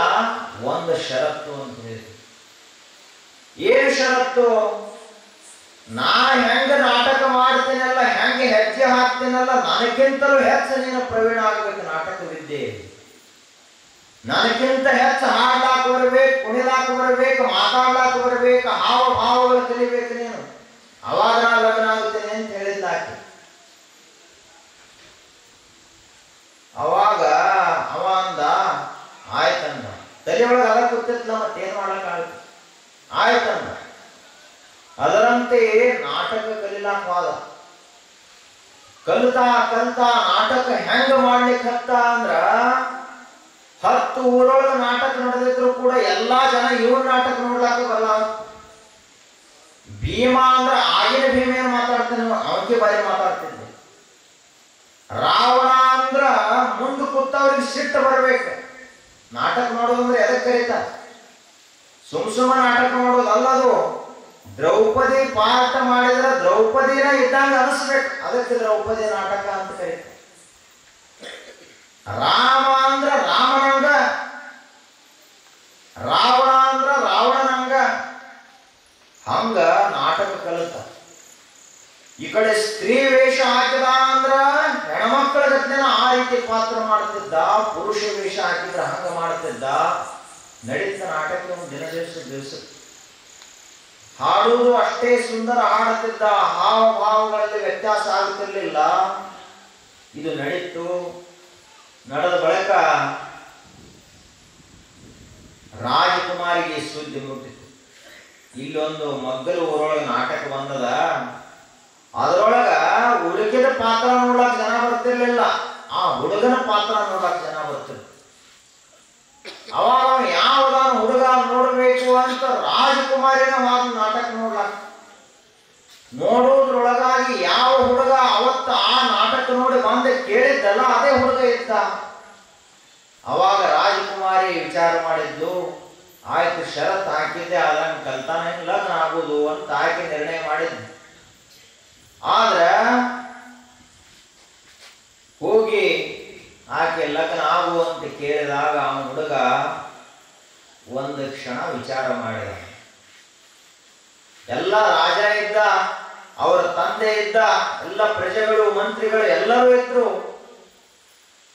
ಒಂದು ಷರತ್ತು ಅಂತ ಹೇಳಿದ್ರು. ಏನು ಷರತ್ತು? ನಾ ಹೆಂಗ ನಾಟಕ ಮಾಡ್ತೀನಲ್ಲ, ಹೆಂಗೆ ಹೆಜ್ಜೆ ಹಾಕ್ತೀನಲ್ಲ, ನನಗಿಂತಲೂ ಹೆಚ್ಚು ನೀನು ಪ್ರವೀಣ ಆಗ್ಬೇಕು ನಾಟಕ ವಿದ್ಯೆ. ನನಗಿಂತ ಹೆಚ್ಚು ಹಾಡ್ಲಾಕ ಬರಬೇಕು, ಕುಣಿಲಾಕ ಬರಬೇಕು, ಮಾತಾಡ್ಲಾಕ ಬರಬೇಕು, ಹಾವ ಭಾವಗಳು ಕಲಿಬೇಕು ನೀನು. ಅವಾಗ ನಾ ಲಗ್ನ ಆಗುತ್ತೇನೆ ಅಂತ ಹೇಳಿದ್ದಾಕೆ. ಅವಾಗ ಅವ ಅಂದ, ಆಯ್ತಂದ. ತಲೆಯೊಳಗೆ ಅದ ಕೂತಿತ್ಲ, ಮತ್ತೇನ್ ಮಾಡಕ್ಕಾಗುತ್ತೆ? ಆಯ್ತಂದ. ಅದರಂತೆ ನಾಟಕ ಕಲಿಲಾಕವಾದ. ಕಲಿತಾ ನಾಟಕ ಹೆಂಗ ಮಾಡ್ಲಿಕ್ಕೆ ಹತ್ತ ಅಂದ್ರ, 10 ಊರೊಳಗೆ ನಾಟಕ ನಡೆದಿದ್ರು ಕೂಡ ಎಲ್ಲಾ ಜನ ಇವ್ರ ನಾಟಕ ನೋಡ್ಲಾಕ ಬರಲ್ಲ. ಭೀಮ ಅಂದ್ರ ಆಗಿನ ಭೀಮ ಏನ್ ಮಾತಾಡ್ತಾನೆ, ಅವನಿಗೆ ಬಾರಿ ಮಾತಾಡ್ತಿದ್ದೆ. ರಾವಣ ಅಂದ್ರ ಮುಂದೆ ಕೂತವ್ರಿಗೆ ಸಿಟ್ಟು ಬರ್ಬೇಕು. ನಾಟಕ ಮಾಡೋದಂದ್ರೆ ಎದಕ್ಕೆ ಕರೀತಾರೆ? ಸುಮ್ಮ ನಾಟಕ ಮಾಡೋದು ಅಲ್ಲದು. ದ್ರೌಪದಿ ಪಾಠ ಮಾಡಿದ್ರೆ ದ್ರೌಪದಿನ ಇದ್ದಂಗ ಅನಿಸ್ಬೇಕು, ಅದಕ್ಕೆ ದ್ರೌಪದಿ ನಾಟಕ ಅಂತ ಕರೀತಾರೆ. ರಾಮ ಅಂದ್ರ ರಾಮನಂಗ, ರಾವಣ ಅಂದ್ರ ರಾವಣನಂಗ. ಹಂಗ ನಾಟಕ ಕಲಿತ. ಈ ಕಡೆ ಸ್ತ್ರೀ ವೇಷ ಹಾಕಿದ ಅಂದ್ರ ಹೆಣ್ಮಕ್ಕಳ ಜೊತೆ ಆ ರೀತಿ ಪಾತ್ರ ಮಾಡ್ತಿದ್ದ, ಪುರುಷ ವೇಷ ಹಾಕಿದ್ರ ಹಂಗ ಮಾಡ್ತಿದ್ದ. ನಡೀತ ನಾಟಕ ಒಂದು ದಿವಸ ಹಾಡುವುದು ಅಷ್ಟೇ ಸುಂದರ ಹಾಡುತ್ತಿದ್ದ, ಹಾವ ಭಾವಗಳಲ್ಲಿ ವ್ಯತ್ಯಾಸ ಆಗುತ್ತಿರಲಿಲ್ಲ. ಇದು ನಡೀತು. ನಡೆದ ಬಳಿಕ ರಾಜಕುಮಾರಿಗೆ ಸುದ್ದಿ ಮುಟ್ಟಿತು. ಇಲ್ಲೊಂದು ಮಗ್ಗಲು ಊರೊಳಗೆ ನಾಟಕ ಬಂದದ, ಅದರೊಳಗ ಹುಡುಗಿದ ಪಾತ್ರ ನೋಡಕ್ ಜನ ಬರ್ತಿರ್ಲಿಲ್ಲ, ಆ ಹುಡುಗನ ಪಾತ್ರ ನೋಡಕ್ ಜನ ಬರ್ತಿರ್ಲಿಲ್ಲ. ಅವಾಗ ಯಾವ್ದಾನ ಹುಡುಗ ನೋಡಬೇಕು ಅಂತ ರಾಜಕುಮಾರಿನ ಮಾತು ನಾಟಕ ನೋಡೋದ್ರೊಳಗಾಗಿ ಯಾವ ಹುಡುಗ ಅವತ್ತ ಆ ನಾಟಕ ನೋಡಿ ಬಂದೆ ಕೇಳಿದ್ದಲ್ಲ ಅದೇ ಹುಡುಗ ಇದ್ದ. ಅವಾಗ ರಾಜಕುಮಾರಿ ವಿಚಾರ ಮಾಡಿದ್ದು, ಆಯ್ತು ಷರತ್ ಹಾಕಿದ್ದೆ, ಅದನ್ನ ಕಲ್ತಾನ ಲಗ್ನ ಆಗುದು ಅಂತ ಆಕೆ ನಿರ್ಣಯ ಮಾಡಿದ್ದೆ. ಆದ್ರೆ ಹೋಗಿ ಆಕೆ ಲಗ್ನ ಆಗುವಂತ ಕೇಳಿದಾಗ ಅವನ ಹುಡುಗ ಒಂದು ಕ್ಷಣ ವಿಚಾರ ಮಾಡಿದ. ಎಲ್ಲ ರಾಜ ಇದ್ದ, ಅವರ ತಂದೆ ಇದ್ದ, ಎಲ್ಲ ಪ್ರಜೆಗಳು ಮಂತ್ರಿಗಳು ಎಲ್ಲರೂ ಇದ್ರು.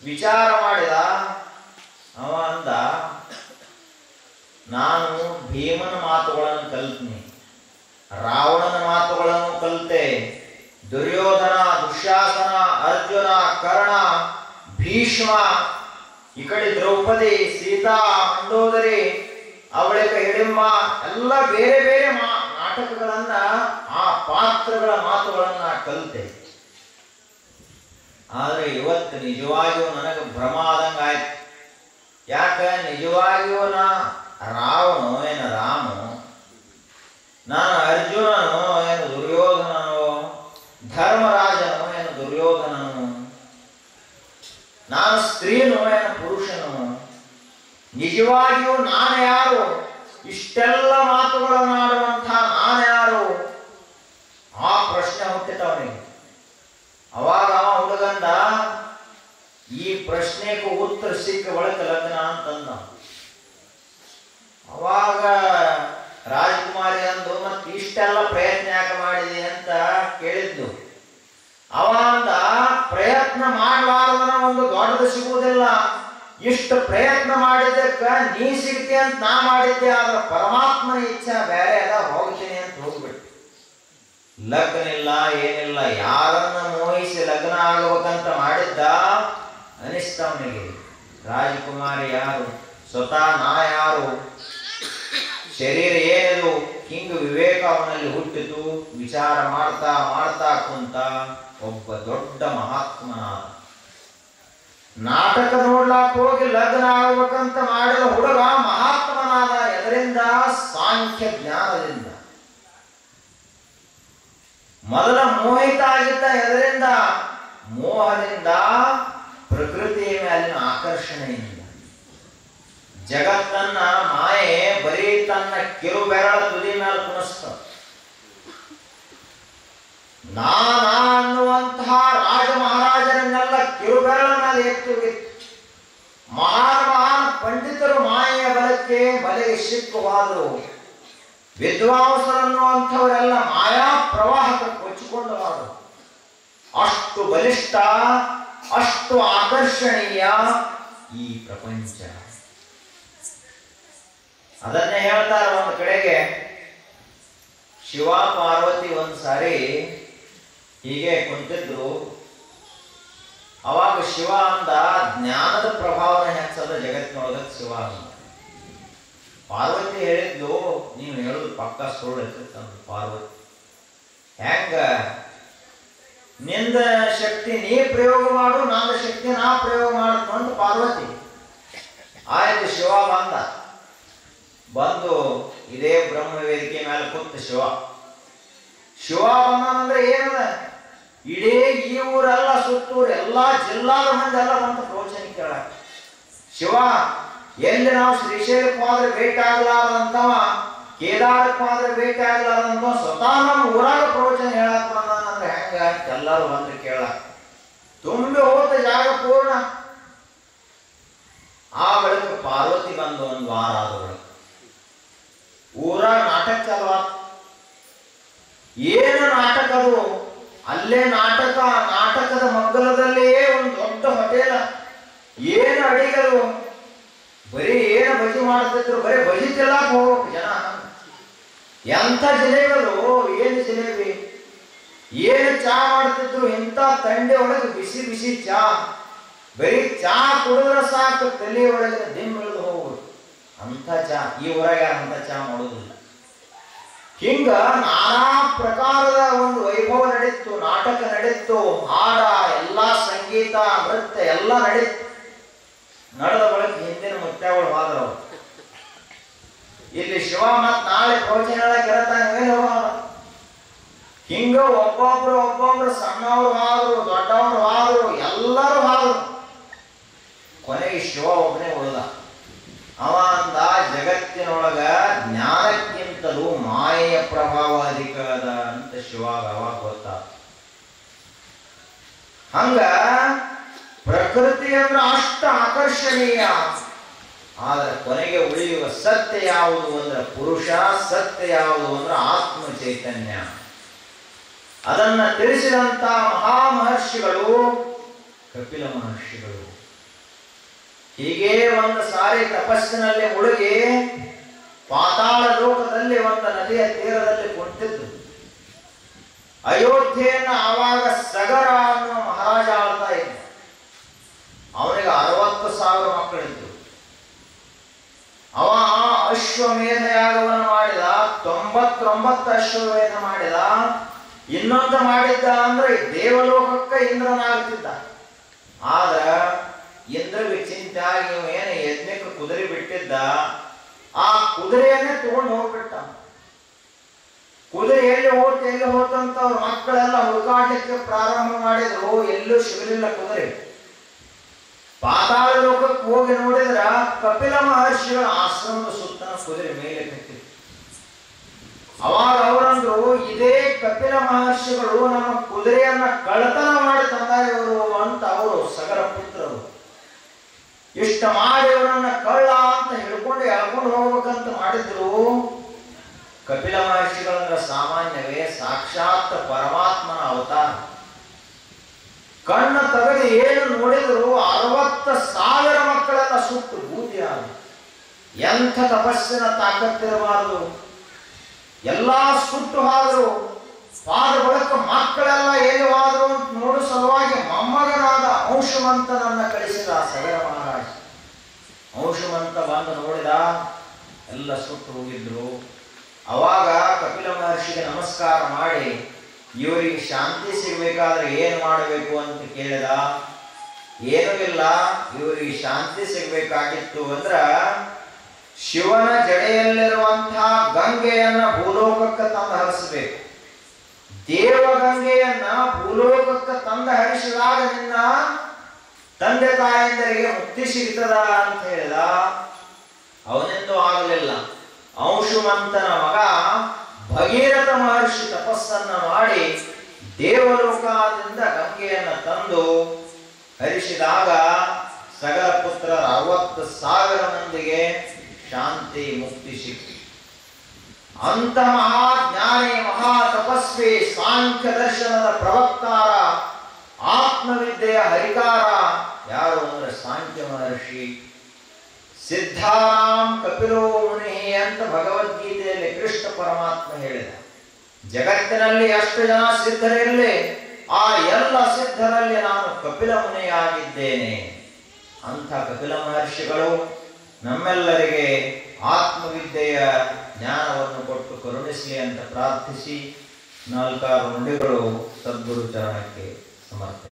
ವಿಚಾರ ಮಾಡಿದ. ಅವ ಅಂದ, ನಾನು ಭೀಮನ ಮಾತುಗಳನ್ನು ಕಲ್ತೀನಿ, ರಾವಣನ ಮಾತುಗಳನ್ನು ಕಲಿತೆ, ದುರ್ಯೋಧನ, ದುಶ್ಯಾಸನ, ಅರ್ಜುನ, ಕರ್ಣ, ಭೀಷ್ಮ, ಈ ಕಡೆ ದ್ರೌಪದಿ, ಸೀತಾ, ಮಂಡೋದರಿ, ಅವಳಿಕ ಹಿಡಿಂಬ, ಎಲ್ಲ ಬೇರೆ ಬೇರೆ ನಾಟಕಗಳನ್ನ, ಆ ಪಾತ್ರಗಳ ಮಾತುಗಳನ್ನ ಕಲಿತೆ. ಆದ್ರೆ ಇವತ್ತು ನಿಜವಾಗಿಯೂ ನನಗೆ ಭ್ರಮ ಆದಂಗ ಆಯ್ತು. ಯಾಕ? ನಿಜವಾಗಿಯೂ ನಾ ರಾವಣೋ ಏನು ರಾಮೋ, ನಾನು ಅರ್ಜುನನೋ ಏನು ದುರ್ಯೋಧನನೋ, ಧರ್ಮರಾಜನೋ ಏನು ದುರ್ಯೋಧನನೋ, ನಾನು ಸ್ತ್ರೀನೋ ಏನು ಪುರುಷನೋ, ನಿಜವಾಗಿಯೂ ನಾನು ಯಾರು? ಇಷ್ಟೆಲ್ಲ ಮಾತುಗಳನ್ನಾಡುವಂಥ ನಾನು ಯಾರು? ಆ ಪ್ರಶ್ನೆ ಹುಟ್ಟಿತವನಿಗೆ. ಅವಾಗ ಅವ ಹುಡುಗಂದ, ಈ ಪ್ರಶ್ನೆಗೆ ಉತ್ತರ ಸಿಕ್ಕ ಬಳಿಕ ಲಗ್ನ ಅಂತಂದ. ಅವಾಗ ರಾಜಕುಮಾರಿ ಅಂದು, ಮತ್ತೆ ಇಷ್ಟೆಲ್ಲ ಪ್ರಯತ್ನ ಯಾಕೆ ಮಾಡಿದೆ ಅಂತ ಕೇಳಿದ್ದು. ಅವ ಅಂದ, ಪ್ರಯತ್ನ ಮಾಡಲಾರದನ ಒಂದು ದೊಡ್ಡದು ಸಿಗುವುದಿಲ್ಲ. ಇಷ್ಟು ಪ್ರಯತ್ನ ಮಾಡಿದ್ದಕ್ಕ ನೀ ಸಿಗ್ತಿ ಅಂತ ನಾ ಮಾಡಿದ್ದೆ, ಆದ್ರೆ ಪರಮಾತ್ಮನ ಇಚ್ಛೆ ಬೇರೆ ಅದ, ಹೋಗ್ತೀನಿ ಅಂತ ಹೋಗ್ಬಿಟ್ಟು. ಲಗ್ನ ಇಲ್ಲ, ಏನಿಲ್ಲ, ಯಾರನ್ನ ಮೋಹಿಸಿ ಲಗ್ನ ಆಗಬೇಕಂತ ಮಾಡಿದ್ದ ಅನಿಸ್ತವನಿಗೆ. ರಾಜಕುಮಾರಿ ಯಾರು? ಸ್ವತಃ ನಾ ಯಾರು? ಶರೀರ ಏನಿದು? ಹಿಂಗ ವಿವೇಕ ಅವನಲ್ಲಿ ಹುಟ್ಟಿತು. ವಿಚಾರ ಮಾಡ್ತಾ ಮಾಡ್ತಾ ಕುಂತ ಒಬ್ಬ ದೊಡ್ಡ ಮಹಾತ್ಮನಾದ. ನಾಟಕ ನೋಡ್ಲಾಕ್ ಹೋಗಿ ಲಗ್ನ ಆಗ್ಬೇಕಂತ ಮಾಡಿದ ಹುಡುಗ ಮಹಾತ್ಮನಾದ. ಎದರಿಂದ? ಸಾಂಖ್ಯ ಜ್ಞಾನದಿಂದ. ಮೊದಲ ಮೋಹಿತ ಆಗಿದ್ದ. ಎದರಿಂದ? ಮೋಹದಿಂದ, ಪ್ರಕೃತಿಯ ಮೇಲಿನ ಆಕರ್ಷಣೆಯಿಂದ. ಜಗತ್ತನ್ನ ಮಾಯೆ ಬರೀ ತನ್ನ ಕಿರುಬೆರಳ ತುದಿ ಮೇಲೆ ಕುಣಿಸ್ತ. ನಾನಾ ಅನ್ನುವಂತಹ ರಾಜ ಮಹಾರಾಜರನ್ನೆಲ್ಲ ಕಿರುಬೆರಳ ಮೇಲೆ ಎತ್ತು. ಮಹಾನ್ ಪಂಡಿತರು ಮಾಯೆಯ ಬಲೆಗೆ ಸಿಕ್ಕುವಾದರು. ವಿದ್ವಾಂಸರನ್ನುವಂಥವರೆಲ್ಲ ಮಾಯಾ ಪ್ರವಾಹಕ್ಕೆ ಕೊಚ್ಚಿಕೊಂಡು ಹೋದರು. ಅಷ್ಟು ಬಲಿಷ್ಠ, ಅಷ್ಟು ಆಕರ್ಷಣೀಯ ಈ ಪ್ರಪಂಚ. ಅದನ್ನೇ ಹೇಳ್ತಾರೆ. ಒಂದು ಕಡೆಗೆ ಶಿವ ಪಾರ್ವತಿ ಒಂದ್ಸಾರಿ ಹೀಗೆ ಕುಂತಿದ್ರು. ಅವಾಗ ಶಿವ ಅಂದ, ಜ್ಞಾನದ ಪ್ರಭಾವನ ಹೆಚ್ಚದ ಜಗತ್ತಿನೊಳಗ ಶಿವ ಅಂದ. ಪಾರ್ವತಿ ಹೇಳಿದ್ಲು, ನೀವು ಹೇಳುದು ಪಕ್ಕ ಸುಳ್ಳು ಇರ್ತಂತ. ಪಾರ್ವತಿ ಹೆಂಗ? ನಿಂದ ಶಕ್ತಿ ನೀ ಪ್ರಯೋಗ ಮಾಡು, ನನ್ನ ಶಕ್ತಿ ನಾ ಪ್ರಯೋಗ ಮಾಡ್ತು ಅಂತ ಪಾರ್ವತಿ. ಆಯ್ತು, ಶಿವ ಬಂದು ಇದೇ ಬ್ರಹ್ಮ ವೇದಿಕೆ ಮೇಲೆ ಕೂತ ಶಿವ ಬಂದಾನಂದ್ರೆ ಏನದ? ಇಡೀ ಈ ಊರೆಲ್ಲ ಸುತ್ತೂರು ಎಲ್ಲಾ ಜಿಲ್ಲಾದ ಮಂದಿ ಎಲ್ಲ ಬಂತ ಪ್ರವಚನ ಕೇಳಾಕ. ಶಿವ ಎಲ್ಲಿ ನಾವು ಶ್ರೀಶೈಲಕ್ಕೆ ಹೋದ್ರೆ ಭೇಟಿ ಆಗ್ಲಾರಂತವ, ಕೇದಾರಕ್ಕೆ ಹೋದ್ರೆ ಭೇಟಿ ಆಗ್ಲಾರಂತವ, ಸ್ವತಃ ನಮ್ಮ ಊರಾಗ ಪ್ರವಚನ ಹೇಳಕ್ ಬಂದಾನಂದ್ರೆ ಹೆಂಗ? ಎಲ್ಲರೂ ಬಂದು ಕೇಳಾಕ ತುಂಬಿ ಹೋದ ಜಾಗ ಪೂರ್ಣ. ಆ ಬಳಿಕ ಪಾರ್ವತಿ ಬಂದು ಒಂದು ವಾರ ಆದ ಬಳಿಕ ಊರಾಗ ನಾಟಕ ಚಾಲುವ. ಏನು ನಾಟಕ ಅದು? ಅಲ್ಲೇ ನಾಟಕದ ಮಗ್ಗಲದಲ್ಲಿಯೇ ಒಂದು ದೊಡ್ಡ ಹೋಟೆಲ್. ಏನು ಅಡಿಗರು ಬರೀ ಏನು ಬಜಿ ಮಾಡ್ತಿದ್ರು, ಬರೀ ಬಜಿ ತಿನ್ನಕ್ ಹೋಗ್ಬೇಕು ಜನ. ಎಂಥ ಜಿಲೇಬಿಗಳು! ಏನು ಜಿಲೇಬಿ! ಏನು ಚಾ ಮಾಡ್ತಿದ್ರು, ಇಂಥ ತಂಡೆ ಒಳಗೆ ಬಿಸಿ ಬಿಸಿ ಚಾ. ಬರೀ ಚಾ ಕುಡಿದ್ರೆ ಸಾಕು, ತಲೆ ಒಳಗೆ ದಿಮ್ ಇಳಿದು ಹೋಗ್ಬೋದು ಅಂತ ಚಾ. ಈ ಊರಾಗ ಅಂತ ಚಾ ಮಾಡೋದಿಲ್ಲ. ಹಿಂಗ ನಾನಾ ಪ್ರಕಾರದ ಒಂದು ವೈಭವ ನಡೀತು, ನಾಟಕ ನಡೀತು, ಹಾಡ, ಎಲ್ಲಾ ಸಂಗೀತ, ನೃತ್ಯ ಎಲ್ಲ ನಡೀತು. ನಡೆದ ಬಳಿಕ ಹಿಂದಿನ ಮುತ್ಯಾಗಳು ಹೋದರವರು. ಇಲ್ಲಿ ಶಿವ ಮತ್ ನಾಳೆ ಪ್ರವಚನ ಹೇಳಕ್ ಹಿಂಗ ಒಬ್ಬೊಬ್ರು ಸಣ್ಣವರು ಹಾದ್ರು, ದೊಡ್ಡವರು ಹಾದ್ರು, ಎಲ್ಲರೂ ಹಾದ್ರು. ಕೊನೆಗೆ ಶಿವ ಒಬ್ಬನೇ ಉಳಿದ. ಅವ ಅಂದ, ಜಗತ್ತಿನೊಳಗ ಜ್ಞಾನಕ್ಕಿಂತಲೂ ಮಾಯೆಯ ಪ್ರಭಾವ ಅಧಿಕ ಅದ ಅಂತ ಶಿವಾಗ ಅವಾಗ ಗೊತ್ತಾಗ. ಹಂಗ ಪ್ರಕೃತಿ ಅಂದ್ರೆ ಅಷ್ಟ ಆಕರ್ಷಣೀಯ. ಆದ್ರೆ ಕೊನೆಗೆ ಉಳಿಯುವ ಸತ್ಯ ಯಾವುದು ಅಂದ್ರೆ ಪುರುಷ, ಸತ್ಯ ಯಾವುದು ಅಂದ್ರೆ ಆತ್ಮ ಚೈತನ್ಯ. ಅದನ್ನ ತಿಳಿಸಿದಂತ ಮಹಾಮಹರ್ಷಿಗಳು ಕಪಿಲ ಮಹರ್ಷಿಗಳು. ಹೀಗೆ ಒಂದು ಸಾರಿ ತಪಸ್ಸಿನಲ್ಲಿ ಮುಳುಗಿ ಪಾತಾಳ ಲೋಕದಲ್ಲಿ ಒಂದು ನದಿಯ ತೀರದಲ್ಲಿ ಕುಂತಿದ್ದು. ಅಯೋಧ್ಯೆಯನ್ನು ಆವಾಗ ಸಗರ ಅನ್ನುವ ಮಹಾರಾಜ ಆಳ್ತಾ ಇದ್ದ. ಅವನಿಗೆ 60,000 ಮಕ್ಕಳಿದ್ದು. ಅವ ಅಶ್ವಮೇಧ ಯಾಗವನ್ನು ಮಾಡಿದ, 99 ಅಶ್ವಮೇಧ ಮಾಡಿದ. ಇನ್ನೊಂದು ಮಾಡಿದ್ದ ಅಂದ್ರೆ ದೇವಲೋಕಕ್ಕೆ ಇಂದ್ರನಾಗ್ತಿದ್ದ. ಆದ್ರ ಇಂದ್ರಗೆ ಚಿಂತೆ ಆಗಿ ಏನು ಯಜ್ಞಕ್ಕೆ ಕುದುರೆ ಬಿಟ್ಟಿದ್ದ, ಆ ಕುದುರೆಯನ್ನೇ ತಗೊಂಡು ಹೋಗ್ಬಿಟ್ಟ. ಕುದುರೆ ಎಲ್ಲಿ ಹೋತಂತ ಅವ್ರ ಮಕ್ಕಳೆಲ್ಲ ಹುಡುಕಾಟಕ್ಕೆ ಪ್ರಾರಂಭ ಮಾಡಿದ್ರು. ಎಲ್ಲೂ ಸಿಗಲಿಲ್ಲ ಕುದುರೆ. ಪಾತಾಳ ಲೋಕಕ್ಕೆ ಹೋಗಿ ನೋಡಿದ್ರ ಕಪಿಲ ಮಹರ್ಷಿಗಳ ಆಶ್ರಮದ ಸುತ್ತನ ಕುದುರೆ ಮೇಲೆ ಕಟ್ಟಿದ್ರು. ಅವಾಗ ಅವರಂದ್ರು, ಇದೇ ಕಪಿಲ ಮಹರ್ಷಿಗಳು ನಮ್ಮ ಕುದುರೆಯನ್ನ ಕಳ್ಳತನ ಮಾಡಿ ತಂದಾಯವರು ಅಂತ ಅವರು ಸಗರ ಪುತ್ರರು. ಇಷ್ಟ ಮಾಡಿ ಅವರನ್ನ ಕಳ್ಳ ಅಂತ ಎಳ್ಕೊಂಡು ಹೋಗ್ಬೇಕಂತ ಮಾಡಿದ್ರು. ಕಪಿಲ ಮಹರ್ಷಿಗಳಂದ್ರ ಸಾಮಾನ್ಯವೇ? ಸಾಕ್ಷಾತ್ ಪರಮಾತ್ಮನ ಅವತಾರ. ಕಣ್ಣು ತೆಗೆದು ಏನು ನೋಡಿದ್ರು 60,000 ಮಕ್ಕಳೆಲ್ಲ ಸುಟ್ಟು ಬೂದಿಯಾದ. ಎಂಥ ತಪಸ್ಸಿನ ತಾಕತ್ತಿರಬಾರದು. ಎಲ್ಲಾ ಸುಟ್ಟು ಹಾದರು. ಪಾದ ಬಳಕ ಮಕ್ಕಳೆಲ್ಲ ಎಲ್ಲಿ ಹೋದ್ರು ಅಂತ ನೋಡು ಸಲುವಾಗಿ ಮೊಮ್ಮಗನಾದ ಅಂಶುಮಂತನನ್ನ ಕಳಿಸಿದ ಸಗರ ಮಹಾರಾಜ. ಅಂಶುಮಂತ ಬಂದು ನೋಡಿದ, ಎಲ್ಲ ಸುಟ್ಟು ಹೋಗಿದ್ರು. ಅವಾಗ ಕಪಿಲ ಮಹರ್ಷಿಗೆ ನಮಸ್ಕಾರ ಮಾಡಿ, ಇವರಿಗೆ ಶಾಂತಿ ಸಿಗಬೇಕಾದ್ರೆ ಏನ್ ಮಾಡಬೇಕು ಅಂತ ಕೇಳಿದ. ಏನೂ ಇಲ್ಲ, ಇವರಿಗೆ ಶಾಂತಿ ಸಿಗಬೇಕಾಗಿತ್ತು ಅಂದ್ರ ಶಿವನ ಜಡೆಯಲ್ಲಿರುವಂತಹ ಗಂಗೆಯನ್ನ ಭೂಲೋಕಕ್ಕೆ ತಂದು ಹರಿಸಬೇಕು. ದೇವಗಂಗೆಯನ್ನ ಭೂಲೋಕಕ್ಕೆ ತಂದು ಹರಿಸಿದಾಗ ನಿನ್ನ ತಂದೆ ತಾಯಂದರಿಗೆ ಮುಕ್ತಿ ಸಿಗ್ತದ ಅಂತ ಹೇಳಿದ. ಅವನೆಂದೂ ಆಗಲಿಲ್ಲ. ಅಂಶುಮಂತನ ಮಗ ಭಗೀರಥ ಮಹರ್ಷಿ ತಪಸ್ಸನ್ನ ಮಾಡಿ ದೇವಲೋಕದಿಂದ ಗಂಗೆಯನ್ನು ತಂದು ಹರಿಸಿದಾಗ ಸಗರ ಪುತ್ರರ 60,000 ಮಂದಿಗೆ ಶಾಂತಿ ಮುಕ್ತಿ ಸಿಕ್ತು. ಅಂತ ಮಹಾಜ್ಞಾನಿ ಮಹಾ ತಪಸ್ವಿ ಸಾಂಖ್ಯ ದರ್ಶನದ ಪ್ರವಕ್ತಾರ ಆತ್ಮವಿದ್ಯೆಯ ಹರಿಕಾರ ಯಾರು ಅಂದ್ರೆ ಸಾಂಖ್ಯ ಮಹರ್ಷಿ. ಸಿದ್ಧಾರಾಂ ಕಪಿಲೋ ಮುನಿ ಅಂತ ಭಗವದ್ಗೀತೆಯಲ್ಲಿ ಕೃಷ್ಣ ಪರಮಾತ್ಮ ಹೇಳಿದ. ಜಗತ್ತಿನಲ್ಲಿ ಎಷ್ಟು ಜನ ಸಿದ್ಧರಿರಲಿ, ಆ ಎಲ್ಲ ಸಿದ್ಧರಲ್ಲಿ ನಾನು ಕಪಿಲ ಮುನಿಯಾಗಿದ್ದೇನೆ ಅಂತ ಕಪಿಲ ಮಹರ್ಷಿಗಳು ನಮ್ಮೆಲ್ಲರಿಗೆ ಆತ್ಮವಿದ್ಯೆಯ ಜ್ಞಾನವನ್ನು ಕೊಟ್ಟು ಕರುಣಿಸಲಿ ಅಂತ ಪ್ರಾರ್ಥಿಸಿ 4 ನುಡಿಗಳು ಸದ್ಗುರು ಚರಣಕ್ಕೆ ಸಮರ್ಪಣೆ.